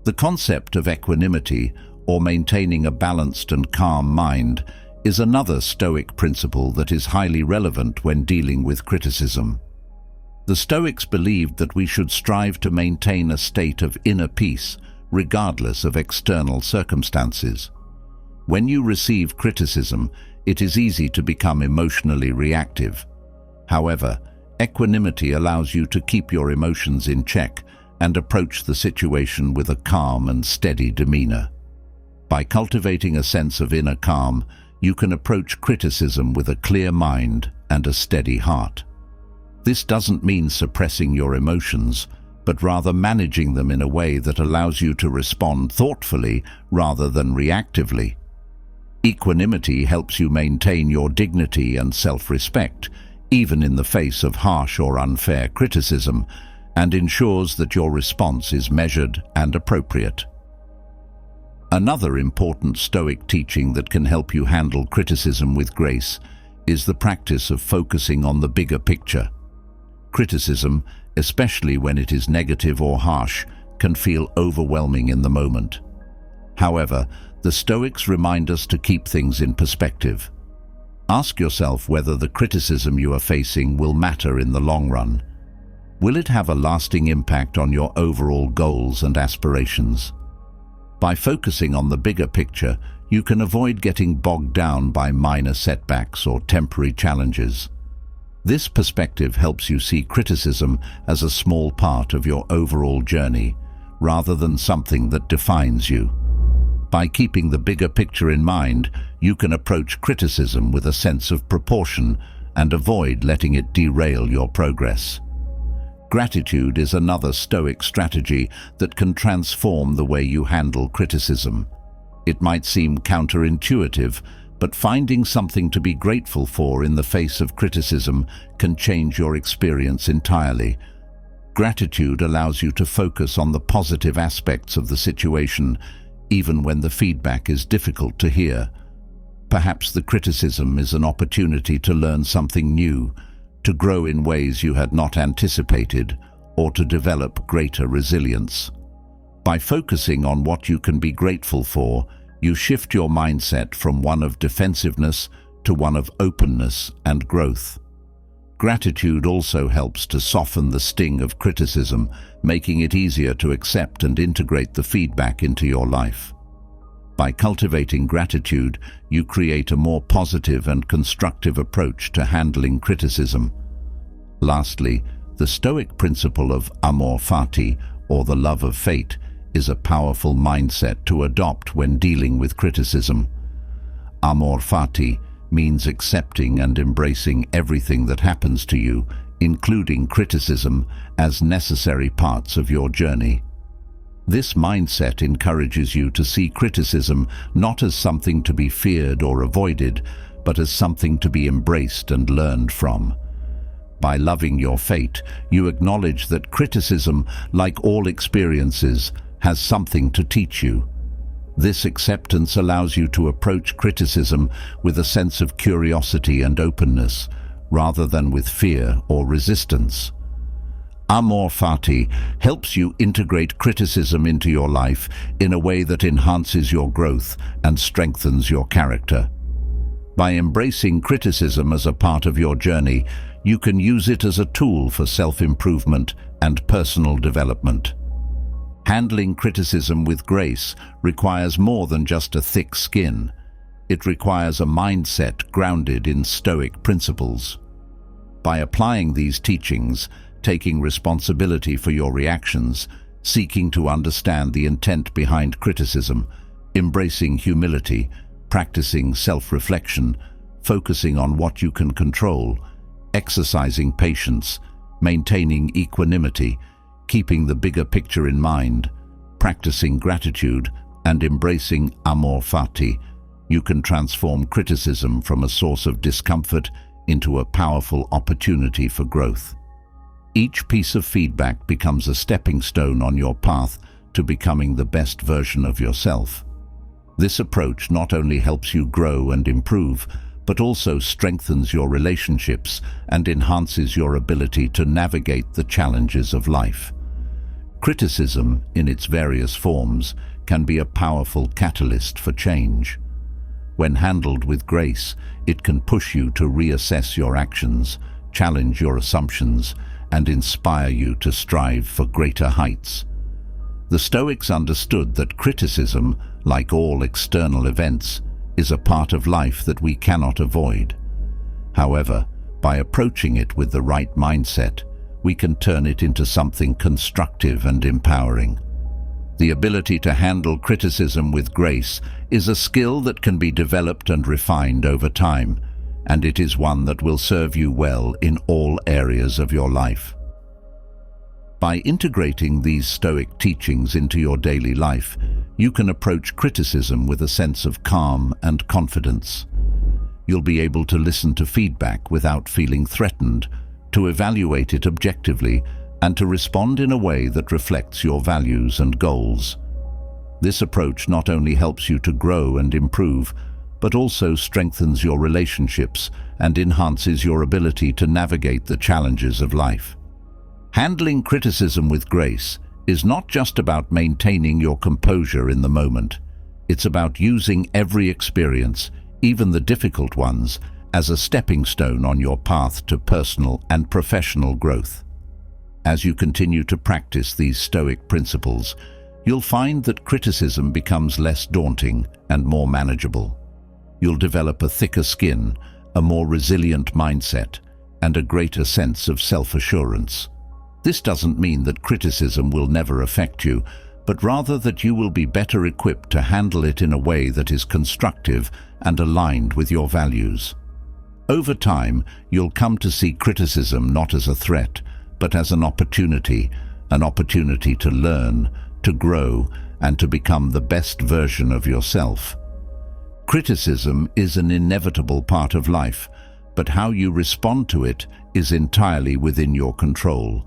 The concept of equanimity, or maintaining a balanced and calm mind, is another Stoic principle that is highly relevant when dealing with criticism. The Stoics believed that we should strive to maintain a state of inner peace, regardless of external circumstances. When you receive criticism, it is easy to become emotionally reactive. However, equanimity allows you to keep your emotions in check and approach the situation with a calm and steady demeanor. By cultivating a sense of inner calm, you can approach criticism with a clear mind and a steady heart. This doesn't mean suppressing your emotions, but rather managing them in a way that allows you to respond thoughtfully rather than reactively. Equanimity helps you maintain your dignity and self-respect, even in the face of harsh or unfair criticism, and ensures that your response is measured and appropriate. Another important Stoic teaching that can help you handle criticism with grace is the practice of focusing on the bigger picture. Criticism, especially when it is negative or harsh, can feel overwhelming in the moment. However, the Stoics remind us to keep things in perspective. Ask yourself whether the criticism you are facing will matter in the long run. Will it have a lasting impact on your overall goals and aspirations? By focusing on the bigger picture, you can avoid getting bogged down by minor setbacks or temporary challenges. This perspective helps you see criticism as a small part of your overall journey, rather than something that defines you. By keeping the bigger picture in mind, you can approach criticism with a sense of proportion and avoid letting it derail your progress. Gratitude is another Stoic strategy that can transform the way you handle criticism. It might seem counterintuitive, but finding something to be grateful for in the face of criticism can change your experience entirely. Gratitude allows you to focus on the positive aspects of the situation, even when the feedback is difficult to hear. Perhaps the criticism is an opportunity to learn something new, to grow in ways you had not anticipated, or to develop greater resilience. By focusing on what you can be grateful for, you shift your mindset from one of defensiveness to one of openness and growth. Gratitude also helps to soften the sting of criticism, making it easier to accept and integrate the feedback into your life. By cultivating gratitude, you create a more positive and constructive approach to handling criticism. Lastly, the Stoic principle of amor fati, or the love of fate, is a powerful mindset to adopt when dealing with criticism. Amor fati means accepting and embracing everything that happens to you, including criticism, as necessary parts of your journey. This mindset encourages you to see criticism not as something to be feared or avoided, but as something to be embraced and learned from. By loving your fate, you acknowledge that criticism, like all experiences, has something to teach you. This acceptance allows you to approach criticism with a sense of curiosity and openness, rather than with fear or resistance. Amor fati helps you integrate criticism into your life in a way that enhances your growth and strengthens your character. By embracing criticism as a part of your journey, you can use it as a tool for self-improvement and personal development. Handling criticism with grace requires more than just a thick skin. It requires a mindset grounded in Stoic principles. By applying these teachings, taking responsibility for your reactions, seeking to understand the intent behind criticism, embracing humility, practicing self-reflection, focusing on what you can control, exercising patience, maintaining equanimity, keeping the bigger picture in mind, practicing gratitude, and embracing amor fati, you can transform criticism from a source of discomfort into a powerful opportunity for growth. Each piece of feedback becomes a stepping stone on your path to becoming the best version of yourself. This approach not only helps you grow and improve, but also strengthens your relationships and enhances your ability to navigate the challenges of life. Criticism, in its various forms, can be a powerful catalyst for change. When handled with grace, it can push you to reassess your actions, challenge your assumptions, and inspire you to strive for greater heights. The Stoics understood that criticism, like all external events, is a part of life that we cannot avoid. However, by approaching it with the right mindset, we can turn it into something constructive and empowering. The ability to handle criticism with grace is a skill that can be developed and refined over time, and it is one that will serve you well in all areas of your life. By integrating these Stoic teachings into your daily life, you can approach criticism with a sense of calm and confidence. You'll be able to listen to feedback without feeling threatened, to evaluate it objectively, and to respond in a way that reflects your values and goals. This approach not only helps you to grow and improve, but also strengthens your relationships and enhances your ability to navigate the challenges of life. Handling criticism with grace is not just about maintaining your composure in the moment. It's about using every experience, even the difficult ones, as a stepping stone on your path to personal and professional growth. As you continue to practice these Stoic principles, you'll find that criticism becomes less daunting and more manageable. You'll develop a thicker skin, a more resilient mindset, and a greater sense of self-assurance. This doesn't mean that criticism will never affect you, but rather that you will be better equipped to handle it in a way that is constructive and aligned with your values. Over time, you'll come to see criticism not as a threat, but as an opportunity to learn, to grow, and to become the best version of yourself. Criticism is an inevitable part of life, but how you respond to it is entirely within your control.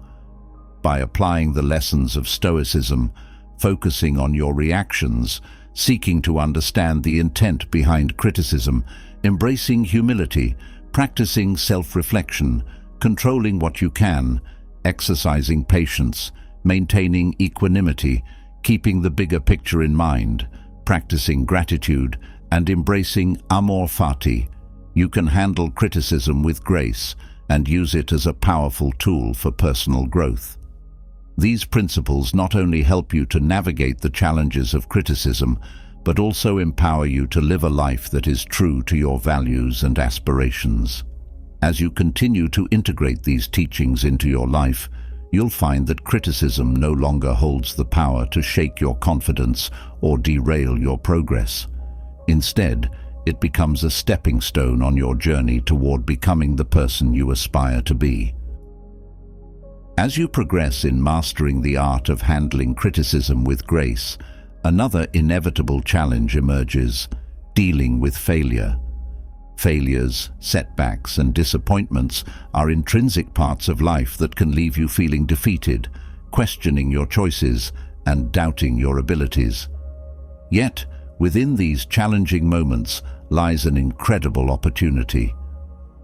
By applying the lessons of Stoicism, focusing on your reactions, seeking to understand the intent behind criticism, embracing humility, practicing self-reflection, controlling what you can, exercising patience, maintaining equanimity, keeping the bigger picture in mind, practicing gratitude, and embracing amor fati, you can handle criticism with grace and use it as a powerful tool for personal growth. These principles not only help you to navigate the challenges of criticism, but also empower you to live a life that is true to your values and aspirations. As you continue to integrate these teachings into your life, you'll find that criticism no longer holds the power to shake your confidence or derail your progress. Instead, it becomes a stepping stone on your journey toward becoming the person you aspire to be. As you progress in mastering the art of handling criticism with grace, another inevitable challenge emerges: dealing with failure. Failures, setbacks, and disappointments are intrinsic parts of life that can leave you feeling defeated, questioning your choices, and doubting your abilities. Yet, within these challenging moments lies an incredible opportunity.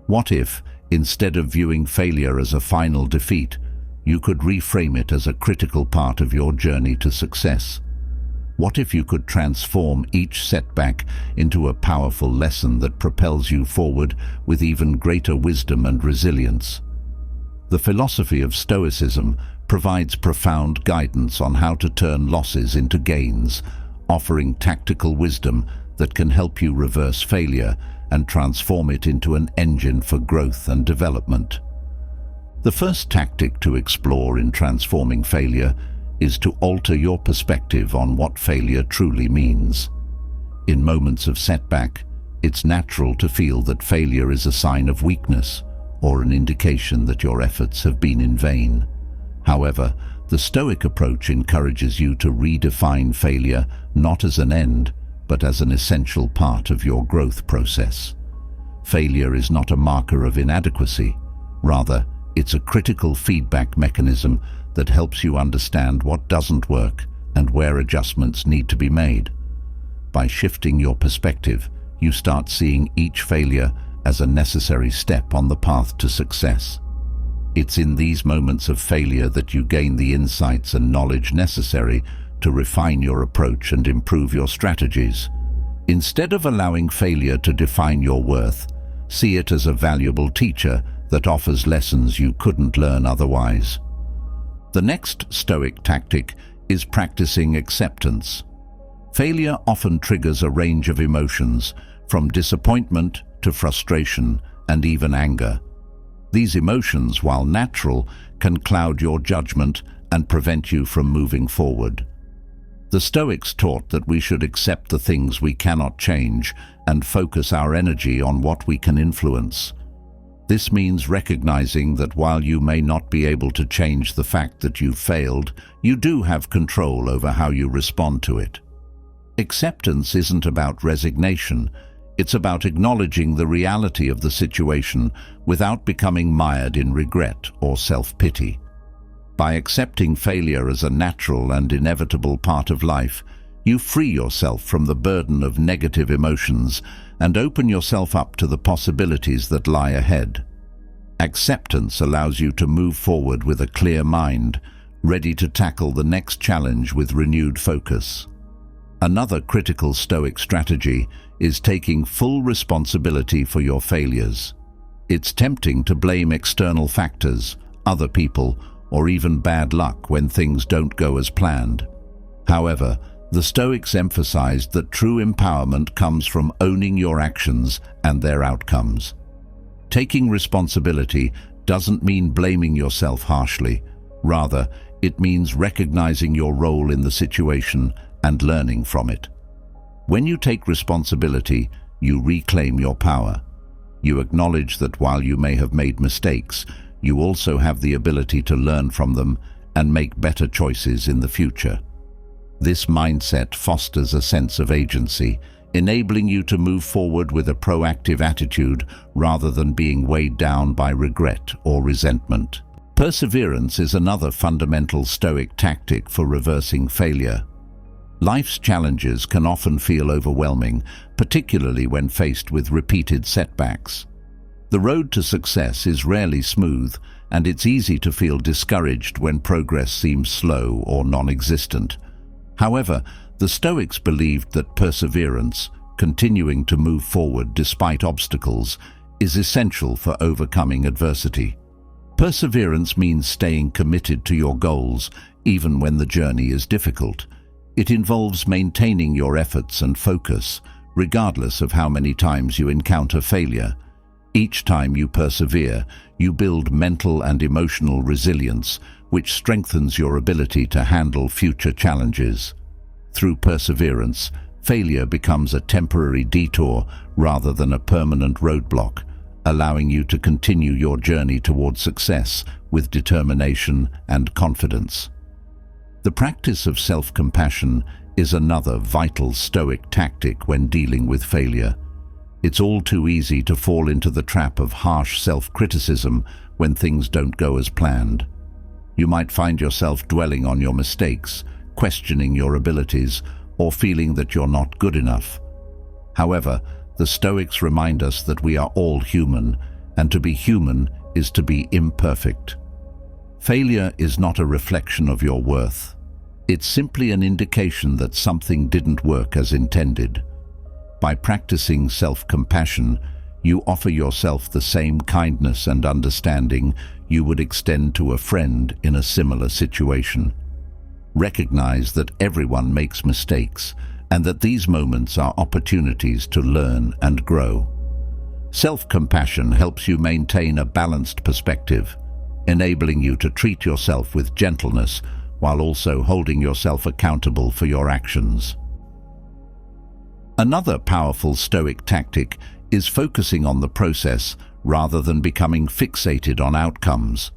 What if, instead of viewing failure as a final defeat, you could reframe it as a critical part of your journey to success? What if you could transform each setback into a powerful lesson that propels you forward with even greater wisdom and resilience? The philosophy of Stoicism provides profound guidance on how to turn losses into gains, offering tactical wisdom that can help you reverse failure and transform it into an engine for growth and development. The first tactic to explore in transforming failure is to alter your perspective on what failure truly means. In moments of setback, it's natural to feel that failure is a sign of weakness or an indication that your efforts have been in vain. However, the Stoic approach encourages you to redefine failure not as an end, but as an essential part of your growth process. Failure is not a marker of inadequacy. Rather, it's a critical feedback mechanism that helps you understand what doesn't work and where adjustments need to be made. By shifting your perspective, you start seeing each failure as a necessary step on the path to success. It's in these moments of failure that you gain the insights and knowledge necessary to refine your approach and improve your strategies. Instead of allowing failure to define your worth, see it as a valuable teacher that offers lessons you couldn't learn otherwise. The next Stoic tactic is practicing acceptance. Failure often triggers a range of emotions, from disappointment to frustration and even anger. These emotions, while natural, can cloud your judgment and prevent you from moving forward. The Stoics taught that we should accept the things we cannot change and focus our energy on what we can influence. This means recognizing that while you may not be able to change the fact that you've failed, you do have control over how you respond to it. Acceptance isn't about resignation. It's about acknowledging the reality of the situation without becoming mired in regret or self-pity. By accepting failure as a natural and inevitable part of life, you free yourself from the burden of negative emotions and open yourself up to the possibilities that lie ahead. Acceptance allows you to move forward with a clear mind, ready to tackle the next challenge with renewed focus. Another critical Stoic strategy is taking full responsibility for your failures. It's tempting to blame external factors, other people, or even bad luck when things don't go as planned. However, the Stoics emphasized that true empowerment comes from owning your actions and their outcomes. Taking responsibility doesn't mean blaming yourself harshly. Rather, it means recognizing your role in the situation and learning from it. When you take responsibility, you reclaim your power. You acknowledge that while you may have made mistakes, you also have the ability to learn from them and make better choices in the future. This mindset fosters a sense of agency, enabling you to move forward with a proactive attitude rather than being weighed down by regret or resentment. Perseverance is another fundamental Stoic tactic for reversing failure. Life's challenges can often feel overwhelming, particularly when faced with repeated setbacks. The road to success is rarely smooth, and it's easy to feel discouraged when progress seems slow or non-existent. However, the Stoics believed that perseverance, continuing to move forward despite obstacles, is essential for overcoming adversity. Perseverance means staying committed to your goals, even when the journey is difficult. It involves maintaining your efforts and focus, regardless of how many times you encounter failure. Each time you persevere, you build mental and emotional resilience, which strengthens your ability to handle future challenges. Through perseverance, failure becomes a temporary detour rather than a permanent roadblock, allowing you to continue your journey toward success with determination and confidence. The practice of self-compassion is another vital Stoic tactic when dealing with failure. It's all too easy to fall into the trap of harsh self-criticism when things don't go as planned. You might find yourself dwelling on your mistakes, questioning your abilities, or feeling that you're not good enough. However, the Stoics remind us that we are all human, and to be human is to be imperfect. Failure is not a reflection of your worth. It's simply an indication that something didn't work as intended. By practicing self-compassion, you offer yourself the same kindness and understanding you would extend to a friend in a similar situation. Recognize that everyone makes mistakes and that these moments are opportunities to learn and grow. Self-compassion helps you maintain a balanced perspective, enabling you to treat yourself with gentleness while also holding yourself accountable for your actions. Another powerful Stoic tactic is focusing on the process rather than becoming fixated on outcomes.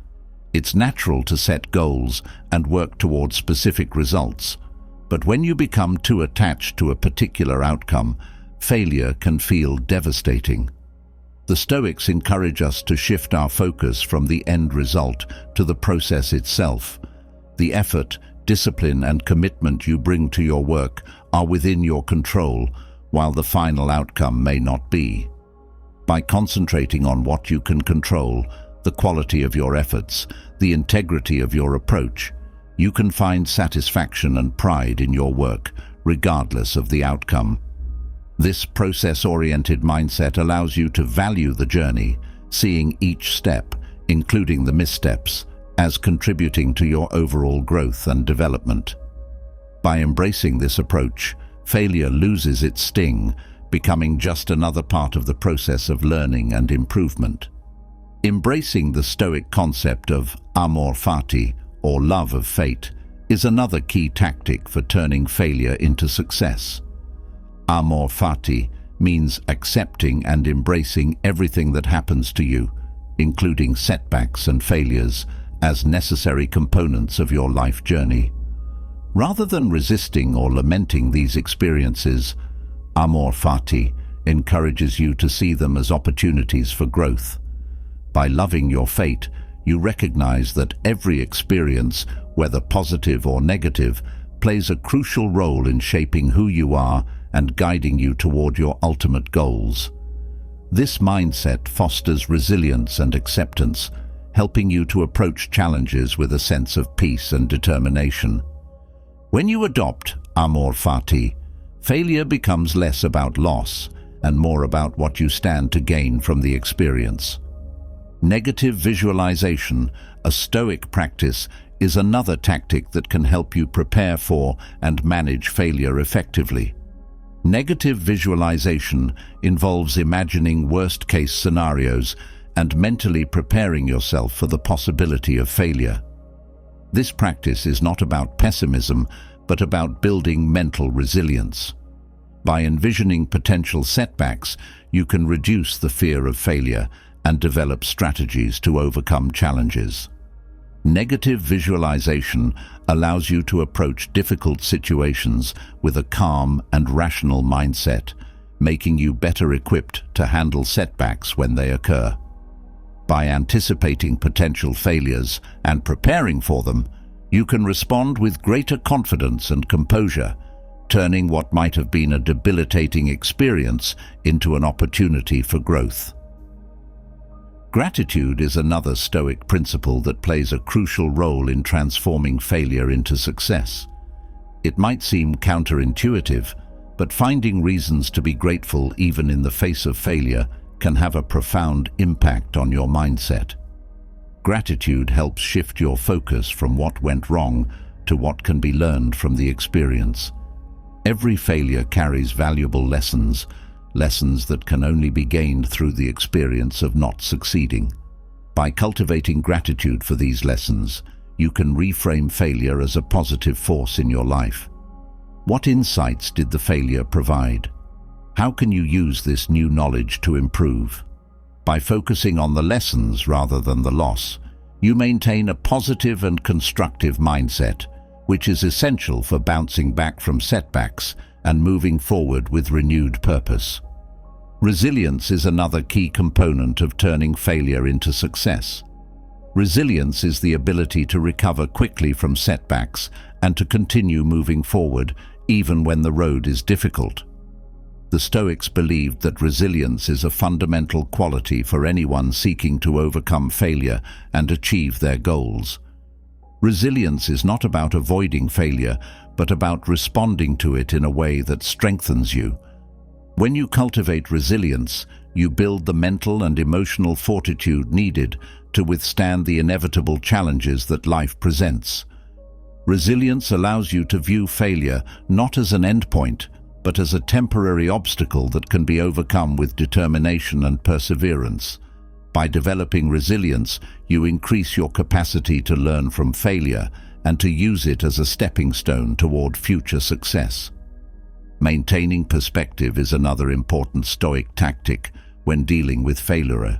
It's natural to set goals and work towards specific results, but when you become too attached to a particular outcome, failure can feel devastating. The Stoics encourage us to shift our focus from the end result to the process itself. The effort, discipline, and commitment you bring to your work are within your control, while the final outcome may not be. By concentrating on what you can control, the quality of your efforts, the integrity of your approach, you can find satisfaction and pride in your work, regardless of the outcome. This process-oriented mindset allows you to value the journey, seeing each step, including the missteps, as contributing to your overall growth and development. By embracing this approach, failure loses its sting, becoming just another part of the process of learning and improvement. Embracing the Stoic concept of amor fati, or love of fate, is another key tactic for turning failure into success. Amor fati means accepting and embracing everything that happens to you, including setbacks and failures, as necessary components of your life journey. Rather than resisting or lamenting these experiences, amor fati encourages you to see them as opportunities for growth. By loving your fate, you recognize that every experience, whether positive or negative, plays a crucial role in shaping who you are and guiding you toward your ultimate goals. This mindset fosters resilience and acceptance, helping you to approach challenges with a sense of peace and determination. When you adopt amor fati, failure becomes less about loss and more about what you stand to gain from the experience. Negative visualization, a Stoic practice, is another tactic that can help you prepare for and manage failure effectively. Negative visualization involves imagining worst-case scenarios and mentally preparing yourself for the possibility of failure. This practice is not about pessimism, but about building mental resilience. By envisioning potential setbacks, you can reduce the fear of failure and develop strategies to overcome challenges. Negative visualization allows you to approach difficult situations with a calm and rational mindset, making you better equipped to handle setbacks when they occur. By anticipating potential failures and preparing for them, you can respond with greater confidence and composure, turning what might have been a debilitating experience into an opportunity for growth. Gratitude is another Stoic principle that plays a crucial role in transforming failure into success. It might seem counterintuitive, but finding reasons to be grateful even in the face of failure can have a profound impact on your mindset. Gratitude helps shift your focus from what went wrong to what can be learned from the experience. Every failure carries valuable lessons that can only be gained through the experience of not succeeding. By cultivating gratitude for these lessons, you can reframe failure as a positive force in your life. What insights did the failure provide? How can you use this new knowledge to improve? By focusing on the lessons rather than the loss, you maintain a positive and constructive mindset, which is essential for bouncing back from setbacks and moving forward with renewed purpose. Resilience is another key component of turning failure into success. Resilience is the ability to recover quickly from setbacks and to continue moving forward even when the road is difficult. The Stoics believed that resilience is a fundamental quality for anyone seeking to overcome failure and achieve their goals. Resilience is not about avoiding failure, but about responding to it in a way that strengthens you. When you cultivate resilience, you build the mental and emotional fortitude needed to withstand the inevitable challenges that life presents. Resilience allows you to view failure not as an endpoint, but as a temporary obstacle that can be overcome with determination and perseverance. By developing resilience, you increase your capacity to learn from failure and to use it as a stepping stone toward future success. Maintaining perspective is another important Stoic tactic when dealing with failure.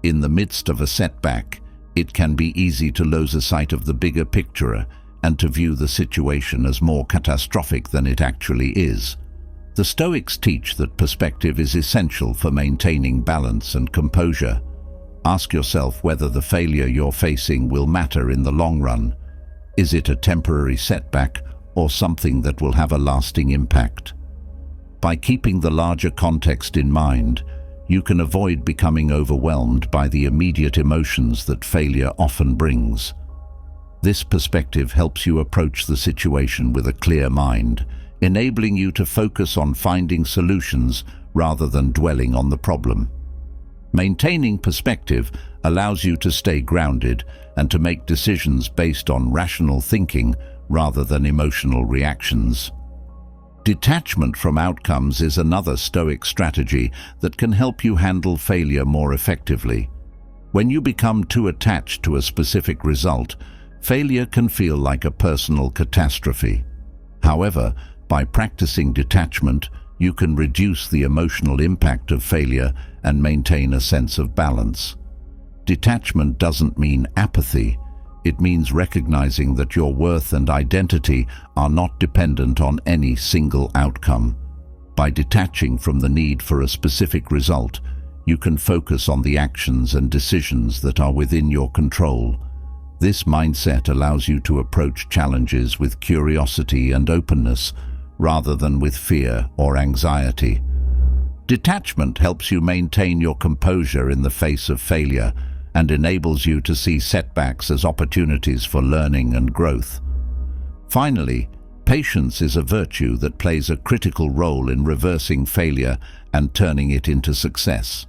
In the midst of a setback, it can be easy to lose sight of the bigger picture and to view the situation as more catastrophic than it actually is. The Stoics teach that perspective is essential for maintaining balance and composure. Ask yourself whether the failure you're facing will matter in the long run. Is it a temporary setback or something that will have a lasting impact? By keeping the larger context in mind, you can avoid becoming overwhelmed by the immediate emotions that failure often brings. This perspective helps you approach the situation with a clear mind, enabling you to focus on finding solutions rather than dwelling on the problem. Maintaining perspective allows you to stay grounded and to make decisions based on rational thinking rather than emotional reactions. Detachment from outcomes is another Stoic strategy that can help you handle failure more effectively. When you become too attached to a specific result, failure can feel like a personal catastrophe. However, by practicing detachment, you can reduce the emotional impact of failure and maintain a sense of balance. Detachment doesn't mean apathy. It means recognizing that your worth and identity are not dependent on any single outcome. By detaching from the need for a specific result, you can focus on the actions and decisions that are within your control. This mindset allows you to approach challenges with curiosity and openness, rather than with fear or anxiety. Detachment helps you maintain your composure in the face of failure and enables you to see setbacks as opportunities for learning and growth. Finally, patience is a virtue that plays a critical role in reversing failure and turning it into success.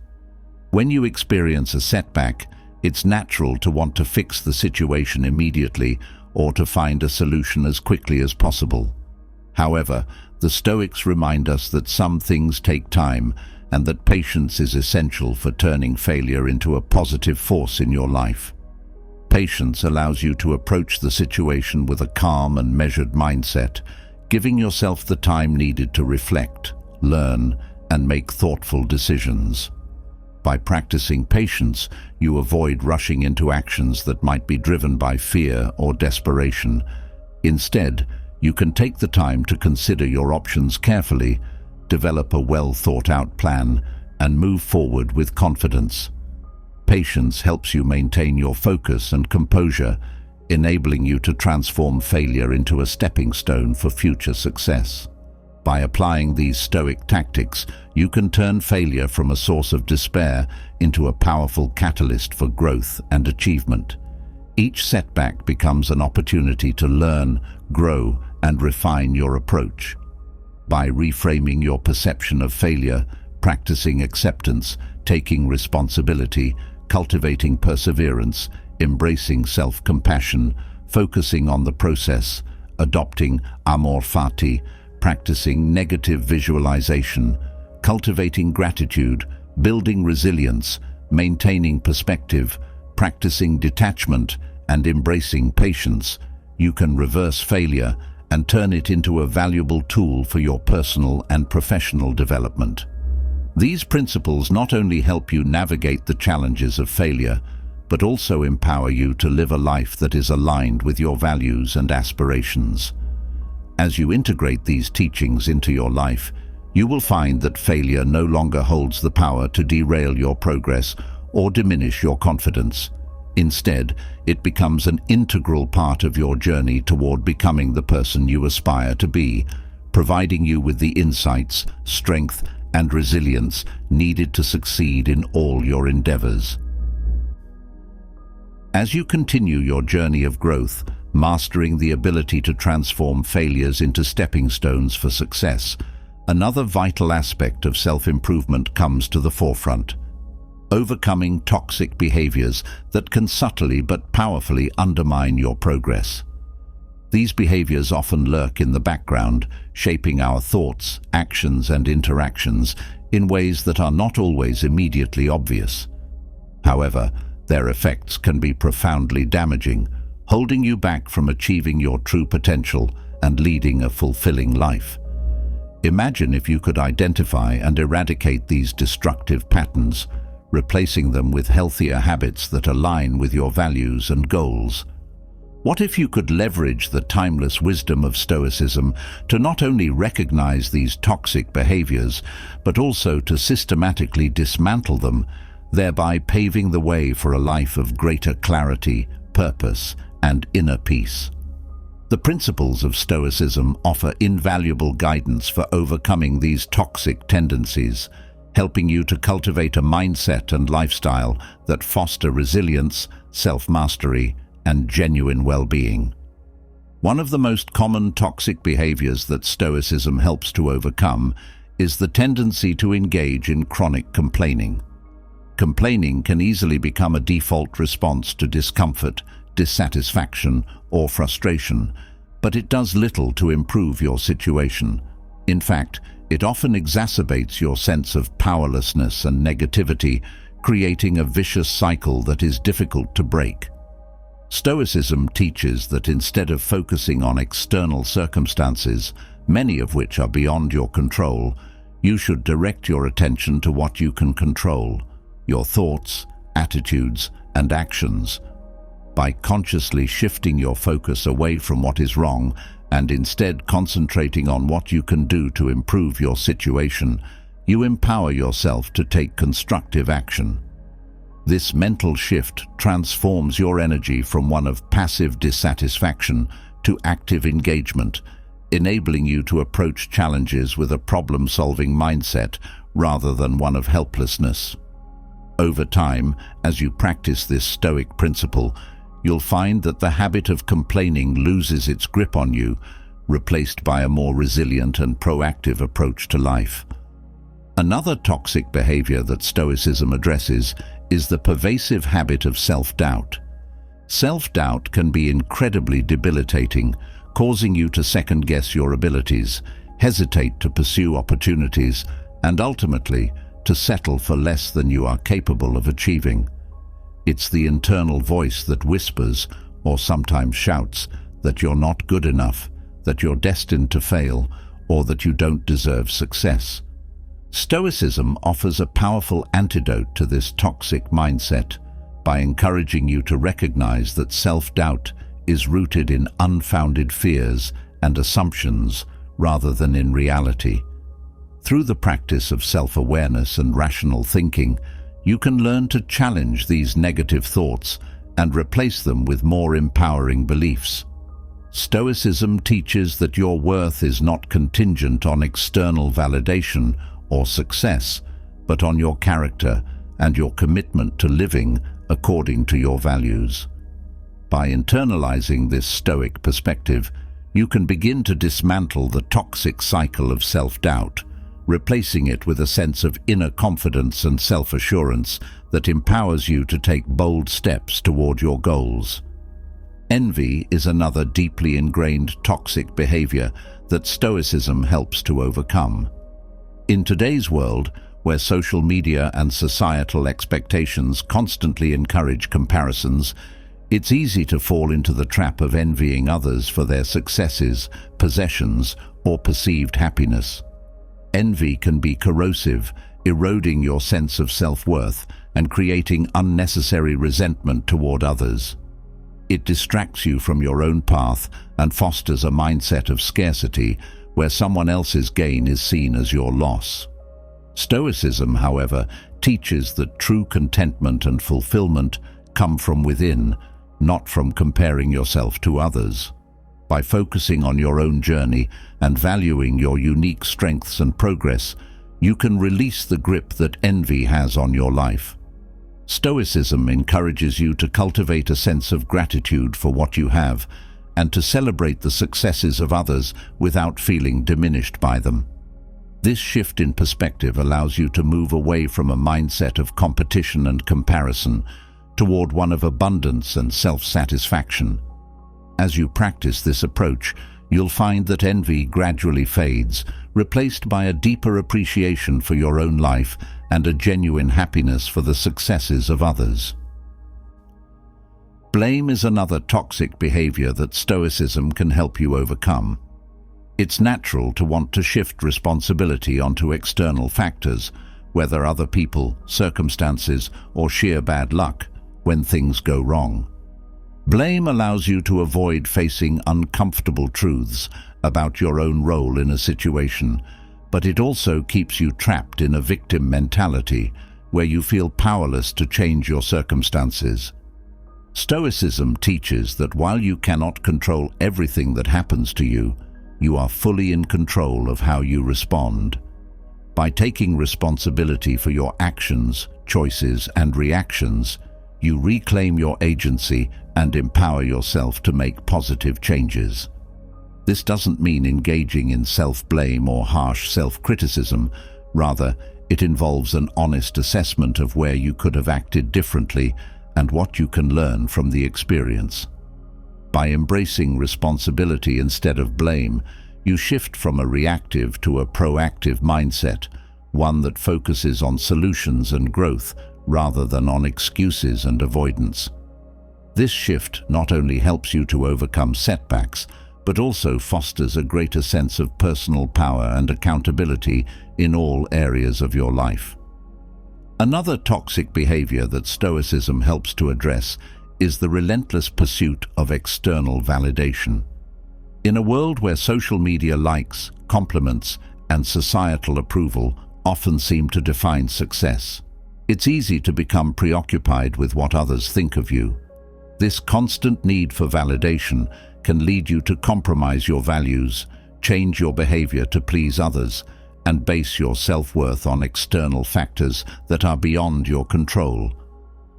When you experience a setback, it's natural to want to fix the situation immediately or to find a solution as quickly as possible. However, the Stoics remind us that some things take time and that patience is essential for turning failure into a positive force in your life. Patience allows you to approach the situation with a calm and measured mindset, giving yourself the time needed to reflect, learn, and make thoughtful decisions. By practicing patience, you avoid rushing into actions that might be driven by fear or desperation. Instead, you can take the time to consider your options carefully, develop a well-thought-out plan, and move forward with confidence. Patience helps you maintain your focus and composure, enabling you to transform failure into a stepping stone for future success. By applying these Stoic tactics, you can turn failure from a source of despair into a powerful catalyst for growth and achievement. Each setback becomes an opportunity to learn, grow, and refine your approach. By reframing your perception of failure, practicing acceptance, taking responsibility, cultivating perseverance, embracing self-compassion, focusing on the process, adopting amor fati, practicing negative visualization, cultivating gratitude, building resilience, maintaining perspective, practicing detachment, and embracing patience, you can reverse failure and turn it into a valuable tool for your personal and professional development. These principles not only help you navigate the challenges of failure, but also empower you to live a life that is aligned with your values and aspirations. As you integrate these teachings into your life, you will find that failure no longer holds the power to derail your progress or diminish your confidence. Instead, it becomes an integral part of your journey toward becoming the person you aspire to be, providing you with the insights, strength, and resilience needed to succeed in all your endeavors. As you continue your journey of growth, mastering the ability to transform failures into stepping stones for success, another vital aspect of self-improvement comes to the forefront: overcoming toxic behaviors that can subtly but powerfully undermine your progress. These behaviors often lurk in the background, shaping our thoughts, actions, and interactions in ways that are not always immediately obvious. However, their effects can be profoundly damaging, holding you back from achieving your true potential and leading a fulfilling life. Imagine if you could identify and eradicate these destructive patterns, replacing them with healthier habits that align with your values and goals. What if you could leverage the timeless wisdom of Stoicism to not only recognize these toxic behaviors, but also to systematically dismantle them, thereby paving the way for a life of greater clarity, purpose, and inner peace? The principles of Stoicism offer invaluable guidance for overcoming these toxic tendencies, helping you to cultivate a mindset and lifestyle that foster resilience, self-mastery, and genuine well-being. One of the most common toxic behaviors that Stoicism helps to overcome is the tendency to engage in chronic complaining. Complaining can easily become a default response to discomfort, dissatisfaction, or frustration, but it does little to improve your situation. In fact, it often exacerbates your sense of powerlessness and negativity, creating a vicious cycle that is difficult to break. Stoicism teaches that instead of focusing on external circumstances, many of which are beyond your control, you should direct your attention to what you can control: your thoughts, attitudes, and actions. By consciously shifting your focus away from what is wrong and instead concentrating on what you can do to improve your situation, you empower yourself to take constructive action. This mental shift transforms your energy from one of passive dissatisfaction to active engagement, enabling you to approach challenges with a problem-solving mindset rather than one of helplessness. Over time, as you practice this Stoic principle, you'll find that the habit of complaining loses its grip on you, replaced by a more resilient and proactive approach to life. Another toxic behavior that Stoicism addresses is the pervasive habit of self-doubt. Self-doubt can be incredibly debilitating, causing you to second-guess your abilities, hesitate to pursue opportunities, and ultimately to settle for less than you are capable of achieving. It's the internal voice that whispers, or sometimes shouts, that you're not good enough, that you're destined to fail, or that you don't deserve success. Stoicism offers a powerful antidote to this toxic mindset by encouraging you to recognize that self-doubt is rooted in unfounded fears and assumptions rather than in reality. Through the practice of self-awareness and rational thinking, you can learn to challenge these negative thoughts and replace them with more empowering beliefs. Stoicism teaches that your worth is not contingent on external validation or success, but on your character and your commitment to living according to your values. By internalizing this Stoic perspective, you can begin to dismantle the toxic cycle of self-doubt, replacing it with a sense of inner confidence and self-assurance that empowers you to take bold steps toward your goals. Envy is another deeply ingrained toxic behavior that Stoicism helps to overcome. In today's world, where social media and societal expectations constantly encourage comparisons, it's easy to fall into the trap of envying others for their successes, possessions, or perceived happiness. Envy can be corrosive, eroding your sense of self-worth and creating unnecessary resentment toward others. It distracts you from your own path and fosters a mindset of scarcity where someone else's gain is seen as your loss. Stoicism, however, teaches that true contentment and fulfillment come from within, not from comparing yourself to others. By focusing on your own journey and valuing your unique strengths and progress, you can release the grip that envy has on your life. Stoicism encourages you to cultivate a sense of gratitude for what you have and to celebrate the successes of others without feeling diminished by them. This shift in perspective allows you to move away from a mindset of competition and comparison toward one of abundance and self-satisfaction. As you practice this approach, you'll find that envy gradually fades, replaced by a deeper appreciation for your own life and a genuine happiness for the successes of others. Blame is another toxic behavior that Stoicism can help you overcome. It's natural to want to shift responsibility onto external factors, whether other people, circumstances, or sheer bad luck, when things go wrong. Blame allows you to avoid facing uncomfortable truths about your own role in a situation, but it also keeps you trapped in a victim mentality where you feel powerless to change your circumstances. Stoicism teaches that while you cannot control everything that happens to you, you are fully in control of how you respond. By taking responsibility for your actions, choices, and reactions, you reclaim your agency and empower yourself to make positive changes. This doesn't mean engaging in self-blame or harsh self-criticism. Rather, it involves an honest assessment of where you could have acted differently and what you can learn from the experience. By embracing responsibility instead of blame, you shift from a reactive to a proactive mindset, one that focuses on solutions and growth rather than on excuses and avoidance. This shift not only helps you to overcome setbacks, but also fosters a greater sense of personal power and accountability in all areas of your life. Another toxic behavior that Stoicism helps to address is the relentless pursuit of external validation. In a world where social media likes, compliments, and societal approval often seem to define success, it's easy to become preoccupied with what others think of you. This constant need for validation can lead you to compromise your values, change your behavior to please others, and base your self-worth on external factors that are beyond your control.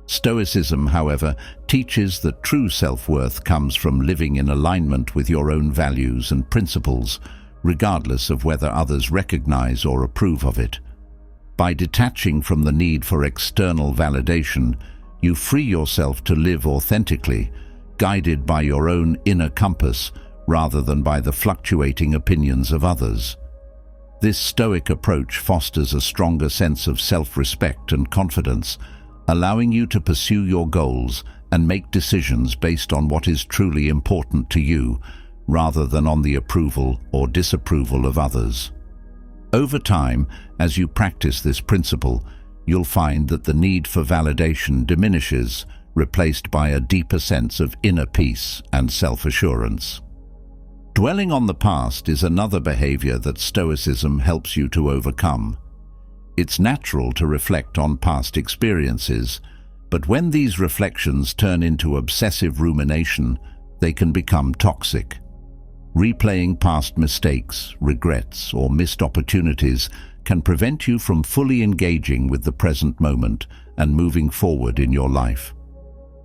Stoicism, however, teaches that true self-worth comes from living in alignment with your own values and principles, regardless of whether others recognize or approve of it. By detaching from the need for external validation, you free yourself to live authentically, guided by your own inner compass rather than by the fluctuating opinions of others. This Stoic approach fosters a stronger sense of self-respect and confidence, allowing you to pursue your goals and make decisions based on what is truly important to you, rather than on the approval or disapproval of others. Over time, as you practice this principle, you'll find that the need for validation diminishes, replaced by a deeper sense of inner peace and self-assurance. Dwelling on the past is another behavior that Stoicism helps you to overcome. It's natural to reflect on past experiences, but when these reflections turn into obsessive rumination, they can become toxic. Replaying past mistakes, regrets, or missed opportunities can prevent you from fully engaging with the present moment and moving forward in your life.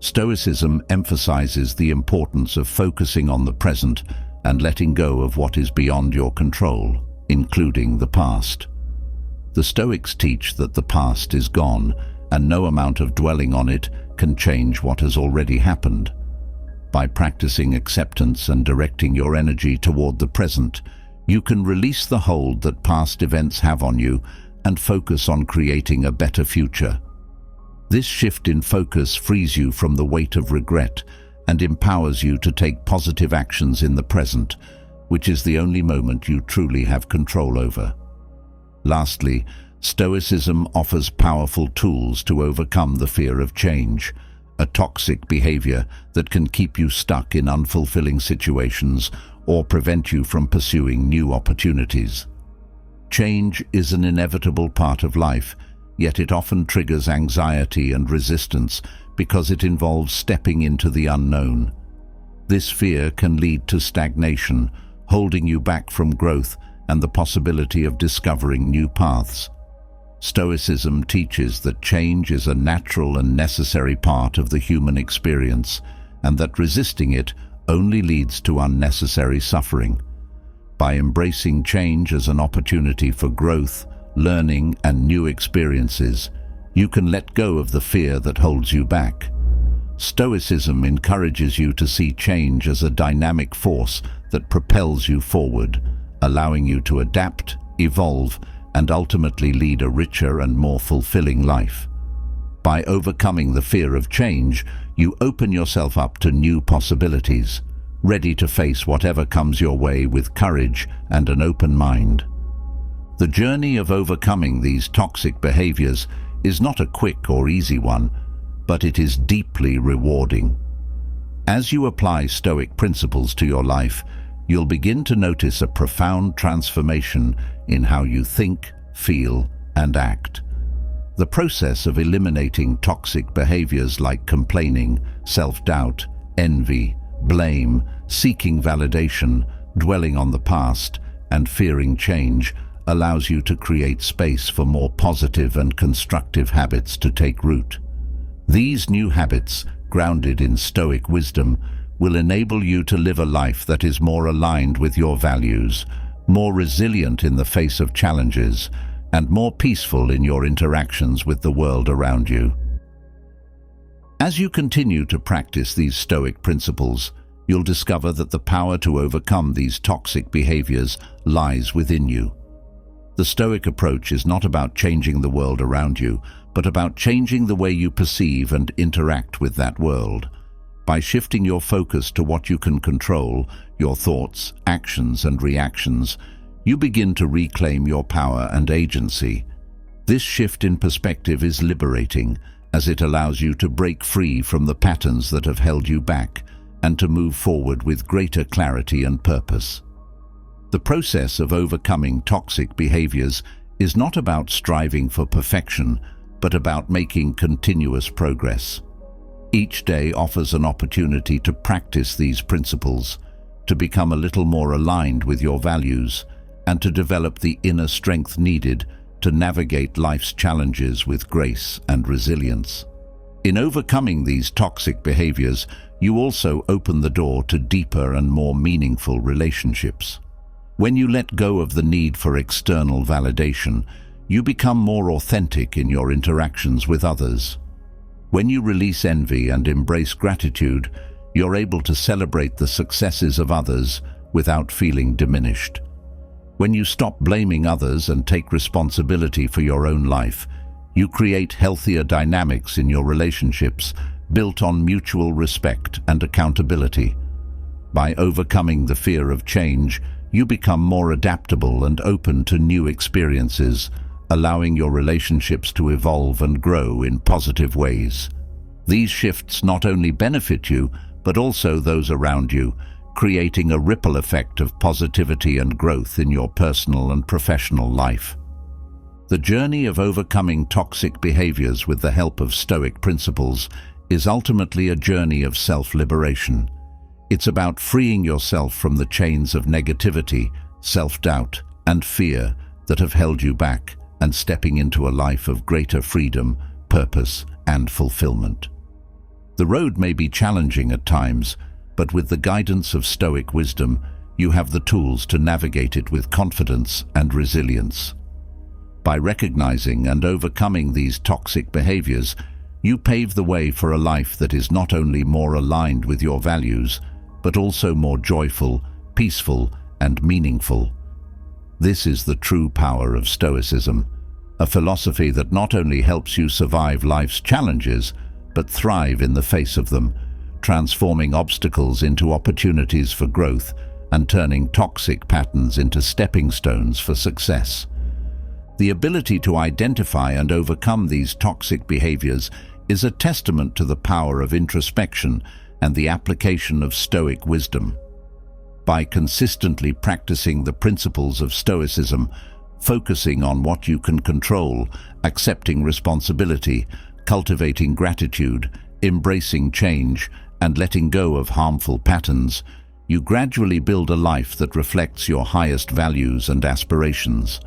Stoicism emphasizes the importance of focusing on the present and letting go of what is beyond your control, including the past. The Stoics teach that the past is gone, and no amount of dwelling on it can change what has already happened. By practicing acceptance and directing your energy toward the present, you can release the hold that past events have on you and focus on creating a better future. This shift in focus frees you from the weight of regret and empowers you to take positive actions in the present, which is the only moment you truly have control over. Lastly, Stoicism offers powerful tools to overcome the fear of change, a toxic behavior that can keep you stuck in unfulfilling situations or prevent you from pursuing new opportunities. Change is an inevitable part of life, yet it often triggers anxiety and resistance because it involves stepping into the unknown. This fear can lead to stagnation, holding you back from growth and the possibility of discovering new paths. Stoicism teaches that change is a natural and necessary part of the human experience, and that resisting it only leads to unnecessary suffering. By embracing change as an opportunity for growth, learning, and new experiences, you can let go of the fear that holds you back. Stoicism encourages you to see change as a dynamic force that propels you forward, allowing you to adapt, evolve, and ultimately lead a richer and more fulfilling life. By overcoming the fear of change, you open yourself up to new possibilities, ready to face whatever comes your way with courage and an open mind. The journey of overcoming these toxic behaviors is not a quick or easy one, but it is deeply rewarding. As you apply Stoic principles to your life, you'll begin to notice a profound transformation in how you think, feel, and act. The process of eliminating toxic behaviors like complaining, self-doubt, envy, blame, seeking validation, dwelling on the past, and fearing change allows you to create space for more positive and constructive habits to take root. These new habits, grounded in Stoic wisdom, will enable you to live a life that is more aligned with your values, more resilient in the face of challenges, and more peaceful in your interactions with the world around you. As you continue to practice these Stoic principles, you'll discover that the power to overcome these toxic behaviors lies within you. The Stoic approach is not about changing the world around you, but about changing the way you perceive and interact with that world. By shifting your focus to what you can control, your thoughts, actions, and reactions, you begin to reclaim your power and agency. This shift in perspective is liberating, as it allows you to break free from the patterns that have held you back and to move forward with greater clarity and purpose. The process of overcoming toxic behaviors is not about striving for perfection, but about making continuous progress. Each day offers an opportunity to practice these principles, to become a little more aligned with your values, and to develop the inner strength needed to navigate life's challenges with grace and resilience. In overcoming these toxic behaviors, you also open the door to deeper and more meaningful relationships. When you let go of the need for external validation, you become more authentic in your interactions with others. When you release envy and embrace gratitude, you're able to celebrate the successes of others without feeling diminished. When you stop blaming others and take responsibility for your own life, you create healthier dynamics in your relationships built on mutual respect and accountability. By overcoming the fear of change, you become more adaptable and open to new experiences, allowing your relationships to evolve and grow in positive ways. These shifts not only benefit you, but also those around you, creating a ripple effect of positivity and growth in your personal and professional life. The journey of overcoming toxic behaviors with the help of Stoic principles is ultimately a journey of self-liberation. It's about freeing yourself from the chains of negativity, self-doubt, and fear that have held you back, and stepping into a life of greater freedom, purpose, and fulfillment. The road may be challenging at times, but with the guidance of Stoic wisdom, you have the tools to navigate it with confidence and resilience. By recognizing and overcoming these toxic behaviors, you pave the way for a life that is not only more aligned with your values, but also more joyful, peaceful, and meaningful. This is the true power of Stoicism, a philosophy that not only helps you survive life's challenges, but thrive in the face of them, transforming obstacles into opportunities for growth and turning toxic patterns into stepping stones for success. The ability to identify and overcome these toxic behaviors is a testament to the power of introspection and the application of Stoic wisdom. By consistently practicing the principles of Stoicism, focusing on what you can control, accepting responsibility, cultivating gratitude, embracing change, and letting go of harmful patterns, you gradually build a life that reflects your highest values and aspirations.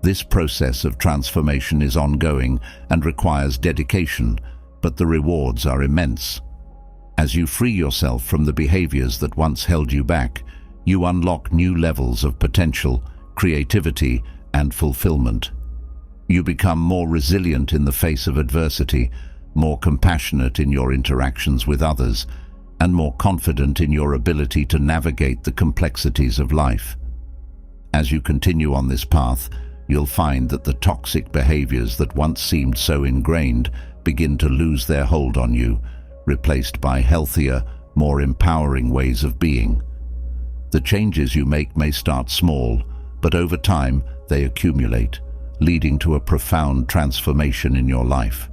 This process of transformation is ongoing and requires dedication, but the rewards are immense. As you free yourself from the behaviors that once held you back, you unlock new levels of potential, creativity, and fulfillment. You become more resilient in the face of adversity, more compassionate in your interactions with others, and more confident in your ability to navigate the complexities of life. As you continue on this path, you'll find that the toxic behaviors that once seemed so ingrained begin to lose their hold on you, replaced by healthier, more empowering ways of being. The changes you make may start small, but over time they accumulate, leading to a profound transformation in your life.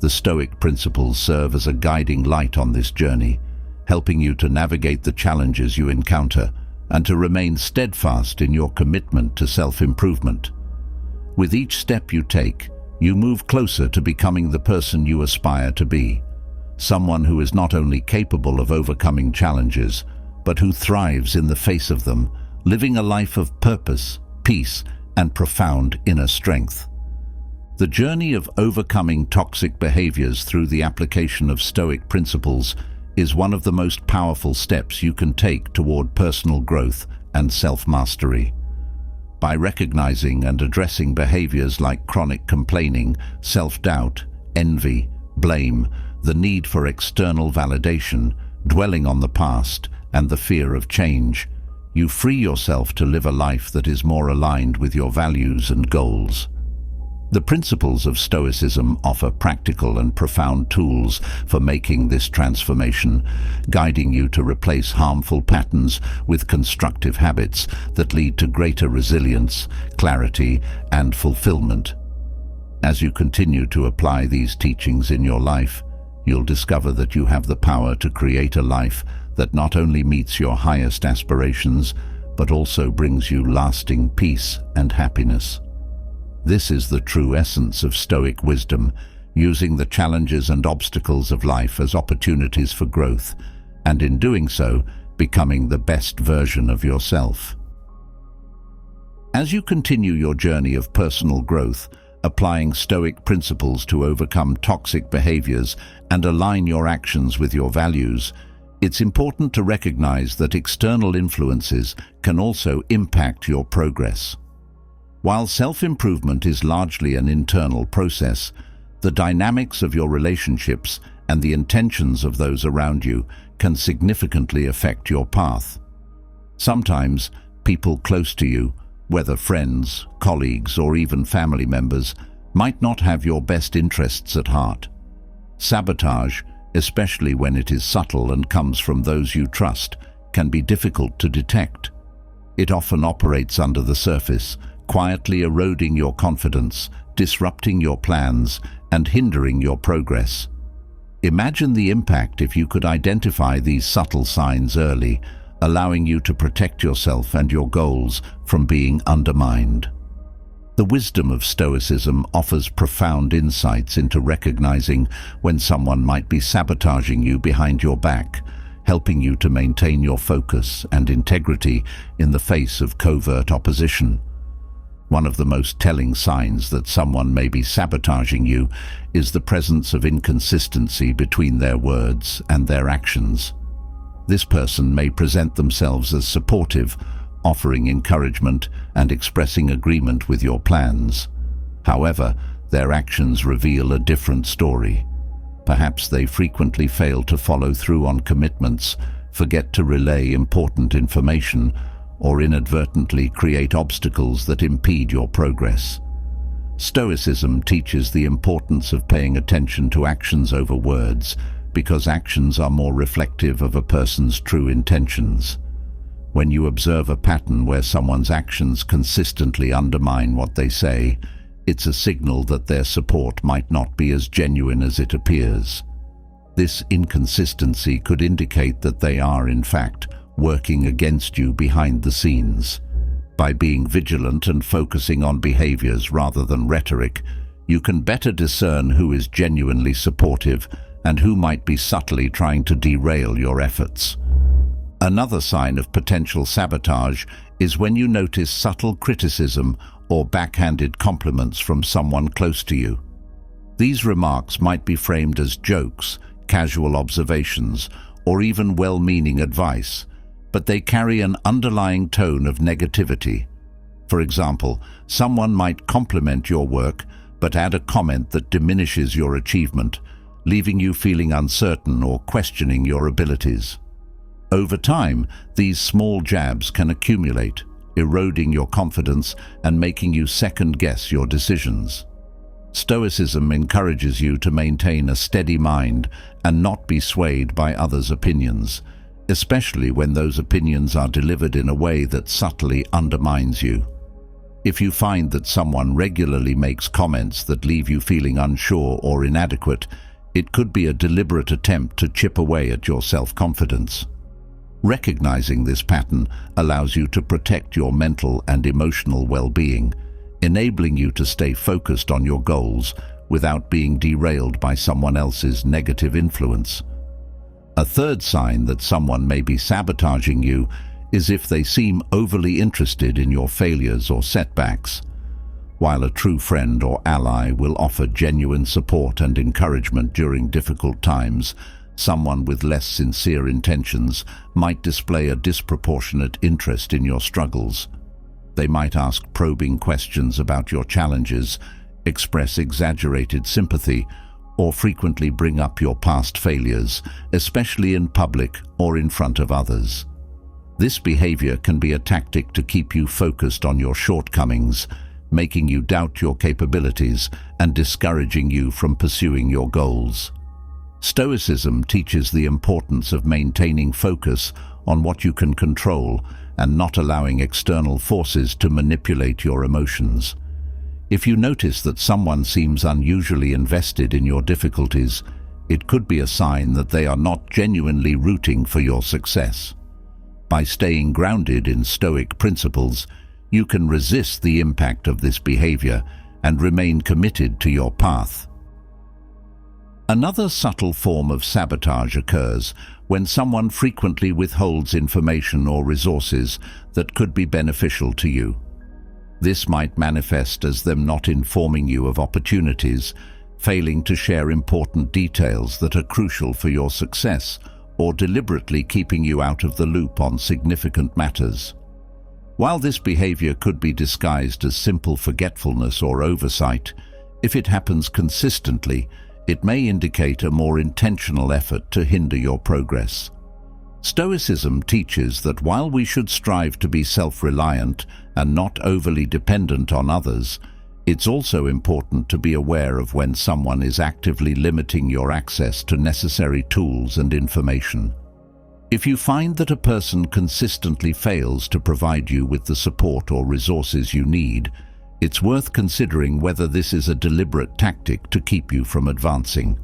The Stoic principles serve as a guiding light on this journey, helping you to navigate the challenges you encounter and to remain steadfast in your commitment to self-improvement. With each step you take, you move closer to becoming the person you aspire to be, someone who is not only capable of overcoming challenges, but who thrives in the face of them, living a life of purpose, peace, and profound inner strength. The journey of overcoming toxic behaviors through the application of Stoic principles is one of the most powerful steps you can take toward personal growth and self-mastery. By recognizing and addressing behaviors like chronic complaining, self-doubt, envy, blame, the need for external validation, dwelling on the past, and the fear of change, you free yourself to live a life that is more aligned with your values and goals. The principles of Stoicism offer practical and profound tools for making this transformation, guiding you to replace harmful patterns with constructive habits that lead to greater resilience, clarity, and fulfillment. As you continue to apply these teachings in your life, you'll discover that you have the power to create a life that not only meets your highest aspirations, but also brings you lasting peace and happiness. This is the true essence of Stoic wisdom, using the challenges and obstacles of life as opportunities for growth, and in doing so, becoming the best version of yourself. As you continue your journey of personal growth, applying Stoic principles to overcome toxic behaviors and align your actions with your values, it's important to recognize that external influences can also impact your progress. While self-improvement is largely an internal process, the dynamics of your relationships and the intentions of those around you can significantly affect your path. Sometimes, people close to you, whether friends, colleagues, or even family members, might not have your best interests at heart. Sabotage, especially when it is subtle and comes from those you trust, can be difficult to detect. It often operates under the surface, quietly eroding your confidence, disrupting your plans, and hindering your progress. Imagine the impact if you could identify these subtle signs early, allowing you to protect yourself and your goals from being undermined. The wisdom of Stoicism offers profound insights into recognizing when someone might be sabotaging you behind your back, helping you to maintain your focus and integrity in the face of covert opposition. One of the most telling signs that someone may be sabotaging you is the presence of inconsistency between their words and their actions. This person may present themselves as supportive, offering encouragement and expressing agreement with your plans. However, their actions reveal a different story. Perhaps they frequently fail to follow through on commitments, forget to relay important information, or inadvertently create obstacles that impede your progress. Stoicism teaches the importance of paying attention to actions over words, because actions are more reflective of a person's true intentions. When you observe a pattern where someone's actions consistently undermine what they say, it's a signal that their support might not be as genuine as it appears. This inconsistency could indicate that they are, in fact, working against you behind the scenes. By being vigilant and focusing on behaviors rather than rhetoric, you can better discern who is genuinely supportive and who might be subtly trying to derail your efforts. Another sign of potential sabotage is when you notice subtle criticism or backhanded compliments from someone close to you. These remarks might be framed as jokes, casual observations, or even well-meaning advice, but they carry an underlying tone of negativity. For example, someone might compliment your work but add a comment that diminishes your achievement, leaving you feeling uncertain or questioning your abilities. Over time, these small jabs can accumulate, eroding your confidence and making you second-guess your decisions. Stoicism encourages you to maintain a steady mind and not be swayed by others' opinions, especially when those opinions are delivered in a way that subtly undermines you. If you find that someone regularly makes comments that leave you feeling unsure or inadequate, it could be a deliberate attempt to chip away at your self-confidence. Recognizing this pattern allows you to protect your mental and emotional well-being, enabling you to stay focused on your goals without being derailed by someone else's negative influence. A third sign that someone may be sabotaging you is if they seem overly interested in your failures or setbacks. While a true friend or ally will offer genuine support and encouragement during difficult times, someone with less sincere intentions might display a disproportionate interest in your struggles. They might ask probing questions about your challenges, express exaggerated sympathy, or frequently bring up your past failures, especially in public or in front of others. This behavior can be a tactic to keep you focused on your shortcomings, making you doubt your capabilities and discouraging you from pursuing your goals. Stoicism teaches the importance of maintaining focus on what you can control and not allowing external forces to manipulate your emotions. If you notice that someone seems unusually invested in your difficulties, it could be a sign that they are not genuinely rooting for your success. By staying grounded in Stoic principles, you can resist the impact of this behavior and remain committed to your path. Another subtle form of sabotage occurs when someone frequently withholds information or resources that could be beneficial to you. This might manifest as them not informing you of opportunities, failing to share important details that are crucial for your success, or deliberately keeping you out of the loop on significant matters. While this behavior could be disguised as simple forgetfulness or oversight, if it happens consistently, it may indicate a more intentional effort to hinder your progress. Stoicism teaches that while we should strive to be self-reliant and not overly dependent on others, it's also important to be aware of when someone is actively limiting your access to necessary tools and information. If you find that a person consistently fails to provide you with the support or resources you need, it's worth considering whether this is a deliberate tactic to keep you from advancing.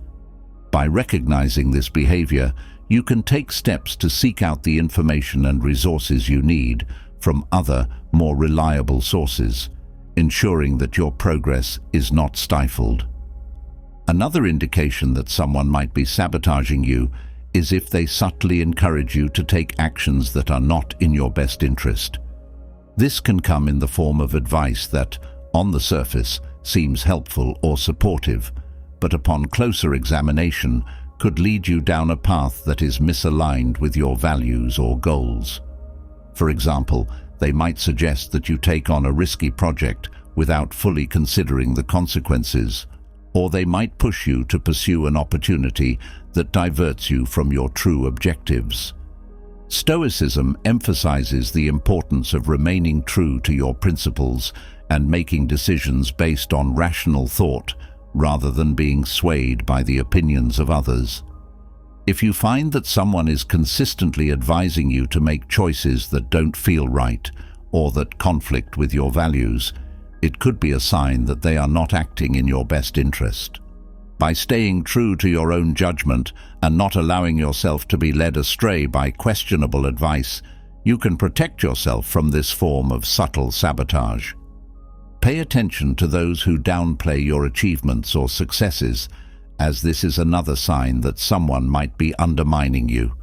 By recognizing this behavior, you can take steps to seek out the information and resources you need from other, more reliable sources, ensuring that your progress is not stifled. Another indication that someone might be sabotaging you is if they subtly encourage you to take actions that are not in your best interest. This can come in the form of advice that, on the surface, seems helpful or supportive, but upon closer examination could lead you down a path that is misaligned with your values or goals. For example, they might suggest that you take on a risky project without fully considering the consequences, or they might push you to pursue an opportunity that diverts you from your true objectives. Stoicism emphasizes the importance of remaining true to your principles and making decisions based on rational thought rather than being swayed by the opinions of others. If you find that someone is consistently advising you to make choices that don't feel right or that conflict with your values, it could be a sign that they are not acting in your best interest. By staying true to your own judgment and not allowing yourself to be led astray by questionable advice, you can protect yourself from this form of subtle sabotage. Pay attention to those who downplay your achievements or successes, as this is another sign that someone might be undermining you.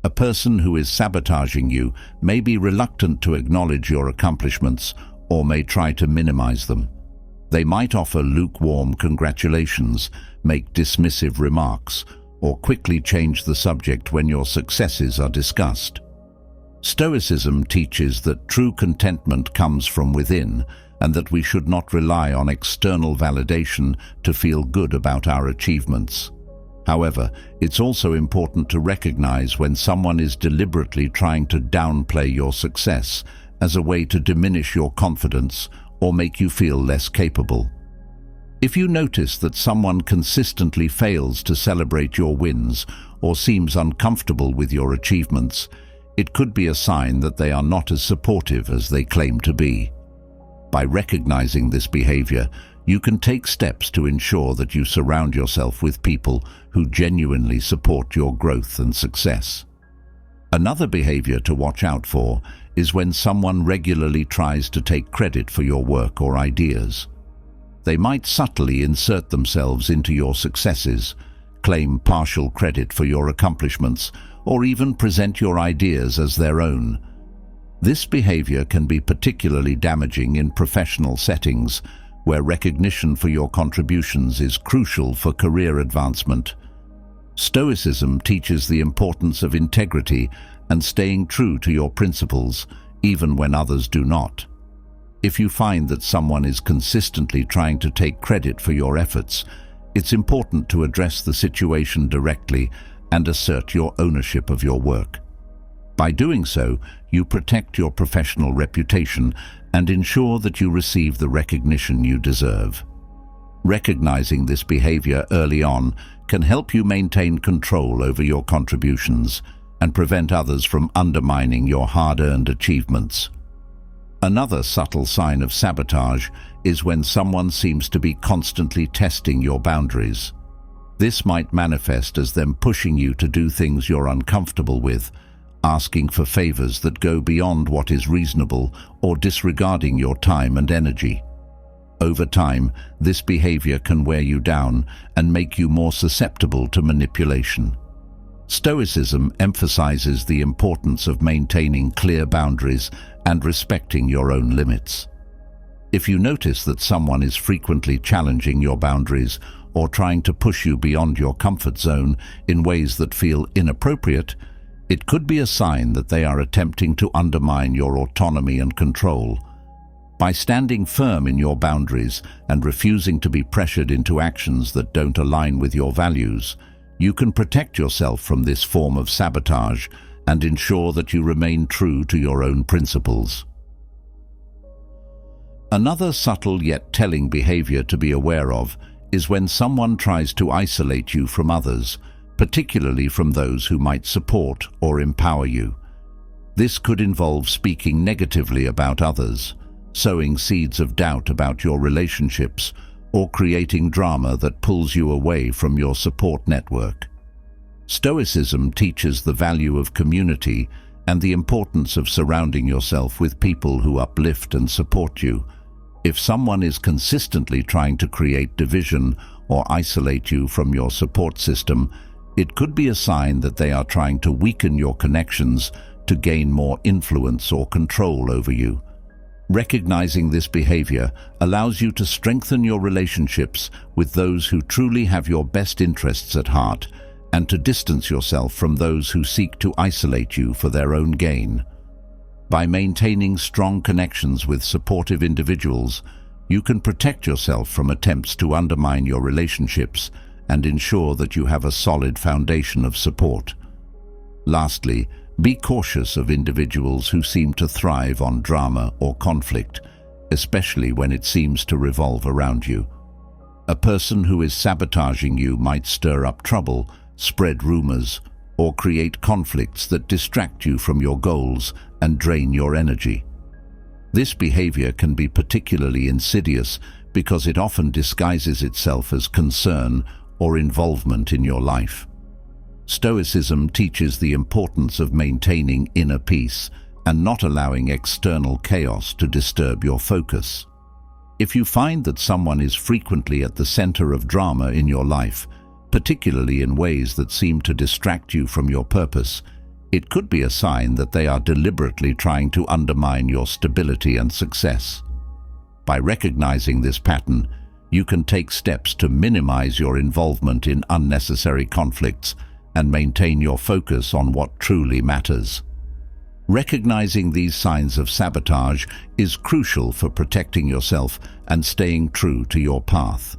A person who is sabotaging you may be reluctant to acknowledge your accomplishments or may try to minimize them. They might offer lukewarm congratulations, make dismissive remarks, or quickly change the subject when your successes are discussed. Stoicism teaches that true contentment comes from within, and that we should not rely on external validation to feel good about our achievements. However, it's also important to recognize when someone is deliberately trying to downplay your success as a way to diminish your confidence or make you feel less capable. If you notice that someone consistently fails to celebrate your wins or seems uncomfortable with your achievements, it could be a sign that they are not as supportive as they claim to be. By recognizing this behavior, you can take steps to ensure that you surround yourself with people who genuinely support your growth and success. Another behavior to watch out for is when someone regularly tries to take credit for your work or ideas. They might subtly insert themselves into your successes, claim partial credit for your accomplishments, or even present your ideas as their own. This behavior can be particularly damaging in professional settings, where recognition for your contributions is crucial for career advancement. Stoicism teaches the importance of integrity and staying true to your principles, even when others do not. If you find that someone is consistently trying to take credit for your efforts, it's important to address the situation directly and assert your ownership of your work. By doing so, you protect your professional reputation and ensure that you receive the recognition you deserve. Recognizing this behavior early on can help you maintain control over your contributions and prevent others from undermining your hard-earned achievements. Another subtle sign of sabotage is when someone seems to be constantly testing your boundaries. This might manifest as them pushing you to do things you're uncomfortable with, asking for favors that go beyond what is reasonable, or disregarding your time and energy. Over time, this behavior can wear you down and make you more susceptible to manipulation. Stoicism emphasizes the importance of maintaining clear boundaries and respecting your own limits. If you notice that someone is frequently challenging your boundaries or trying to push you beyond your comfort zone in ways that feel inappropriate, it could be a sign that they are attempting to undermine your autonomy and control. By standing firm in your boundaries and refusing to be pressured into actions that don't align with your values, you can protect yourself from this form of sabotage and ensure that you remain true to your own principles. Another subtle yet telling behavior to be aware of is when someone tries to isolate you from others, particularly from those who might support or empower you. This could involve speaking negatively about others, sowing seeds of doubt about your relationships, or creating drama that pulls you away from your support network. Stoicism teaches the value of community and the importance of surrounding yourself with people who uplift and support you. If someone is consistently trying to create division or isolate you from your support system, it could be a sign that they are trying to weaken your connections to gain more influence or control over you. Recognizing this behavior allows you to strengthen your relationships with those who truly have your best interests at heart, and to distance yourself from those who seek to isolate you for their own gain. By maintaining strong connections with supportive individuals, you can protect yourself from attempts to undermine your relationships and ensure that you have a solid foundation of support. Lastly, be cautious of individuals who seem to thrive on drama or conflict, especially when it seems to revolve around you. A person who is sabotaging you might stir up trouble, spread rumors, or create conflicts that distract you from your goals and drain your energy. This behavior can be particularly insidious because it often disguises itself as concern or involvement in your life. Stoicism teaches the importance of maintaining inner peace and not allowing external chaos to disturb your focus. If you find that someone is frequently at the center of drama in your life, particularly in ways that seem to distract you from your purpose, it could be a sign that they are deliberately trying to undermine your stability and success. By recognizing this pattern, you can take steps to minimize your involvement in unnecessary conflicts and maintain your focus on what truly matters. Recognizing these signs of sabotage is crucial for protecting yourself and staying true to your path.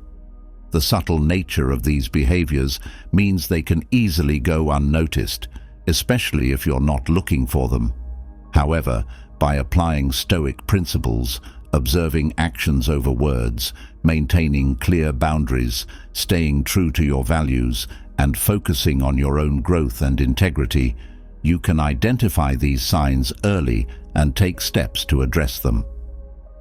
The subtle nature of these behaviors means they can easily go unnoticed, especially if you're not looking for them. However, by applying Stoic principles, observing actions over words, maintaining clear boundaries, staying true to your values, and focusing on your own growth and integrity, you can identify these signs early and take steps to address them.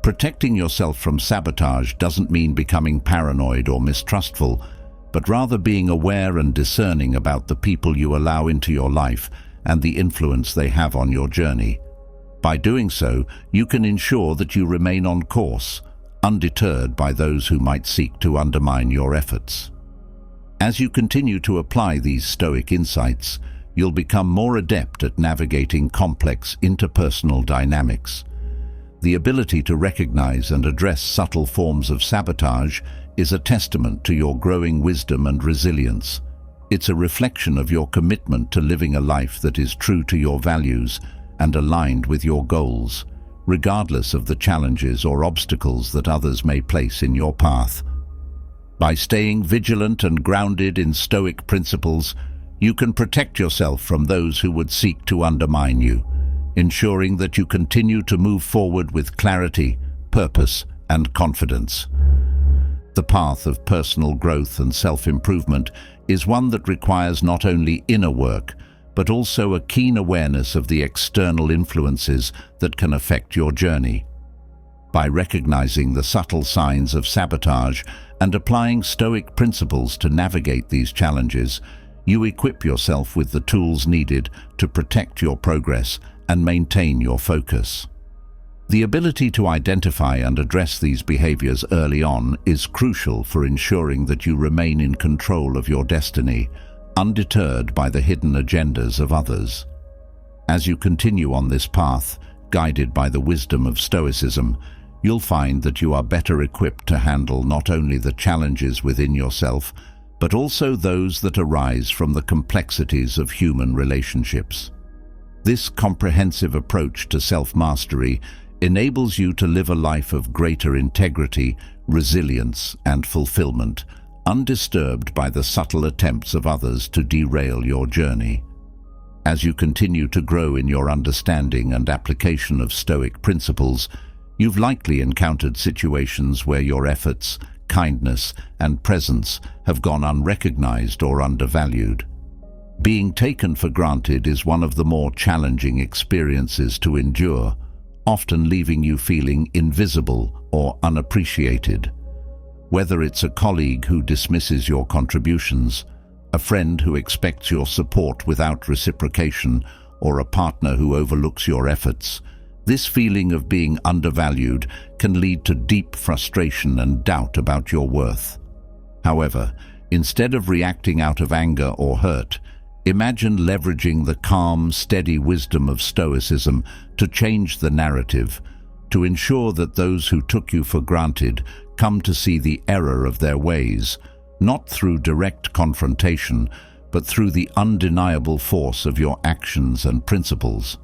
Protecting yourself from sabotage doesn't mean becoming paranoid or mistrustful, but rather being aware and discerning about the people you allow into your life and the influence they have on your journey. By doing so, you can ensure that you remain on course, undeterred by those who might seek to undermine your efforts. As you continue to apply these Stoic insights, you'll become more adept at navigating complex interpersonal dynamics. The ability to recognize and address subtle forms of sabotage is a testament to your growing wisdom and resilience. It's a reflection of your commitment to living a life that is true to your values and aligned with your goals, regardless of the challenges or obstacles that others may place in your path. By staying vigilant and grounded in Stoic principles, you can protect yourself from those who would seek to undermine you, ensuring that you continue to move forward with clarity, purpose, and confidence. The path of personal growth and self-improvement is one that requires not only inner work, but also a keen awareness of the external influences that can affect your journey. By recognizing the subtle signs of sabotage and applying Stoic principles to navigate these challenges, you equip yourself with the tools needed to protect your progress and maintain your focus. The ability to identify and address these behaviors early on is crucial for ensuring that you remain in control of your destiny, undeterred by the hidden agendas of others. As you continue on this path, guided by the wisdom of Stoicism, you'll find that you are better equipped to handle not only the challenges within yourself, but also those that arise from the complexities of human relationships. This comprehensive approach to self-mastery enables you to live a life of greater integrity, resilience, and fulfillment, undisturbed by the subtle attempts of others to derail your journey. As you continue to grow in your understanding and application of Stoic principles, you've likely encountered situations where your efforts, kindness, and presence have gone unrecognized or undervalued. Being taken for granted is one of the more challenging experiences to endure, often leaving you feeling invisible or unappreciated. Whether it's a colleague who dismisses your contributions, a friend who expects your support without reciprocation, or a partner who overlooks your efforts, this feeling of being undervalued can lead to deep frustration and doubt about your worth. However, instead of reacting out of anger or hurt, imagine leveraging the calm, steady wisdom of Stoicism to change the narrative, to ensure that those who took you for granted come to see the error of their ways, not through direct confrontation, but through the undeniable force of your actions and principles.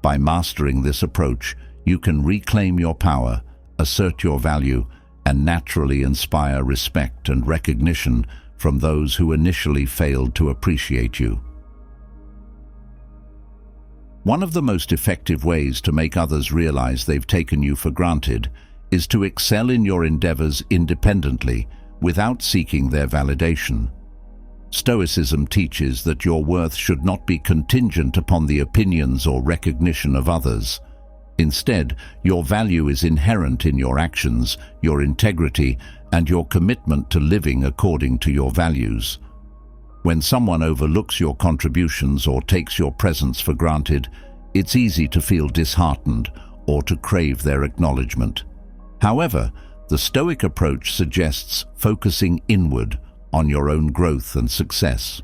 By mastering this approach, you can reclaim your power, assert your value, and naturally inspire respect and recognition from those who initially failed to appreciate you. One of the most effective ways to make others realize they've taken you for granted is to excel in your endeavors independently, without seeking their validation. Stoicism teaches that your worth should not be contingent upon the opinions or recognition of others. Instead, your value is inherent in your actions, your integrity, and your commitment to living according to your values. When someone overlooks your contributions or takes your presence for granted, it's easy to feel disheartened or to crave their acknowledgement. However, the Stoic approach suggests focusing inward on your own growth and success.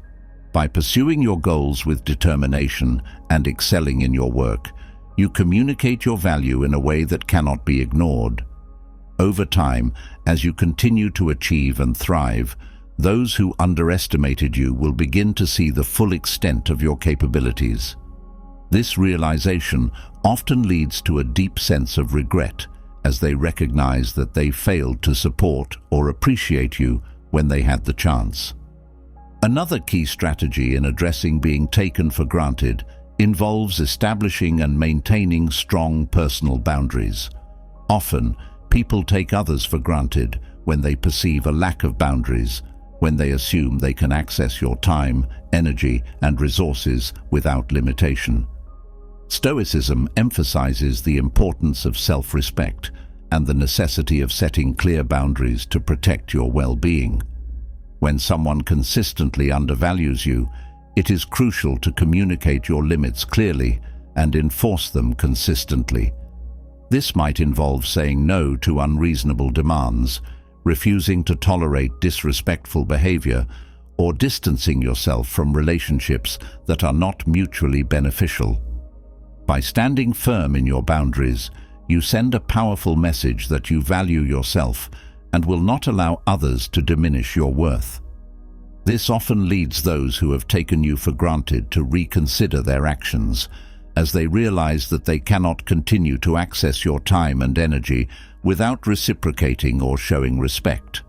By pursuing your goals with determination and excelling in your work, you communicate your value in a way that cannot be ignored. Over time, as you continue to achieve and thrive, those who underestimated you will begin to see the full extent of your capabilities. This realization often leads to a deep sense of regret, as they recognize that they failed to support or appreciate you when they had the chance. Another key strategy in addressing being taken for granted involves establishing and maintaining strong personal boundaries. Often, people take others for granted when they perceive a lack of boundaries, when they assume they can access your time, energy, and resources without limitation. Stoicism emphasizes the importance of self-respect and the necessity of setting clear boundaries to protect your well-being. When someone consistently undervalues you, it is crucial to communicate your limits clearly and enforce them consistently. This might involve saying no to unreasonable demands, refusing to tolerate disrespectful behavior, or distancing yourself from relationships that are not mutually beneficial. By standing firm in your boundaries, you send a powerful message that you value yourself and will not allow others to diminish your worth. This often leads those who have taken you for granted to reconsider their actions, as they realize that they cannot continue to access your time and energy without reciprocating or showing respect.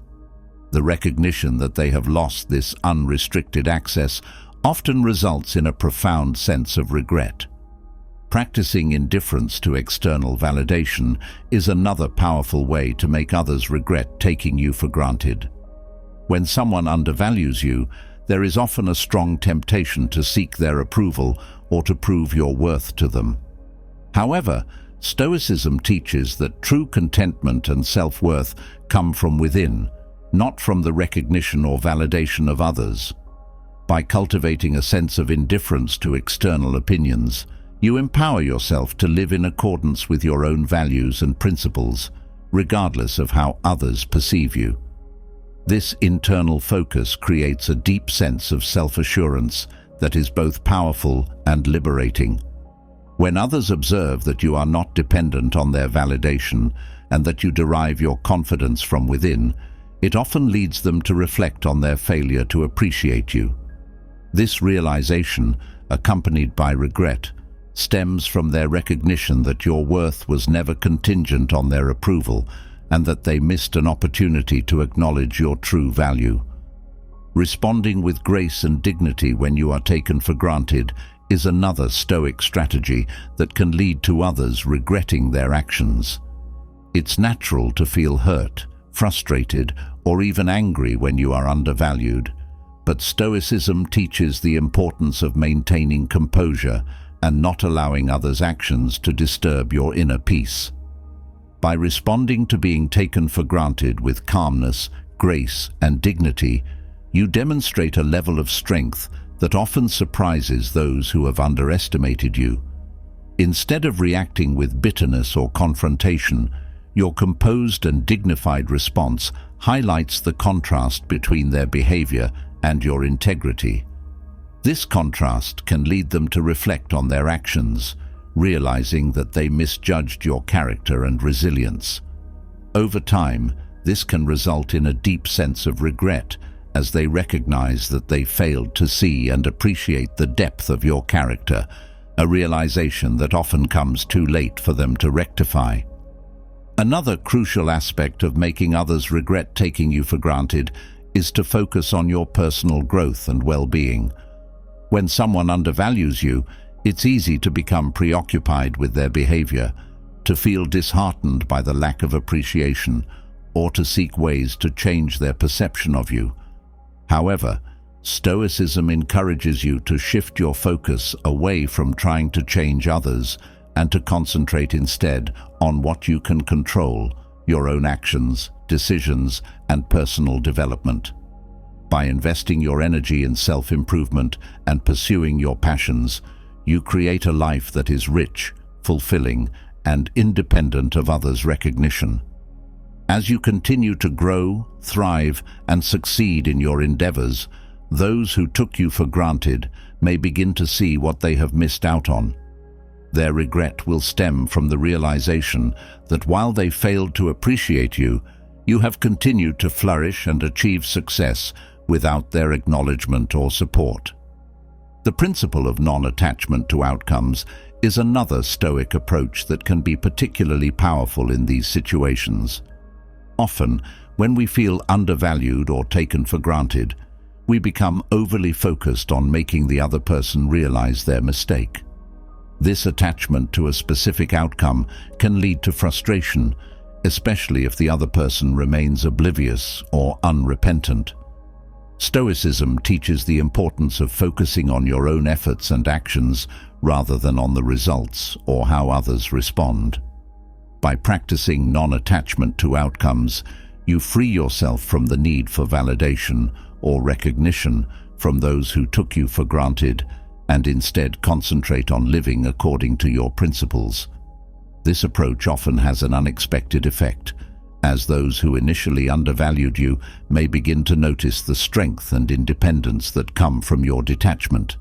The recognition that they have lost this unrestricted access often results in a profound sense of regret. Practicing indifference to external validation is another powerful way to make others regret taking you for granted. When someone undervalues you, there is often a strong temptation to seek their approval or to prove your worth to them. However, Stoicism teaches that true contentment and self-worth come from within, not from the recognition or validation of others. By cultivating a sense of indifference to external opinions, you empower yourself to live in accordance with your own values and principles, regardless of how others perceive you. This internal focus creates a deep sense of self-assurance that is both powerful and liberating. When others observe that you are not dependent on their validation and that you derive your confidence from within, it often leads them to reflect on their failure to appreciate you. This realization, accompanied by regret, stems from their recognition that your worth was never contingent on their approval and that they missed an opportunity to acknowledge your true value. Responding with grace and dignity when you are taken for granted is another Stoic strategy that can lead to others regretting their actions. It's natural to feel hurt, frustrated, or even angry when you are undervalued, but Stoicism teaches the importance of maintaining composure and not allowing others' actions to disturb your inner peace. By responding to being taken for granted with calmness, grace, and dignity, you demonstrate a level of strength that often surprises those who have underestimated you. Instead of reacting with bitterness or confrontation, your composed and dignified response highlights the contrast between their behavior and your integrity. This contrast can lead them to reflect on their actions, realizing that they misjudged your character and resilience. Over time, this can result in a deep sense of regret as they recognize that they failed to see and appreciate the depth of your character, a realization that often comes too late for them to rectify. Another crucial aspect of making others regret taking you for granted is to focus on your personal growth and well-being. When someone undervalues you, it's easy to become preoccupied with their behavior, to feel disheartened by the lack of appreciation, or to seek ways to change their perception of you. However, Stoicism encourages you to shift your focus away from trying to change others and to concentrate instead on what you can control, your own actions, decisions, and personal development. By investing your energy in self-improvement and pursuing your passions, you create a life that is rich, fulfilling, and independent of others' recognition. As you continue to grow, thrive, and succeed in your endeavors, those who took you for granted may begin to see what they have missed out on. Their regret will stem from the realization that while they failed to appreciate you, you have continued to flourish and achieve success without their acknowledgement or support. The principle of non-attachment to outcomes is another Stoic approach that can be particularly powerful in these situations. Often, when we feel undervalued or taken for granted, we become overly focused on making the other person realize their mistake. This attachment to a specific outcome can lead to frustration, especially if the other person remains oblivious or unrepentant. Stoicism teaches the importance of focusing on your own efforts and actions rather than on the results or how others respond. By practicing non-attachment to outcomes, you free yourself from the need for validation or recognition from those who took you for granted and instead concentrate on living according to your principles. This approach often has an unexpected effect, as those who initially undervalued you may begin to notice the strength and independence that come from your detachment.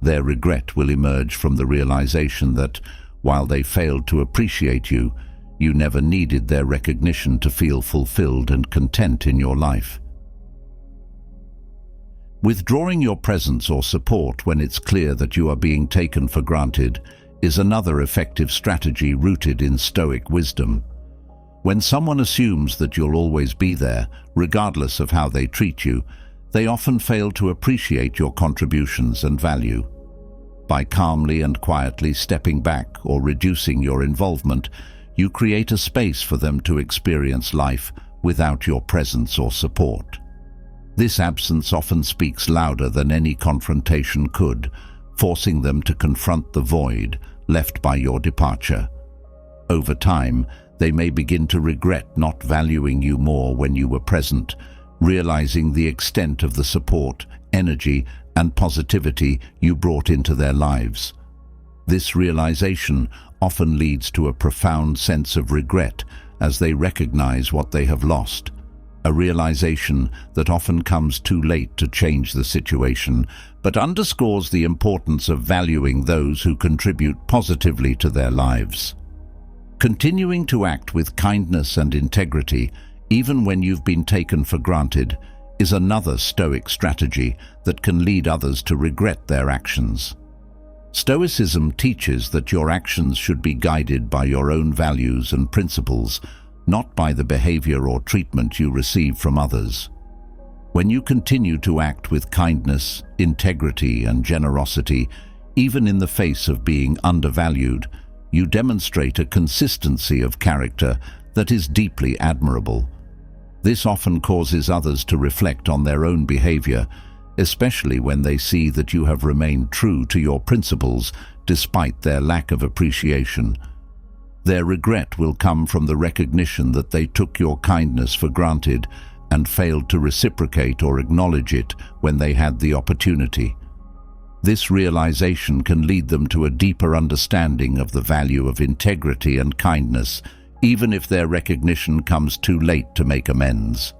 Their regret will emerge from the realization that, while they failed to appreciate you, you never needed their recognition to feel fulfilled and content in your life. Withdrawing your presence or support when it's clear that you are being taken for granted is another effective strategy rooted in Stoic wisdom. When someone assumes that you'll always be there, regardless of how they treat you, they often fail to appreciate your contributions and value. By calmly and quietly stepping back or reducing your involvement, you create a space for them to experience life without your presence or support. This absence often speaks louder than any confrontation could, forcing them to confront the void left by your departure. Over time, they may begin to regret not valuing you more when you were present, realizing the extent of the support, energy, and positivity you brought into their lives. This realization often leads to a profound sense of regret as they recognize what they have lost, a realization that often comes too late to change the situation, but underscores the importance of valuing those who contribute positively to their lives. Continuing to act with kindness and integrity, even when you've been taken for granted, is another Stoic strategy that can lead others to regret their actions. Stoicism teaches that your actions should be guided by your own values and principles, not by the behavior or treatment you receive from others. When you continue to act with kindness, integrity, and generosity, even in the face of being undervalued, you demonstrate a consistency of character that is deeply admirable. This often causes others to reflect on their own behavior, especially when they see that you have remained true to your principles despite their lack of appreciation. Their regret will come from the recognition that they took your kindness for granted and failed to reciprocate or acknowledge it when they had the opportunity. This realization can lead them to a deeper understanding of the value of integrity and kindness, even if their recognition comes too late to make amends.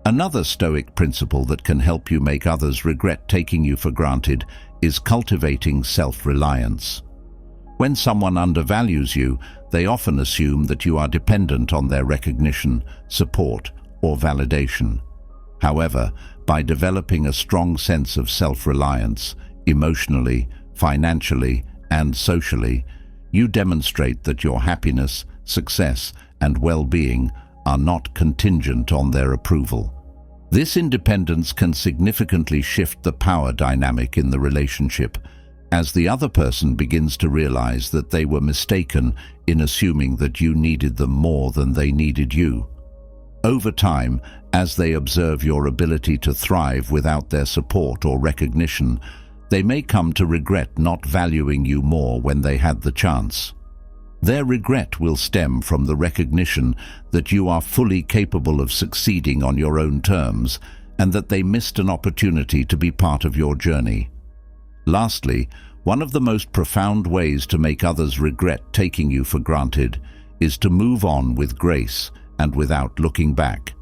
Another Stoic principle that can help you make others regret taking you for granted is cultivating self-reliance. When someone undervalues you, they often assume that you are dependent on their recognition, support, or validation. However, by developing a strong sense of self-reliance, emotionally, financially, and socially, you demonstrate that your happiness, success, and well-being are not contingent on their approval. This independence can significantly shift the power dynamic in the relationship, as the other person begins to realize that they were mistaken in assuming that you needed them more than they needed you. Over time, as they observe your ability to thrive without their support or recognition, they may come to regret not valuing you more when they had the chance. Their regret will stem from the recognition that you are fully capable of succeeding on your own terms and that they missed an opportunity to be part of your journey. Lastly, one of the most profound ways to make others regret taking you for granted is to move on with grace and without looking back.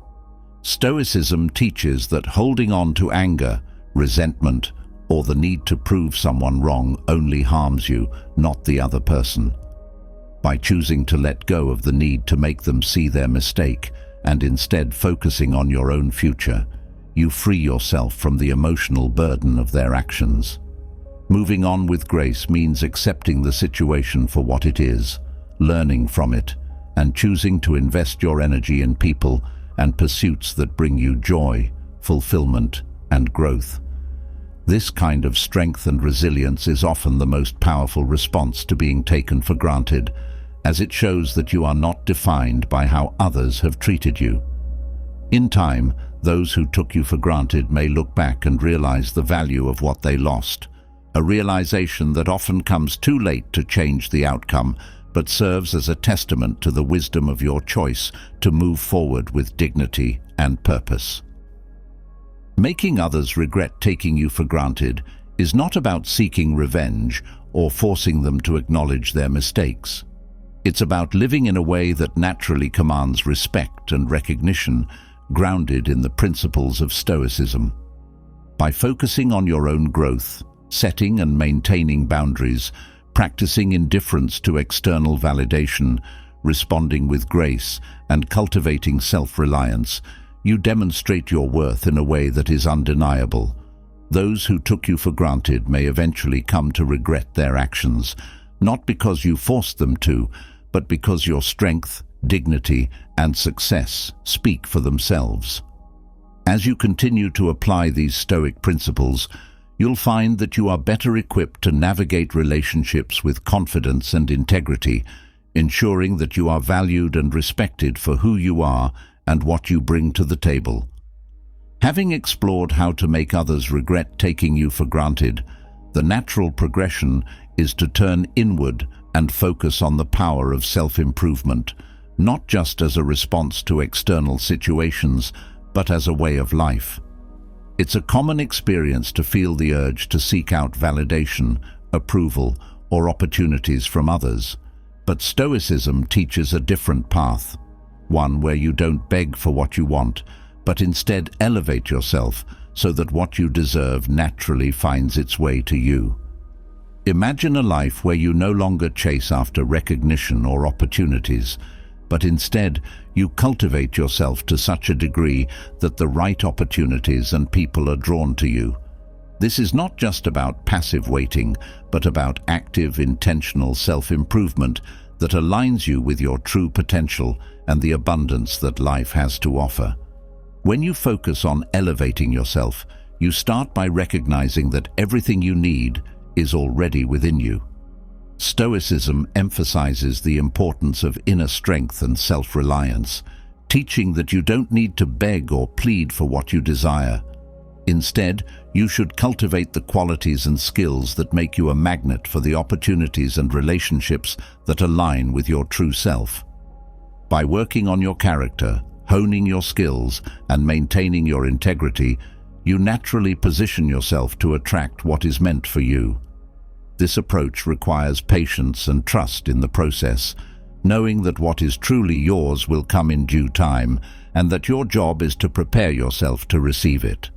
Stoicism teaches that holding on to anger, resentment, or the need to prove someone wrong only harms you, not the other person. By choosing to let go of the need to make them see their mistake and instead focusing on your own future, you free yourself from the emotional burden of their actions. Moving on with grace means accepting the situation for what it is, learning from it, and choosing to invest your energy in people and pursuits that bring you joy, fulfillment, and growth. This kind of strength and resilience is often the most powerful response to being taken for granted, as it shows that you are not defined by how others have treated you. In time, those who took you for granted may look back and realize the value of what they lost, a realization that often comes too late to change the outcome, but serves as a testament to the wisdom of your choice to move forward with dignity and purpose. Making others regret taking you for granted is not about seeking revenge or forcing them to acknowledge their mistakes. It's about living in a way that naturally commands respect and recognition, grounded in the principles of Stoicism. By focusing on your own growth, setting and maintaining boundaries, practicing indifference to external validation, responding with grace, and cultivating self-reliance, you demonstrate your worth in a way that is undeniable. Those who took you for granted may eventually come to regret their actions, not because you forced them to, but because your strength, dignity, and success speak for themselves. As you continue to apply these Stoic principles, you'll find that you are better equipped to navigate relationships with confidence and integrity, ensuring that you are valued and respected for who you are and what you bring to the table. Having explored how to make others regret taking you for granted, the natural progression is to turn inward and focus on the power of self-improvement, not just as a response to external situations, but as a way of life. It's a common experience to feel the urge to seek out validation, approval, or opportunities from others. But Stoicism teaches a different path, one where you don't beg for what you want, but instead elevate yourself so that what you deserve naturally finds its way to you. Imagine a life where you no longer chase after recognition or opportunities, but instead you cultivate yourself to such a degree that the right opportunities and people are drawn to you. This is not just about passive waiting, but about active, intentional self-improvement that aligns you with your true potential and the abundance that life has to offer. When you focus on elevating yourself, you start by recognizing that everything you need is already within you. Stoicism emphasizes the importance of inner strength and self-reliance, teaching that you don't need to beg or plead for what you desire. Instead, you should cultivate the qualities and skills that make you a magnet for the opportunities and relationships that align with your true self. By working on your character, honing your skills, and maintaining your integrity, you naturally position yourself to attract what is meant for you. This approach requires patience and trust in the process, knowing that what is truly yours will come in due time, and that your job is to prepare yourself to receive it.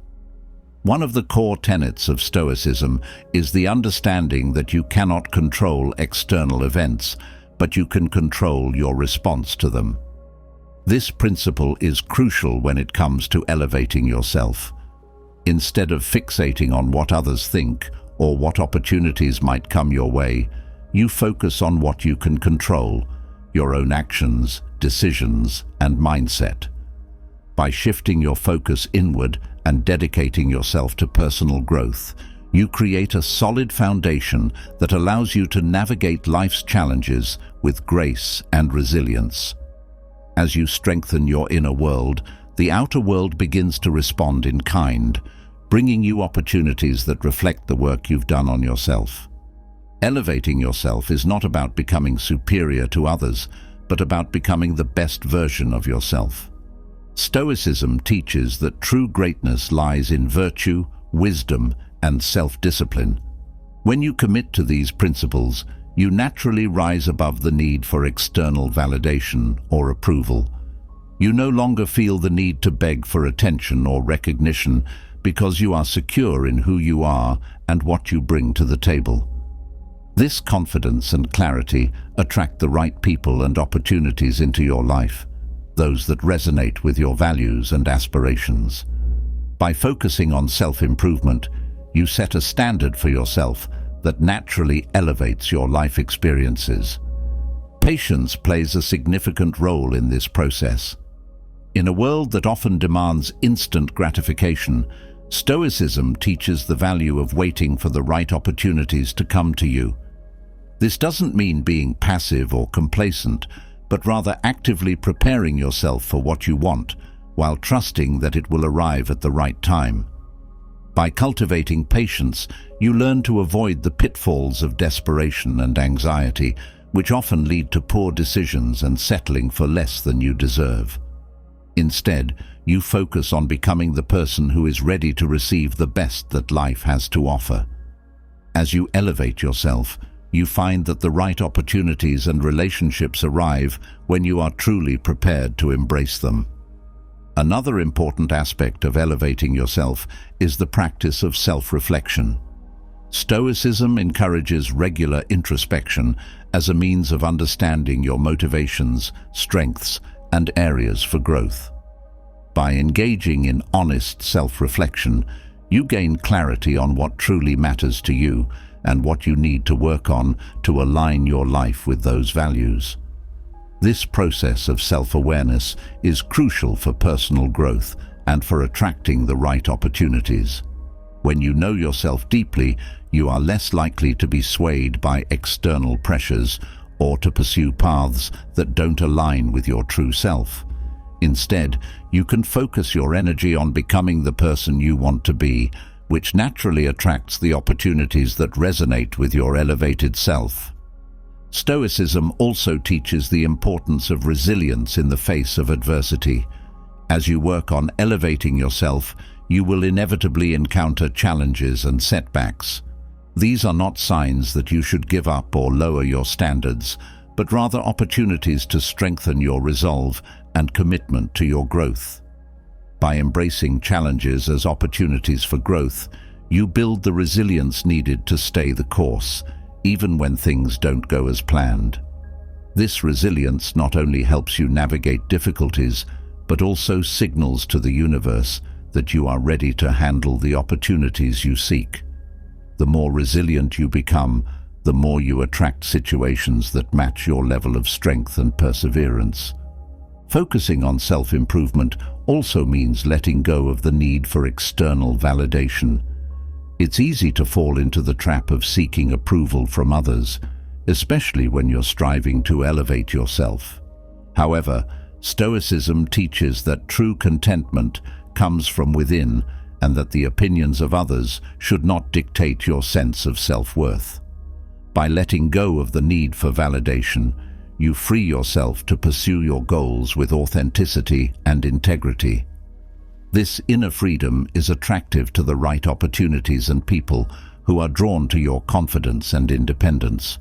One of the core tenets of Stoicism is the understanding that you cannot control external events, but you can control your response to them. This principle is crucial when it comes to elevating yourself. Instead of fixating on what others think or what opportunities might come your way, you focus on what you can control, your own actions, decisions, and mindset. By shifting your focus inward and dedicating yourself to personal growth, you create a solid foundation that allows you to navigate life's challenges with grace and resilience. As you strengthen your inner world, the outer world begins to respond in kind, bringing you opportunities that reflect the work you've done on yourself. Elevating yourself is not about becoming superior to others, but about becoming the best version of yourself. Stoicism teaches that true greatness lies in virtue, wisdom, and self-discipline. When you commit to these principles, you naturally rise above the need for external validation or approval. You no longer feel the need to beg for attention or recognition, because you are secure in who you are and what you bring to the table. This confidence and clarity attract the right people and opportunities into your life, those that resonate with your values and aspirations. By focusing on self-improvement, you set a standard for yourself that naturally elevates your life experiences. Patience plays a significant role in this process. In a world that often demands instant gratification, Stoicism teaches the value of waiting for the right opportunities to come to you. This doesn't mean being passive or complacent, but rather actively preparing yourself for what you want, while trusting that it will arrive at the right time. By cultivating patience, you learn to avoid the pitfalls of desperation and anxiety, which often lead to poor decisions and settling for less than you deserve. Instead, you focus on becoming the person who is ready to receive the best that life has to offer. As you elevate yourself, you find that the right opportunities and relationships arrive when you are truly prepared to embrace them. Another important aspect of elevating yourself is the practice of self-reflection. Stoicism encourages regular introspection as a means of understanding your motivations, strengths, and areas for growth. By engaging in honest self-reflection, you gain clarity on what truly matters to you and what you need to work on to align your life with those values. This process of self-awareness is crucial for personal growth and for attracting the right opportunities. When you know yourself deeply, you are less likely to be swayed by external pressures or to pursue paths that don't align with your true self. Instead, you can focus your energy on becoming the person you want to be, which naturally attracts the opportunities that resonate with your elevated self. Stoicism also teaches the importance of resilience in the face of adversity. As you work on elevating yourself, you will inevitably encounter challenges and setbacks. These are not signs that you should give up or lower your standards, but rather opportunities to strengthen your resolve and commitment to your growth. By embracing challenges as opportunities for growth, you build the resilience needed to stay the course, even when things don't go as planned. This resilience not only helps you navigate difficulties, but also signals to the universe that you are ready to handle the opportunities you seek. The more resilient you become, the more you attract situations that match your level of strength and perseverance. Focusing on self-improvement also means letting go of the need for external validation. It's easy to fall into the trap of seeking approval from others, especially when you're striving to elevate yourself. However, Stoicism teaches that true contentment comes from within and that the opinions of others should not dictate your sense of self-worth. By letting go of the need for validation, you free yourself to pursue your goals with authenticity and integrity. This inner freedom is attractive to the right opportunities and people who are drawn to your confidence and independence.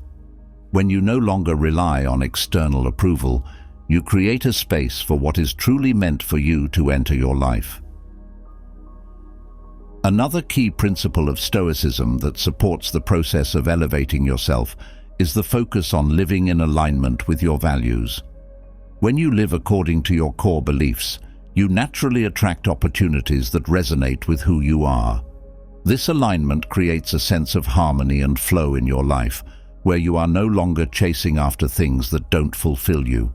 When you no longer rely on external approval, you create a space for what is truly meant for you to enter your life. Another key principle of Stoicism that supports the process of elevating yourself is the focus on living in alignment with your values. When you live according to your core beliefs, you naturally attract opportunities that resonate with who you are. This alignment creates a sense of harmony and flow in your life, where you are no longer chasing after things that don't fulfill you.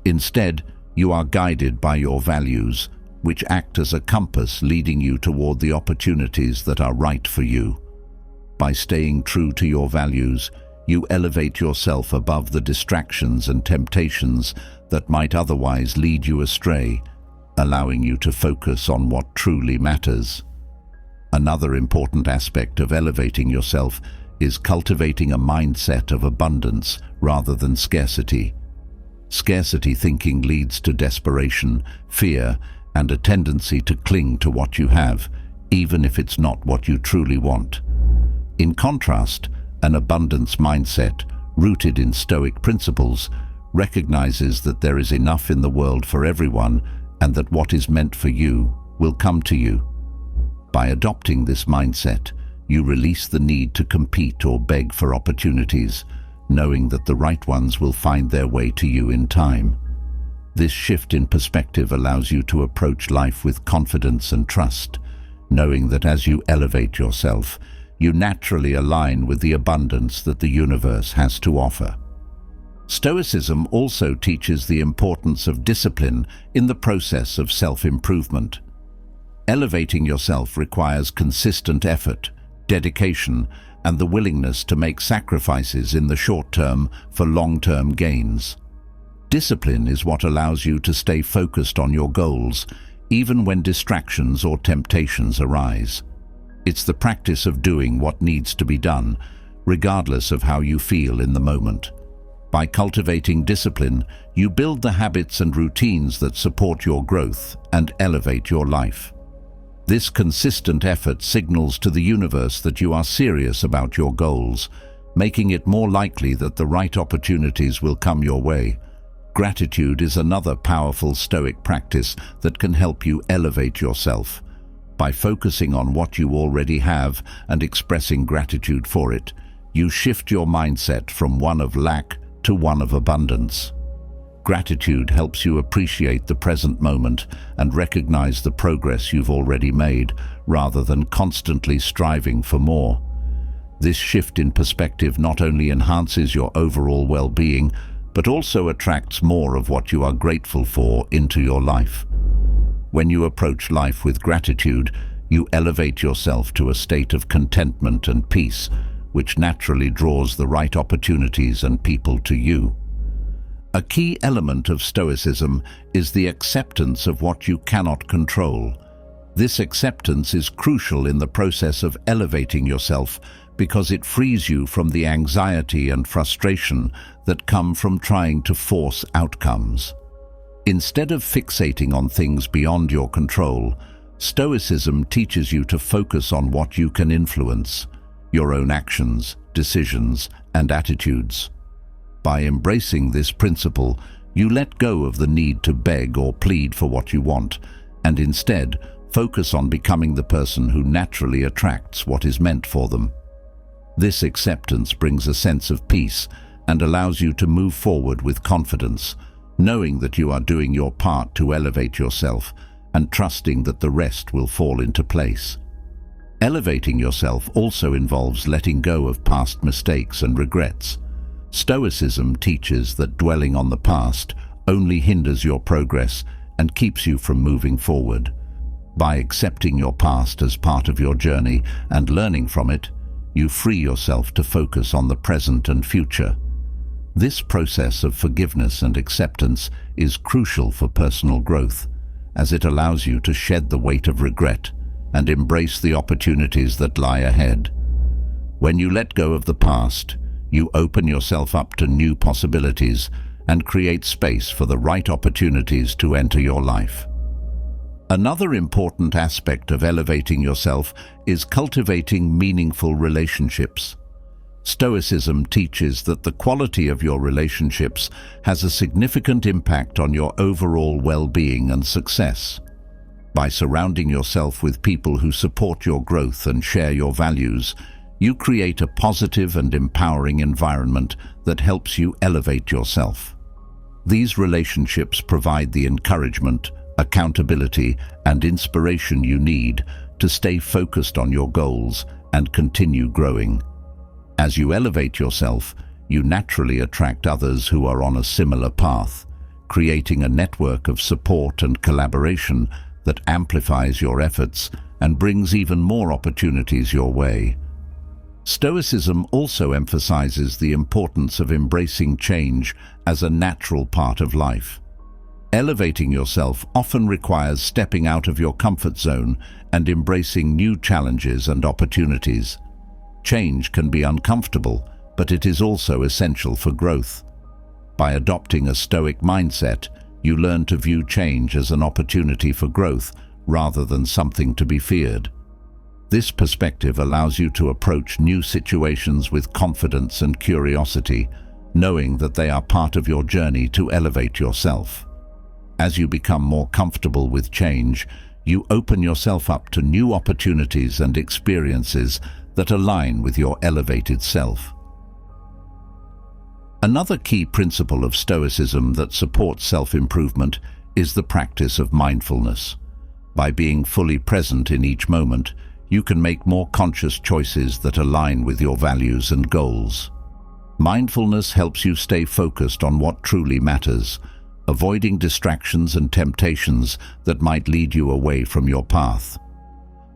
Instead, you are guided by your values, which act as a compass leading you toward the opportunities that are right for you. By staying true to your values, you elevate yourself above the distractions and temptations that might otherwise lead you astray, allowing you to focus on what truly matters. Another important aspect of elevating yourself is cultivating a mindset of abundance rather than scarcity. Scarcity thinking leads to desperation, fear, and a tendency to cling to what you have, even if it's not what you truly want. In contrast, an abundance mindset, rooted in Stoic principles, recognizes that there is enough in the world for everyone and that what is meant for you will come to you. By adopting this mindset, you release the need to compete or beg for opportunities, knowing that the right ones will find their way to you in time. This shift in perspective allows you to approach life with confidence and trust, knowing that as you elevate yourself, you naturally align with the abundance that the universe has to offer. Stoicism also teaches the importance of discipline in the process of self-improvement. Elevating yourself requires consistent effort, dedication, and the willingness to make sacrifices in the short term for long-term gains. Discipline is what allows you to stay focused on your goals, even when distractions or temptations arise. It's the practice of doing what needs to be done, regardless of how you feel in the moment. By cultivating discipline, you build the habits and routines that support your growth and elevate your life. This consistent effort signals to the universe that you are serious about your goals, making it more likely that the right opportunities will come your way. Gratitude is another powerful Stoic practice that can help you elevate yourself. By focusing on what you already have and expressing gratitude for it, you shift your mindset from one of lack to one of abundance. Gratitude helps you appreciate the present moment and recognize the progress you've already made, rather than constantly striving for more. This shift in perspective not only enhances your overall well-being, but also attracts more of what you are grateful for into your life. When you approach life with gratitude, you elevate yourself to a state of contentment and peace, which naturally draws the right opportunities and people to you. A key element of Stoicism is the acceptance of what you cannot control. This acceptance is crucial in the process of elevating yourself because it frees you from the anxiety and frustration that come from trying to force outcomes. Instead of fixating on things beyond your control, Stoicism teaches you to focus on what you can influence: your own actions, decisions, and attitudes. By embracing this principle, you let go of the need to beg or plead for what you want, and instead focus on becoming the person who naturally attracts what is meant for them. This acceptance brings a sense of peace and allows you to move forward with confidence, knowing that you are doing your part to elevate yourself and trusting that the rest will fall into place. Elevating yourself also involves letting go of past mistakes and regrets. Stoicism teaches that dwelling on the past only hinders your progress and keeps you from moving forward. By accepting your past as part of your journey and learning from it, you free yourself to focus on the present and future. This process of forgiveness and acceptance is crucial for personal growth, as it allows you to shed the weight of regret and embrace the opportunities that lie ahead. When you let go of the past, you open yourself up to new possibilities and create space for the right opportunities to enter your life. Another important aspect of elevating yourself is cultivating meaningful relationships. Stoicism teaches that the quality of your relationships has a significant impact on your overall well-being and success. By surrounding yourself with people who support your growth and share your values, you create a positive and empowering environment that helps you elevate yourself. These relationships provide the encouragement, accountability, and inspiration you need to stay focused on your goals and continue growing. As you elevate yourself, you naturally attract others who are on a similar path, creating a network of support and collaboration that amplifies your efforts and brings even more opportunities your way. Stoicism also emphasizes the importance of embracing change as a natural part of life. Elevating yourself often requires stepping out of your comfort zone and embracing new challenges and opportunities. Change can be uncomfortable, but it is also essential for growth. By adopting a Stoic mindset, you learn to view change as an opportunity for growth rather than something to be feared. This perspective allows you to approach new situations with confidence and curiosity, knowing that they are part of your journey to elevate yourself. As you become more comfortable with change, You open yourself up to new opportunities and experiences that align with your elevated self. Another key principle of Stoicism that supports self-improvement is the practice of mindfulness. By being fully present in each moment, you can make more conscious choices that align with your values and goals. Mindfulness helps you stay focused on what truly matters, avoiding distractions and temptations that might lead you away from your path.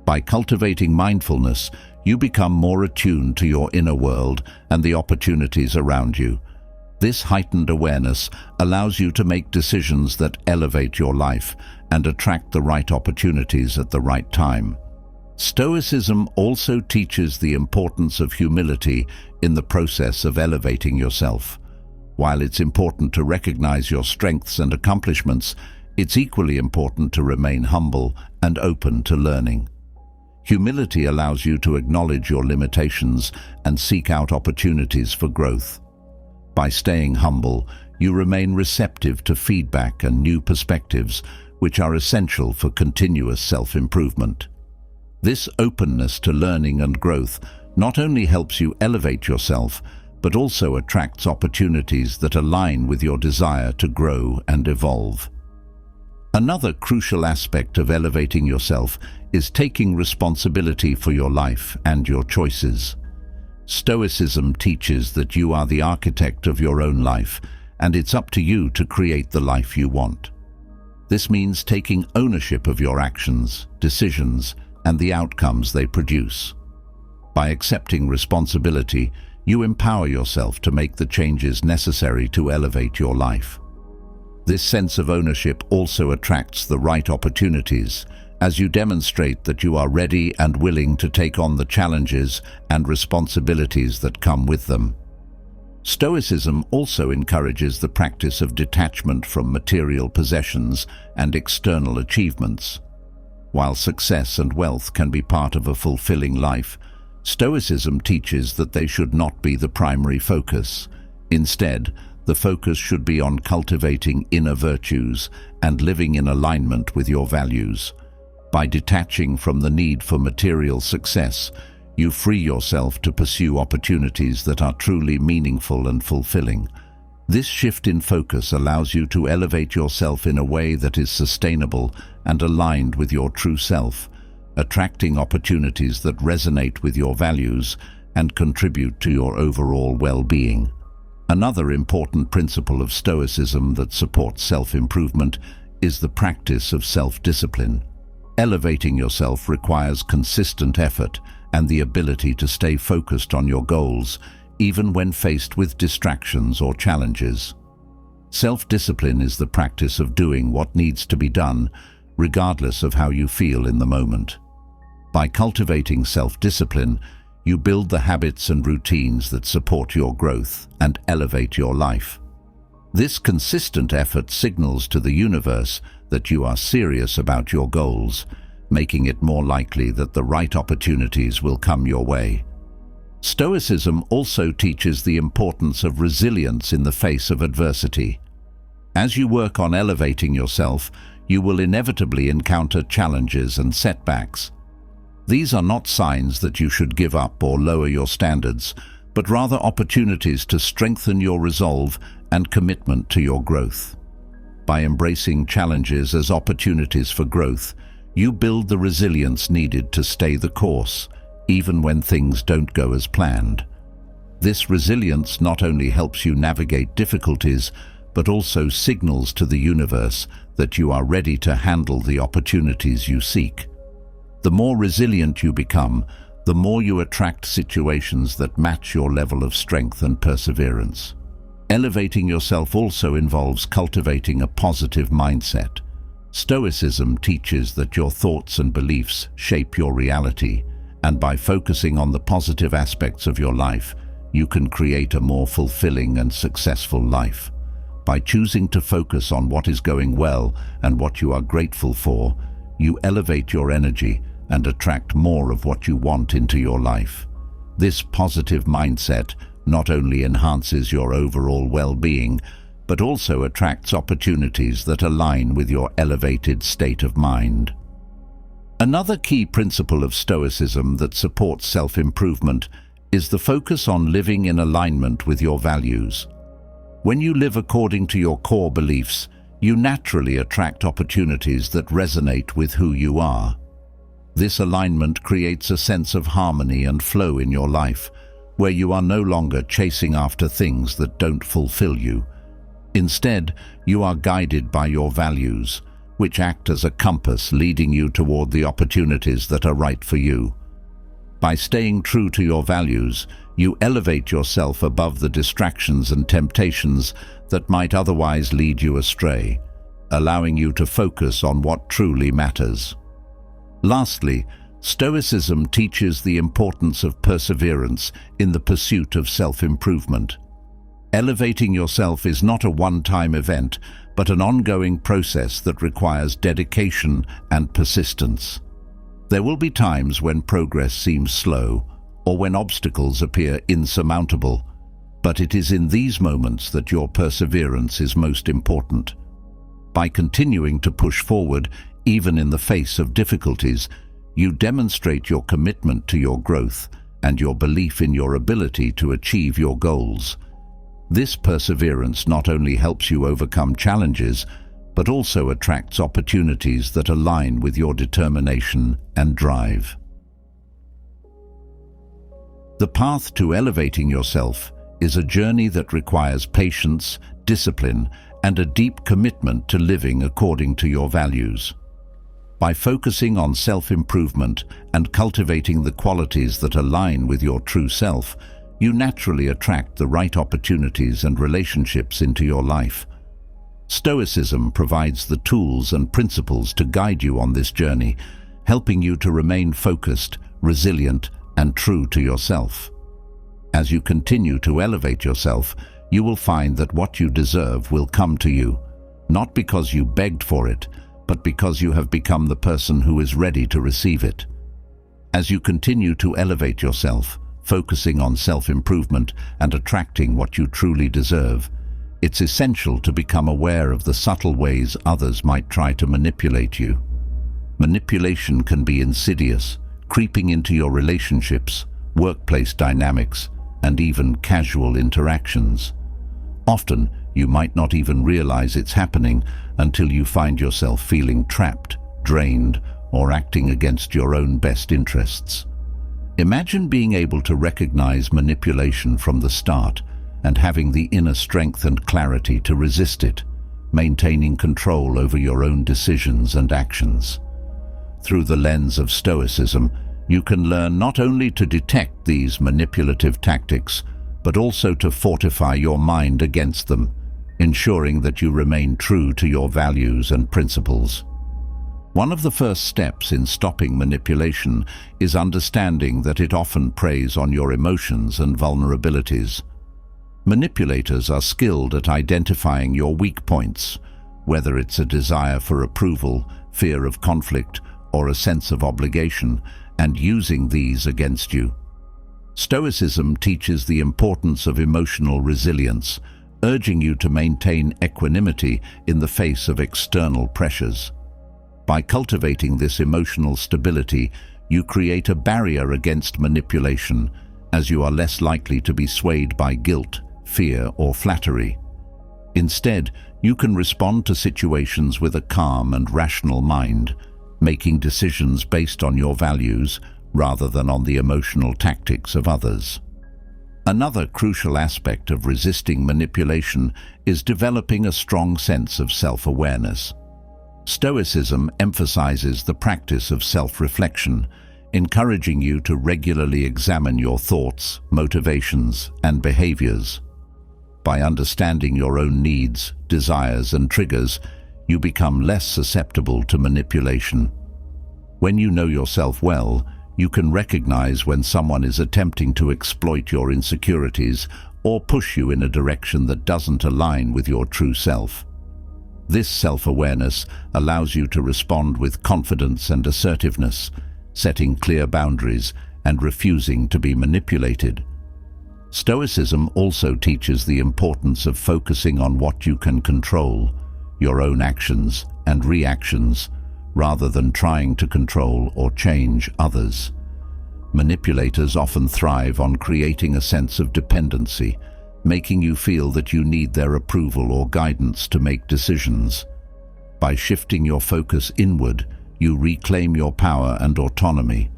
By cultivating mindfulness, you become more attuned to your inner world and the opportunities around you. This heightened awareness allows you to make decisions that elevate your life and attract the right opportunities at the right time. Stoicism also teaches the importance of humility in the process of elevating yourself. While it's important to recognize your strengths and accomplishments, it's equally important to remain humble and open to learning. Humility allows you to acknowledge your limitations and seek out opportunities for growth. By staying humble, you remain receptive to feedback and new perspectives, which are essential for continuous self-improvement. This openness to learning and growth not only helps you elevate yourself, but also attracts opportunities that align with your desire to grow and evolve. Another crucial aspect of elevating yourself is taking responsibility for your life and your choices. Stoicism teaches that you are the architect of your own life, and it's up to you to create the life you want. This means taking ownership of your actions, decisions, and the outcomes they produce. By accepting responsibility, you empower yourself to make the changes necessary to elevate your life. This sense of ownership also attracts the right opportunities, as you demonstrate that you are ready and willing to take on the challenges and responsibilities that come with them. Stoicism also encourages the practice of detachment from material possessions and external achievements. While success and wealth can be part of a fulfilling life, Stoicism teaches that they should not be the primary focus. Instead, the focus should be on cultivating inner virtues and living in alignment with your values. By detaching from the need for material success, you free yourself to pursue opportunities that are truly meaningful and fulfilling. This shift in focus allows you to elevate yourself in a way that is sustainable and aligned with your true self, attracting opportunities that resonate with your values and contribute to your overall well-being. Another important principle of Stoicism that supports self-improvement is the practice of self-discipline. Elevating yourself requires consistent effort and the ability to stay focused on your goals, even when faced with distractions or challenges. Self-discipline is the practice of doing what needs to be done, regardless of how you feel in the moment. By cultivating self-discipline, you build the habits and routines that support your growth and elevate your life. This consistent effort signals to the universe that you are serious about your goals, making it more likely that the right opportunities will come your way. Stoicism also teaches the importance of resilience in the face of adversity. As you work on elevating yourself, you will inevitably encounter challenges and setbacks. These are not signs that you should give up or lower your standards, but rather opportunities to strengthen your resolve and commitment to your growth. By embracing challenges as opportunities for growth, you build the resilience needed to stay the course, even when things don't go as planned. This resilience not only helps you navigate difficulties, but also signals to the universe that you are ready to handle the opportunities you seek. The more resilient you become, the more you attract situations that match your level of strength and perseverance. Elevating yourself also involves cultivating a positive mindset. Stoicism teaches that your thoughts and beliefs shape your reality, and by focusing on the positive aspects of your life, you can create a more fulfilling and successful life. By choosing to focus on what is going well and what you are grateful for, you elevate your energy and attract more of what you want into your life. This positive mindset not only enhances your overall well-being, but also attracts opportunities that align with your elevated state of mind. Another key principle of Stoicism that supports self-improvement is the focus on living in alignment with your values. When you live according to your core beliefs, you naturally attract opportunities that resonate with who you are. This alignment creates a sense of harmony and flow in your life, where you are no longer chasing after things that don't fulfill you. Instead, you are guided by your values, which act as a compass leading you toward the opportunities that are right for you. By staying true to your values, you elevate yourself above the distractions and temptations that might otherwise lead you astray, allowing you to focus on what truly matters. Lastly, Stoicism teaches the importance of perseverance in the pursuit of self-improvement. Elevating yourself is not a one-time event, but an ongoing process that requires dedication and persistence. There will be times when progress seems slow, or when obstacles appear insurmountable, but it is in these moments that your perseverance is most important. By continuing to push forward, even in the face of difficulties, you demonstrate your commitment to your growth and your belief in your ability to achieve your goals. This perseverance not only helps you overcome challenges, but also attracts opportunities that align with your determination and drive. The path to elevating yourself is a journey that requires patience, discipline, and a deep commitment to living according to your values. By focusing on self-improvement and cultivating the qualities that align with your true self, you naturally attract the right opportunities and relationships into your life. Stoicism provides the tools and principles to guide you on this journey, helping you to remain focused, resilient, and true to yourself. As you continue to elevate yourself, you will find that what you deserve will come to you, not because you begged for it, but because you have become the person who is ready to receive it. As you continue to elevate yourself, focusing on self-improvement and attracting what you truly deserve, it's essential to become aware of the subtle ways others might try to manipulate you. Manipulation can be insidious, creeping into your relationships, workplace dynamics, and even casual interactions. Often, you might not even realize it's happening until you find yourself feeling trapped, drained, or acting against your own best interests. Imagine being able to recognize manipulation from the start and having the inner strength and clarity to resist it, maintaining control over your own decisions and actions. Through the lens of Stoicism, you can learn not only to detect these manipulative tactics, but also to fortify your mind against them, ensuring that you remain true to your values and principles. One of the first steps in stopping manipulation is understanding that it often preys on your emotions and vulnerabilities. Manipulators are skilled at identifying your weak points, whether it's a desire for approval, fear of conflict, or a sense of obligation, and using these against you. Stoicism teaches the importance of emotional resilience, urging you to maintain equanimity in the face of external pressures. By cultivating this emotional stability, you create a barrier against manipulation, as you are less likely to be swayed by guilt, fear, or flattery. Instead, you can respond to situations with a calm and rational mind, making decisions based on your values rather than on the emotional tactics of others. Another crucial aspect of resisting manipulation is developing a strong sense of self-awareness. Stoicism emphasizes the practice of self-reflection, encouraging you to regularly examine your thoughts, motivations, and behaviors. By understanding your own needs, desires, and triggers, you become less susceptible to manipulation. When you know yourself well, you can recognize when someone is attempting to exploit your insecurities or push you in a direction that doesn't align with your true self. This self-awareness allows you to respond with confidence and assertiveness, setting clear boundaries and refusing to be manipulated. Stoicism also teaches the importance of focusing on what you can control, your own actions and reactions, rather than trying to control or change others. Manipulators often thrive on creating a sense of dependency, making you feel that you need their approval or guidance to make decisions. By shifting your focus inward, you reclaim your power and autonomy.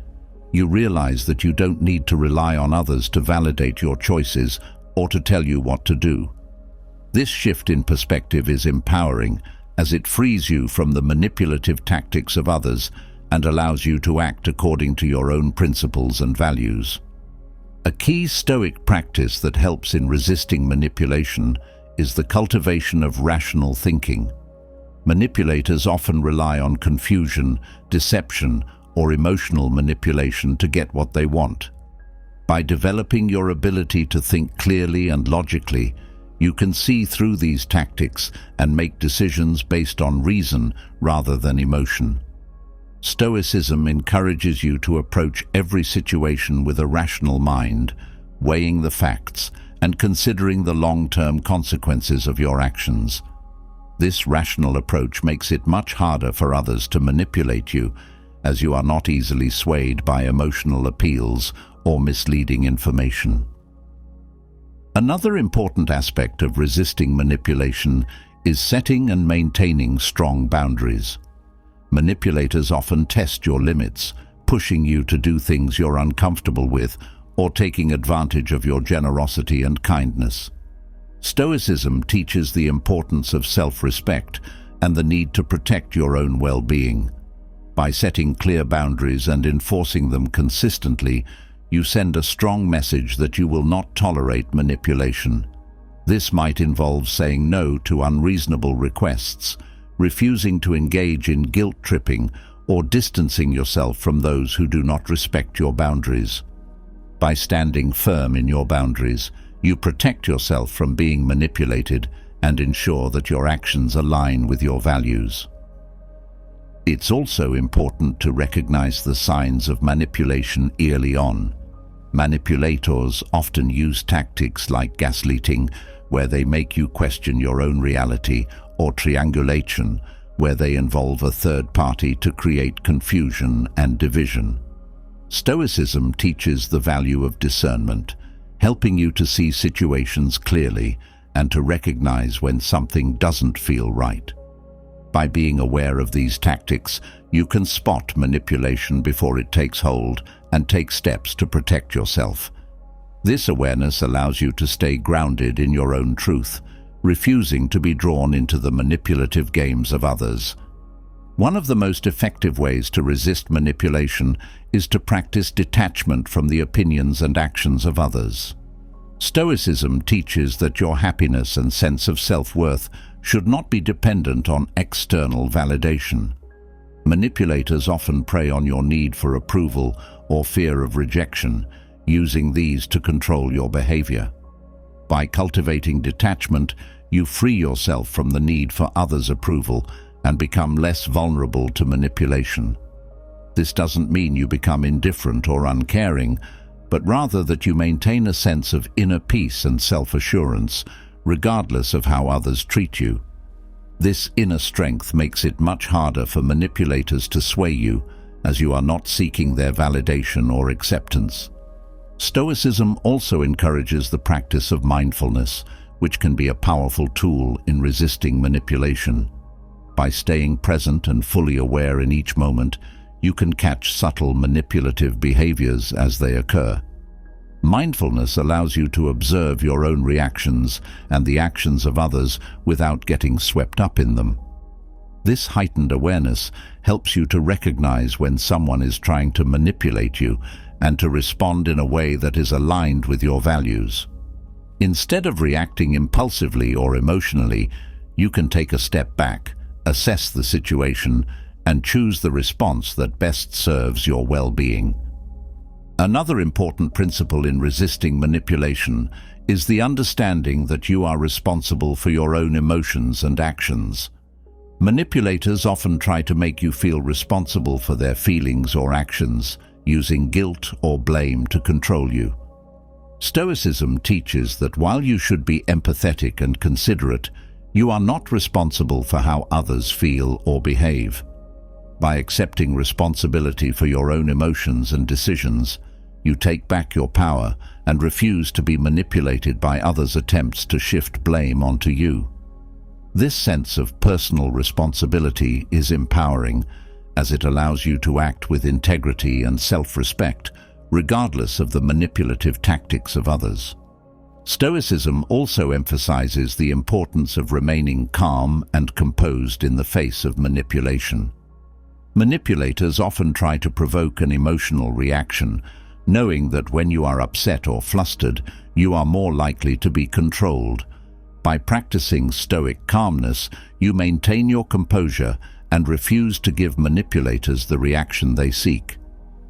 You realize that you don't need to rely on others to validate your choices or to tell you what to do. This shift in perspective is empowering, as it frees you from the manipulative tactics of others and allows you to act according to your own principles and values. A key Stoic practice that helps in resisting manipulation is the cultivation of rational thinking. Manipulators often rely on confusion, deception, or emotional manipulation to get what they want. By developing your ability to think clearly and logically, you can see through these tactics and make decisions based on reason rather than emotion. Stoicism encourages you to approach every situation with a rational mind, weighing the facts and considering the long-term consequences of your actions. This rational approach makes it much harder for others to manipulate you, as you are not easily swayed by emotional appeals or misleading information. Another important aspect of resisting manipulation is setting and maintaining strong boundaries. Manipulators often test your limits, pushing you to do things you're uncomfortable with or taking advantage of your generosity and kindness. Stoicism teaches the importance of self-respect and the need to protect your own well-being. By setting clear boundaries and enforcing them consistently, you send a strong message that you will not tolerate manipulation. This might involve saying no to unreasonable requests, refusing to engage in guilt-tripping, or distancing yourself from those who do not respect your boundaries. By standing firm in your boundaries, you protect yourself from being manipulated and ensure that your actions align with your values. It's also important to recognize the signs of manipulation early on. Manipulators often use tactics like gaslighting, where they make you question your own reality, or triangulation, where they involve a third party to create confusion and division. Stoicism teaches the value of discernment, helping you to see situations clearly and to recognize when something doesn't feel right. By being aware of these tactics, you can spot manipulation before it takes hold and take steps to protect yourself. This awareness allows you to stay grounded in your own truth, refusing to be drawn into the manipulative games of others. One of the most effective ways to resist manipulation is to practice detachment from the opinions and actions of others. Stoicism teaches that your happiness and sense of self-worth should not be dependent on external validation. Manipulators often prey on your need for approval or fear of rejection, using these to control your behavior. By cultivating detachment, you free yourself from the need for others' approval and become less vulnerable to manipulation. This doesn't mean you become indifferent or uncaring, but rather that you maintain a sense of inner peace and self-assurance, regardless of how others treat you. This inner strength makes it much harder for manipulators to sway you, as you are not seeking their validation or acceptance. Stoicism also encourages the practice of mindfulness, which can be a powerful tool in resisting manipulation. By staying present and fully aware in each moment, you can catch subtle manipulative behaviors as they occur. Mindfulness allows you to observe your own reactions and the actions of others without getting swept up in them. This heightened awareness helps you to recognize when someone is trying to manipulate you and to respond in a way that is aligned with your values. Instead of reacting impulsively or emotionally, you can take a step back, assess the situation, and choose the response that best serves your well-being. Another important principle in resisting manipulation is the understanding that you are responsible for your own emotions and actions. Manipulators often try to make you feel responsible for their feelings or actions, using guilt or blame to control you. Stoicism teaches that while you should be empathetic and considerate, you are not responsible for how others feel or behave. By accepting responsibility for your own emotions and decisions, you take back your power and refuse to be manipulated by others' attempts to shift blame onto you. This sense of personal responsibility is empowering, as it allows you to act with integrity and self-respect, regardless of the manipulative tactics of others. Stoicism also emphasizes the importance of remaining calm and composed in the face of manipulation. Manipulators often try to provoke an emotional reaction, knowing that when you are upset or flustered, you are more likely to be controlled. By practicing Stoic calmness, you maintain your composure and refuse to give manipulators the reaction they seek.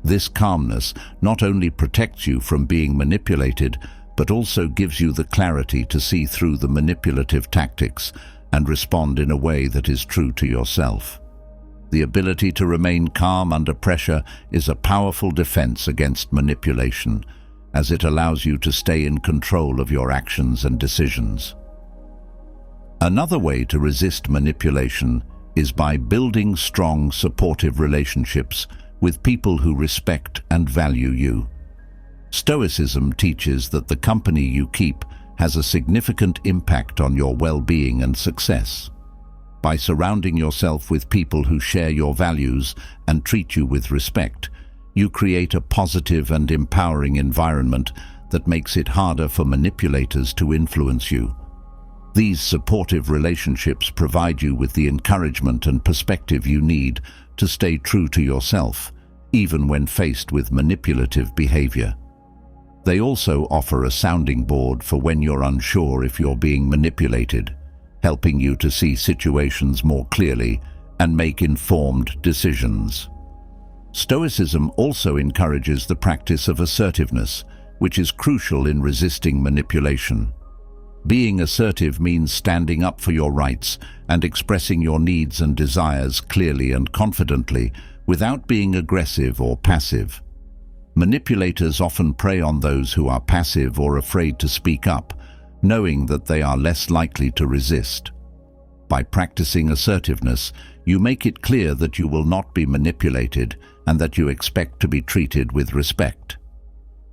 This calmness not only protects you from being manipulated, but also gives you the clarity to see through the manipulative tactics and respond in a way that is true to yourself. The ability to remain calm under pressure is a powerful defense against manipulation, as it allows you to stay in control of your actions and decisions. Another way to resist manipulation is by building strong, supportive relationships with people who respect and value you. Stoicism teaches that the company you keep has a significant impact on your well-being and success. By surrounding yourself with people who share your values and treat you with respect, you create a positive and empowering environment that makes it harder for manipulators to influence you. These supportive relationships provide you with the encouragement and perspective you need to stay true to yourself, even when faced with manipulative behavior. They also offer a sounding board for when you're unsure if you're being manipulated, helping you to see situations more clearly and make informed decisions. Stoicism also encourages the practice of assertiveness, which is crucial in resisting manipulation. Being assertive means standing up for your rights and expressing your needs and desires clearly and confidently without being aggressive or passive. Manipulators often prey on those who are passive or afraid to speak up, knowing that they are less likely to resist. By practicing assertiveness, you make it clear that you will not be manipulated and that you expect to be treated with respect.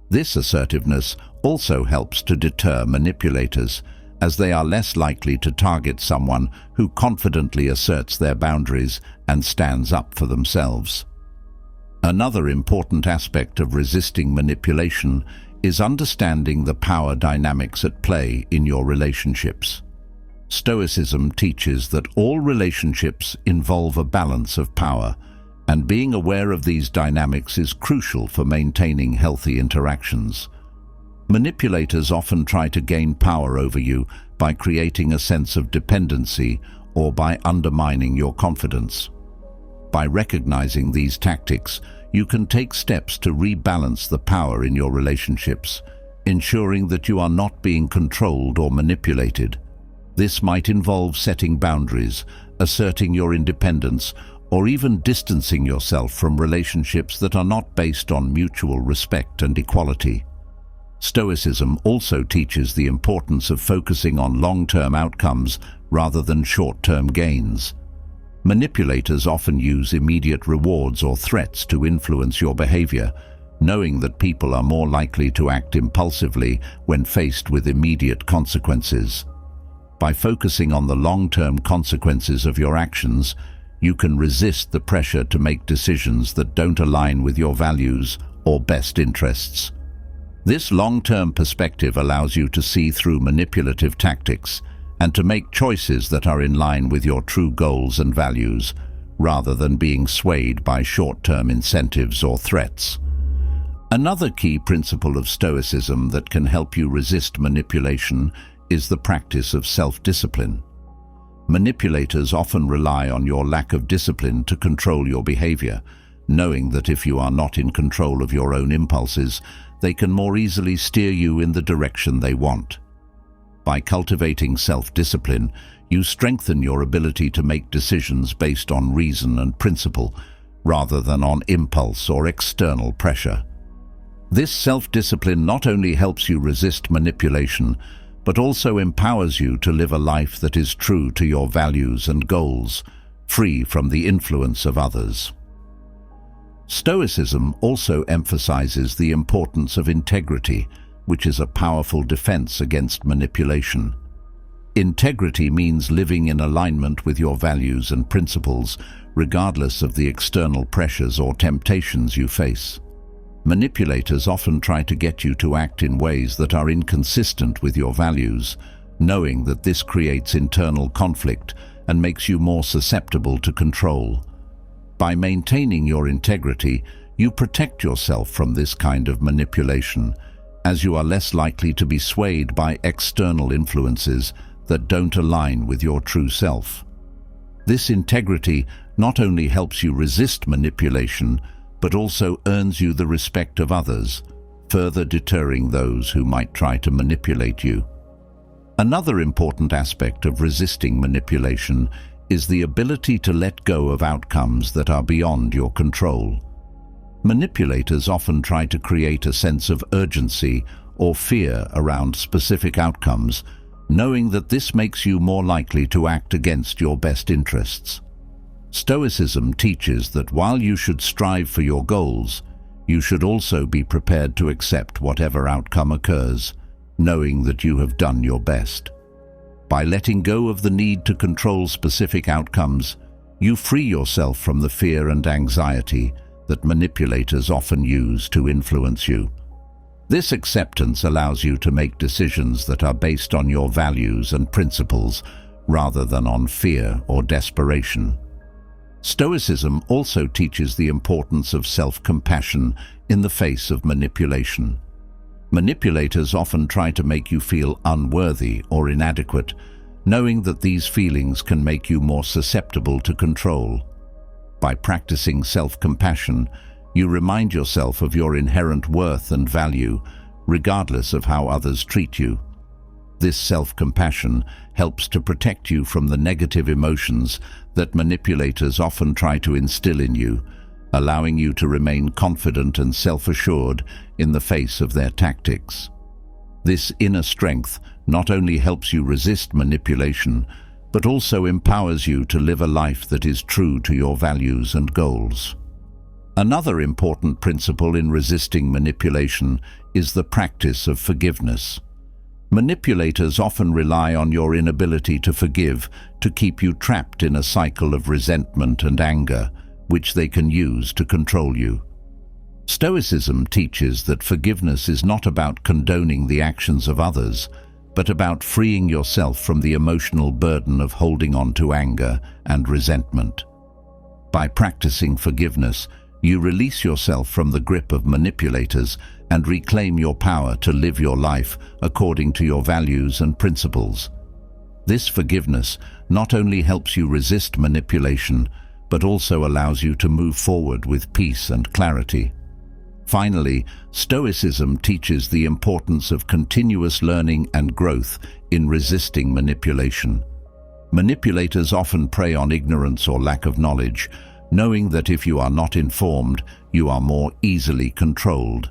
This assertiveness also helps to deter manipulators, as they are less likely to target someone who confidently asserts their boundaries and stands up for themselves. Another important aspect of resisting manipulation is understanding the power dynamics at play in your relationships. Stoicism teaches that all relationships involve a balance of power, and being aware of these dynamics is crucial for maintaining healthy interactions. Manipulators often try to gain power over you by creating a sense of dependency or by undermining your confidence. By recognizing these tactics, you can take steps to rebalance the power in your relationships, ensuring that you are not being controlled or manipulated. This might involve setting boundaries, asserting your independence, or even distancing yourself from relationships that are not based on mutual respect and equality. Stoicism also teaches the importance of focusing on long-term outcomes rather than short-term gains. Manipulators often use immediate rewards or threats to influence your behavior, knowing that people are more likely to act impulsively when faced with immediate consequences. By focusing on the long-term consequences of your actions, you can resist the pressure to make decisions that don't align with your values or best interests. This long-term perspective allows you to see through manipulative tactics and to make choices that are in line with your true goals and values, rather than being swayed by short-term incentives or threats. Another key principle of Stoicism that can help you resist manipulation is the practice of self-discipline. Manipulators often rely on your lack of discipline to control your behavior, knowing that if you are not in control of your own impulses, they can more easily steer you in the direction they want. By cultivating self-discipline, you strengthen your ability to make decisions based on reason and principle, rather than on impulse or external pressure. This self-discipline not only helps you resist manipulation, but also empowers you to live a life that is true to your values and goals, free from the influence of others. Stoicism also emphasizes the importance of integrity, which is a powerful defense against manipulation. Integrity means living in alignment with your values and principles, regardless of the external pressures or temptations you face. Manipulators often try to get you to act in ways that are inconsistent with your values, knowing that this creates internal conflict and makes you more susceptible to control. By maintaining your integrity, you protect yourself from this kind of manipulation, as you are less likely to be swayed by external influences that don't align with your true self. This integrity not only helps you resist manipulation, but also earns you the respect of others, further deterring those who might try to manipulate you. Another important aspect of resisting manipulation is the ability to let go of outcomes that are beyond your control. Manipulators often try to create a sense of urgency or fear around specific outcomes, knowing that this makes you more likely to act against your best interests. Stoicism teaches that while you should strive for your goals, you should also be prepared to accept whatever outcome occurs, knowing that you have done your best. By letting go of the need to control specific outcomes, you free yourself from the fear and anxiety that manipulators often use to influence you. This acceptance allows you to make decisions that are based on your values and principles rather than on fear or desperation. Stoicism also teaches the importance of self-compassion in the face of manipulation. Manipulators often try to make you feel unworthy or inadequate, knowing that these feelings can make you more susceptible to control. By practicing self-compassion, you remind yourself of your inherent worth and value, regardless of how others treat you. This self-compassion helps to protect you from the negative emotions that manipulators often try to instill in you, allowing you to remain confident and self-assured in the face of their tactics. This inner strength not only helps you resist manipulation, but also empowers you to live a life that is true to your values and goals. Another important principle in resisting manipulation is the practice of forgiveness. Manipulators often rely on your inability to forgive to keep you trapped in a cycle of resentment and anger, which they can use to control you. Stoicism teaches that forgiveness is not about condoning the actions of others, but about freeing yourself from the emotional burden of holding on to anger and resentment. By practicing forgiveness, you release yourself from the grip of manipulators and reclaim your power to live your life according to your values and principles. This forgiveness not only helps you resist manipulation, but also allows you to move forward with peace and clarity. Finally, Stoicism teaches the importance of continuous learning and growth in resisting manipulation. Manipulators often prey on ignorance or lack of knowledge, knowing that if you are not informed, you are more easily controlled.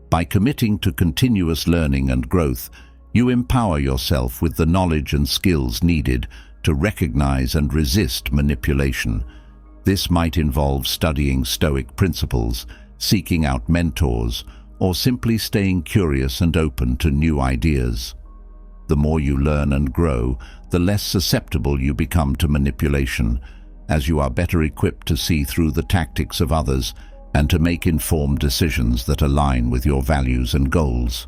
By committing to continuous learning and growth, you empower yourself with the knowledge and skills needed to recognize and resist manipulation. This might involve studying Stoic principles, seeking out mentors, or simply staying curious and open to new ideas. The more you learn and grow, the less susceptible you become to manipulation, as you are better equipped to see through the tactics of others and to make informed decisions that align with your values and goals.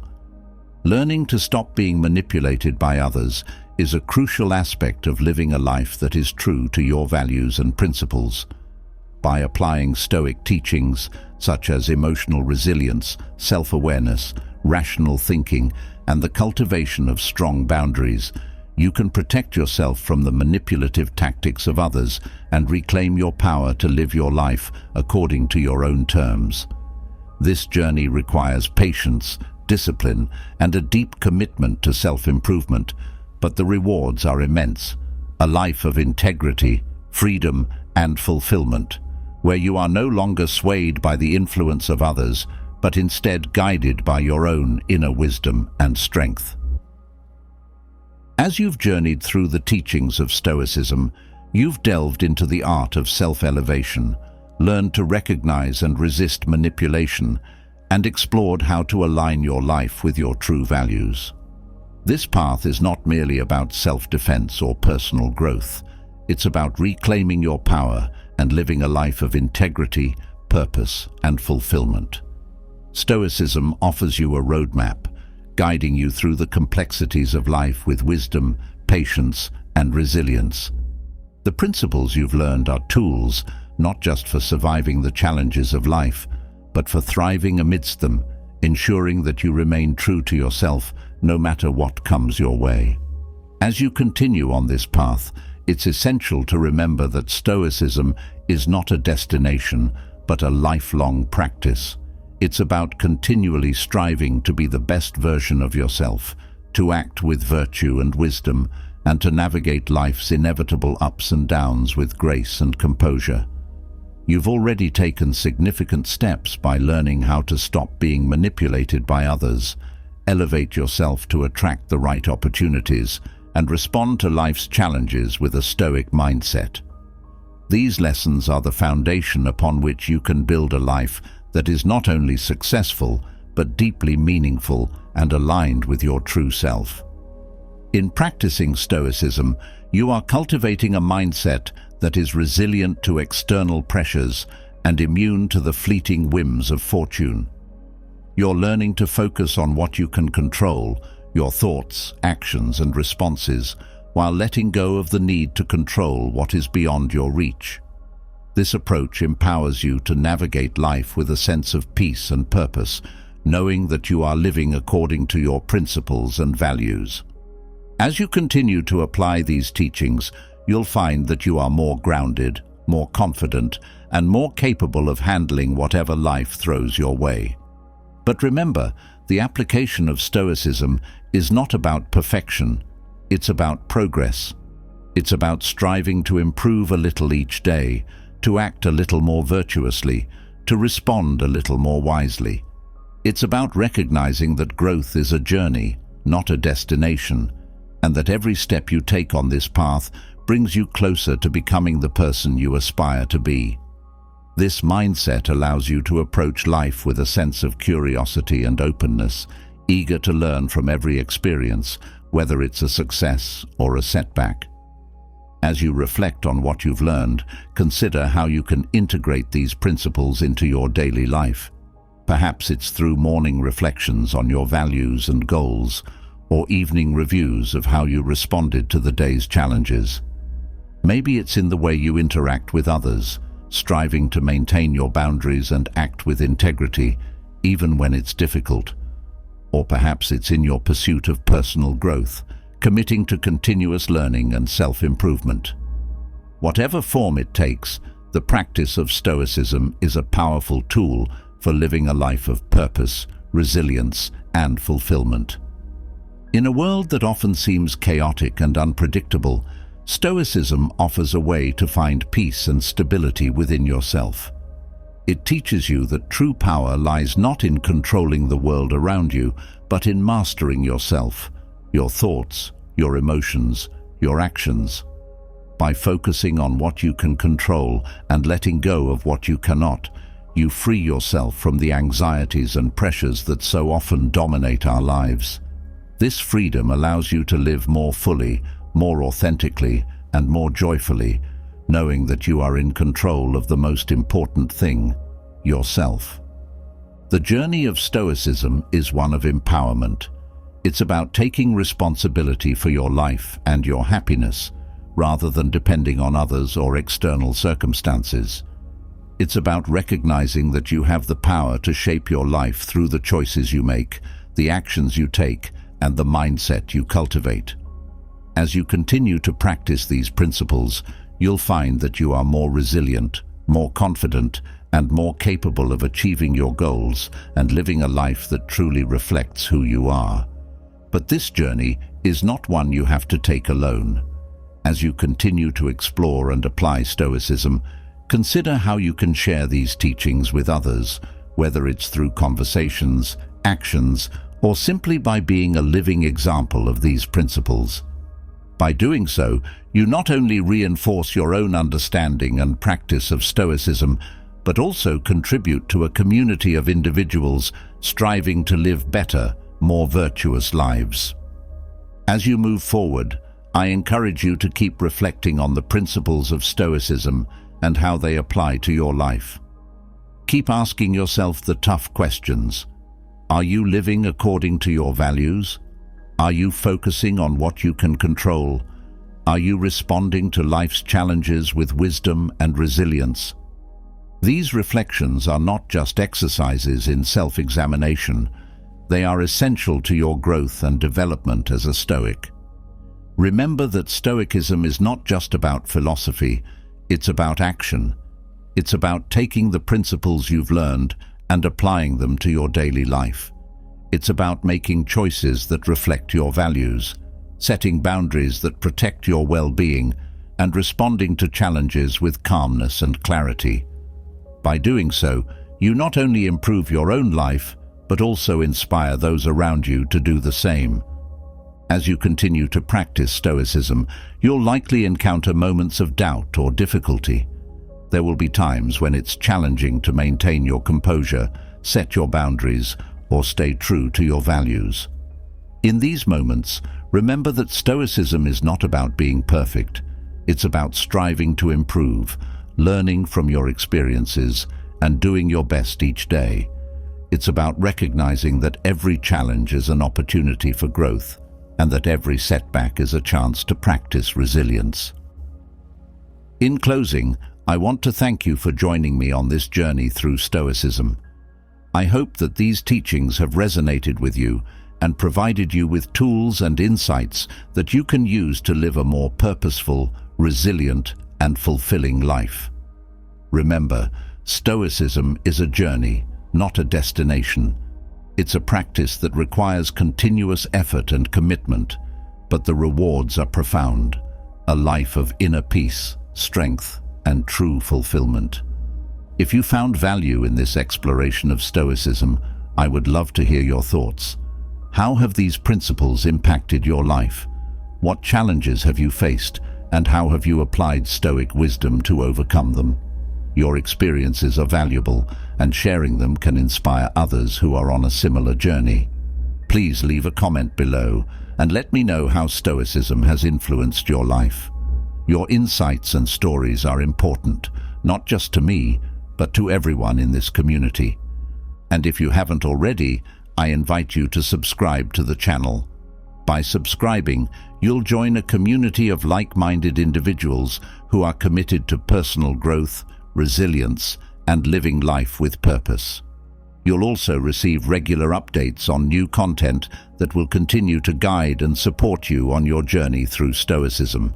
Learning to stop being manipulated by others is a crucial aspect of living a life that is true to your values and principles. By applying Stoic teachings such as emotional resilience, self-awareness, rational thinking, and the cultivation of strong boundaries, you can protect yourself from the manipulative tactics of others and reclaim your power to live your life according to your own terms. This journey requires patience, discipline, and a deep commitment to self-improvement, but the rewards are immense. A life of integrity, freedom, and fulfillment, where you are no longer swayed by the influence of others, but instead guided by your own inner wisdom and strength. As you've journeyed through the teachings of Stoicism, You've delved into the art of self-elevation, learned to recognize and resist manipulation, and explored how to align your life with your true values. This path is not merely about self-defense or personal growth. It's about reclaiming your power and living a life of integrity, purpose, and fulfillment. Stoicism offers you a roadmap, guiding you through the complexities of life with wisdom, patience, and resilience. The principles you've learned are tools, not just for surviving the challenges of life, but for thriving amidst them, ensuring that you remain true to yourself no matter what comes your way. As you continue on this path, it's essential to remember that Stoicism is not a destination, but a lifelong practice. It's about continually striving to be the best version of yourself, to act with virtue and wisdom, and to navigate life's inevitable ups and downs with grace and composure. You've already taken significant steps by learning how to stop being manipulated by others, elevate yourself to attract the right opportunities, and respond to life's challenges with a Stoic mindset. These lessons are the foundation upon which you can build a life that is not only successful, but deeply meaningful and aligned with your true self. In practicing Stoicism, you are cultivating a mindset that is resilient to external pressures and immune to the fleeting whims of fortune. You're learning to focus on what you can control, your thoughts, actions, and responses, while letting go of the need to control what is beyond your reach. This approach empowers you to navigate life with a sense of peace and purpose, knowing that you are living according to your principles and values. As you continue to apply these teachings, you'll find that you are more grounded, more confident, and more capable of handling whatever life throws your way. But remember, the application of Stoicism is not about perfection, it's about progress. It's about striving to improve a little each day, to act a little more virtuously, to respond a little more wisely. It's about recognizing that growth is a journey, not a destination, and that every step you take on this path brings you closer to becoming the person you aspire to be. This mindset allows you to approach life with a sense of curiosity and openness, eager to learn from every experience, whether it's a success or a setback. As you reflect on what you've learned, consider how you can integrate these principles into your daily life. Perhaps it's through morning reflections on your values and goals, or evening reviews of how you responded to the day's challenges. Maybe it's in the way you interact with others, striving to maintain your boundaries and act with integrity, even when it's difficult. Or perhaps it's in your pursuit of personal growth, committing to continuous learning and self-improvement. Whatever form it takes, the practice of Stoicism is a powerful tool for living a life of purpose, resilience, and fulfillment. In a world that often seems chaotic and unpredictable, Stoicism offers a way to find peace and stability within yourself. It teaches you that true power lies not in controlling the world around you, but in mastering yourself, your thoughts, your emotions, your actions. By focusing on what you can control and letting go of what you cannot, you free yourself from the anxieties and pressures that so often dominate our lives. This freedom allows you to live more fully, more authentically, and more joyfully, knowing that you are in control of the most important thing, yourself. The journey of Stoicism is one of empowerment. It's about taking responsibility for your life and your happiness, rather than depending on others or external circumstances. It's about recognizing that you have the power to shape your life through the choices you make, the actions you take, and the mindset you cultivate. As you continue to practice these principles, you'll find that you are more resilient, more confident, and more capable of achieving your goals and living a life that truly reflects who you are. But this journey is not one you have to take alone. As you continue to explore and apply Stoicism, consider how you can share these teachings with others, whether it's through conversations, actions, or simply by being a living example of these principles. By doing so, you not only reinforce your own understanding and practice of Stoicism, but also contribute to a community of individuals striving to live better, more virtuous lives. As you move forward, I encourage you to keep reflecting on the principles of Stoicism and how they apply to your life. Keep asking yourself the tough questions. Are you living according to your values? Are you focusing on what you can control? Are you responding to life's challenges with wisdom and resilience? These reflections are not just exercises in self-examination. They are essential to your growth and development as a Stoic. Remember that Stoicism is not just about philosophy, it's about action. It's about taking the principles you've learned and applying them to your daily life. It's about making choices that reflect your values, setting boundaries that protect your well-being, and responding to challenges with calmness and clarity. By doing so, you not only improve your own life, but also inspire those around you to do the same. As you continue to practice Stoicism, you'll likely encounter moments of doubt or difficulty. There will be times when it's challenging to maintain your composure, set your boundaries, or stay true to your values. In these moments, remember that Stoicism is not about being perfect. It's about striving to improve, learning from your experiences, and doing your best each day. It's about recognizing that every challenge is an opportunity for growth, and that every setback is a chance to practice resilience. In closing, I want to thank you for joining me on this journey through Stoicism. I hope that these teachings have resonated with you and provided you with tools and insights that you can use to live a more purposeful, resilient, and fulfilling life. Remember, Stoicism is a journey, not a destination. It's a practice that requires continuous effort and commitment, but the rewards are profound: a life of inner peace, strength, and true fulfillment. If you found value in this exploration of Stoicism, I would love to hear your thoughts. How have these principles impacted your life? What challenges have you faced, and how have you applied Stoic wisdom to overcome them? Your experiences are valuable, and sharing them can inspire others who are on a similar journey. Please leave a comment below and let me know how Stoicism has influenced your life. Your insights and stories are important, not just to me, but to everyone in this community. And if you haven't already, I invite you to subscribe to the channel. By subscribing, you'll join a community of like-minded individuals who are committed to personal growth, resilience, and living life with purpose. You'll also receive regular updates on new content that will continue to guide and support you on your journey through Stoicism.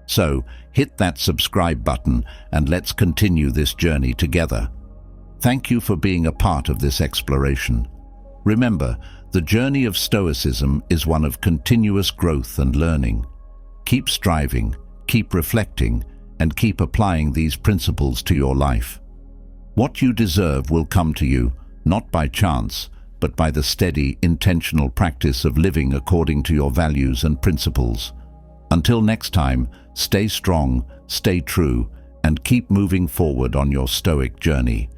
So, hit that subscribe button and let's continue this journey together. Thank you for being a part of this exploration. Remember, the journey of Stoicism is one of continuous growth and learning. Keep striving, keep reflecting, and keep applying these principles to your life. What you deserve will come to you, not by chance, but by the steady, intentional practice of living according to your values and principles. Until next time, stay strong, stay true, and keep moving forward on your Stoic journey.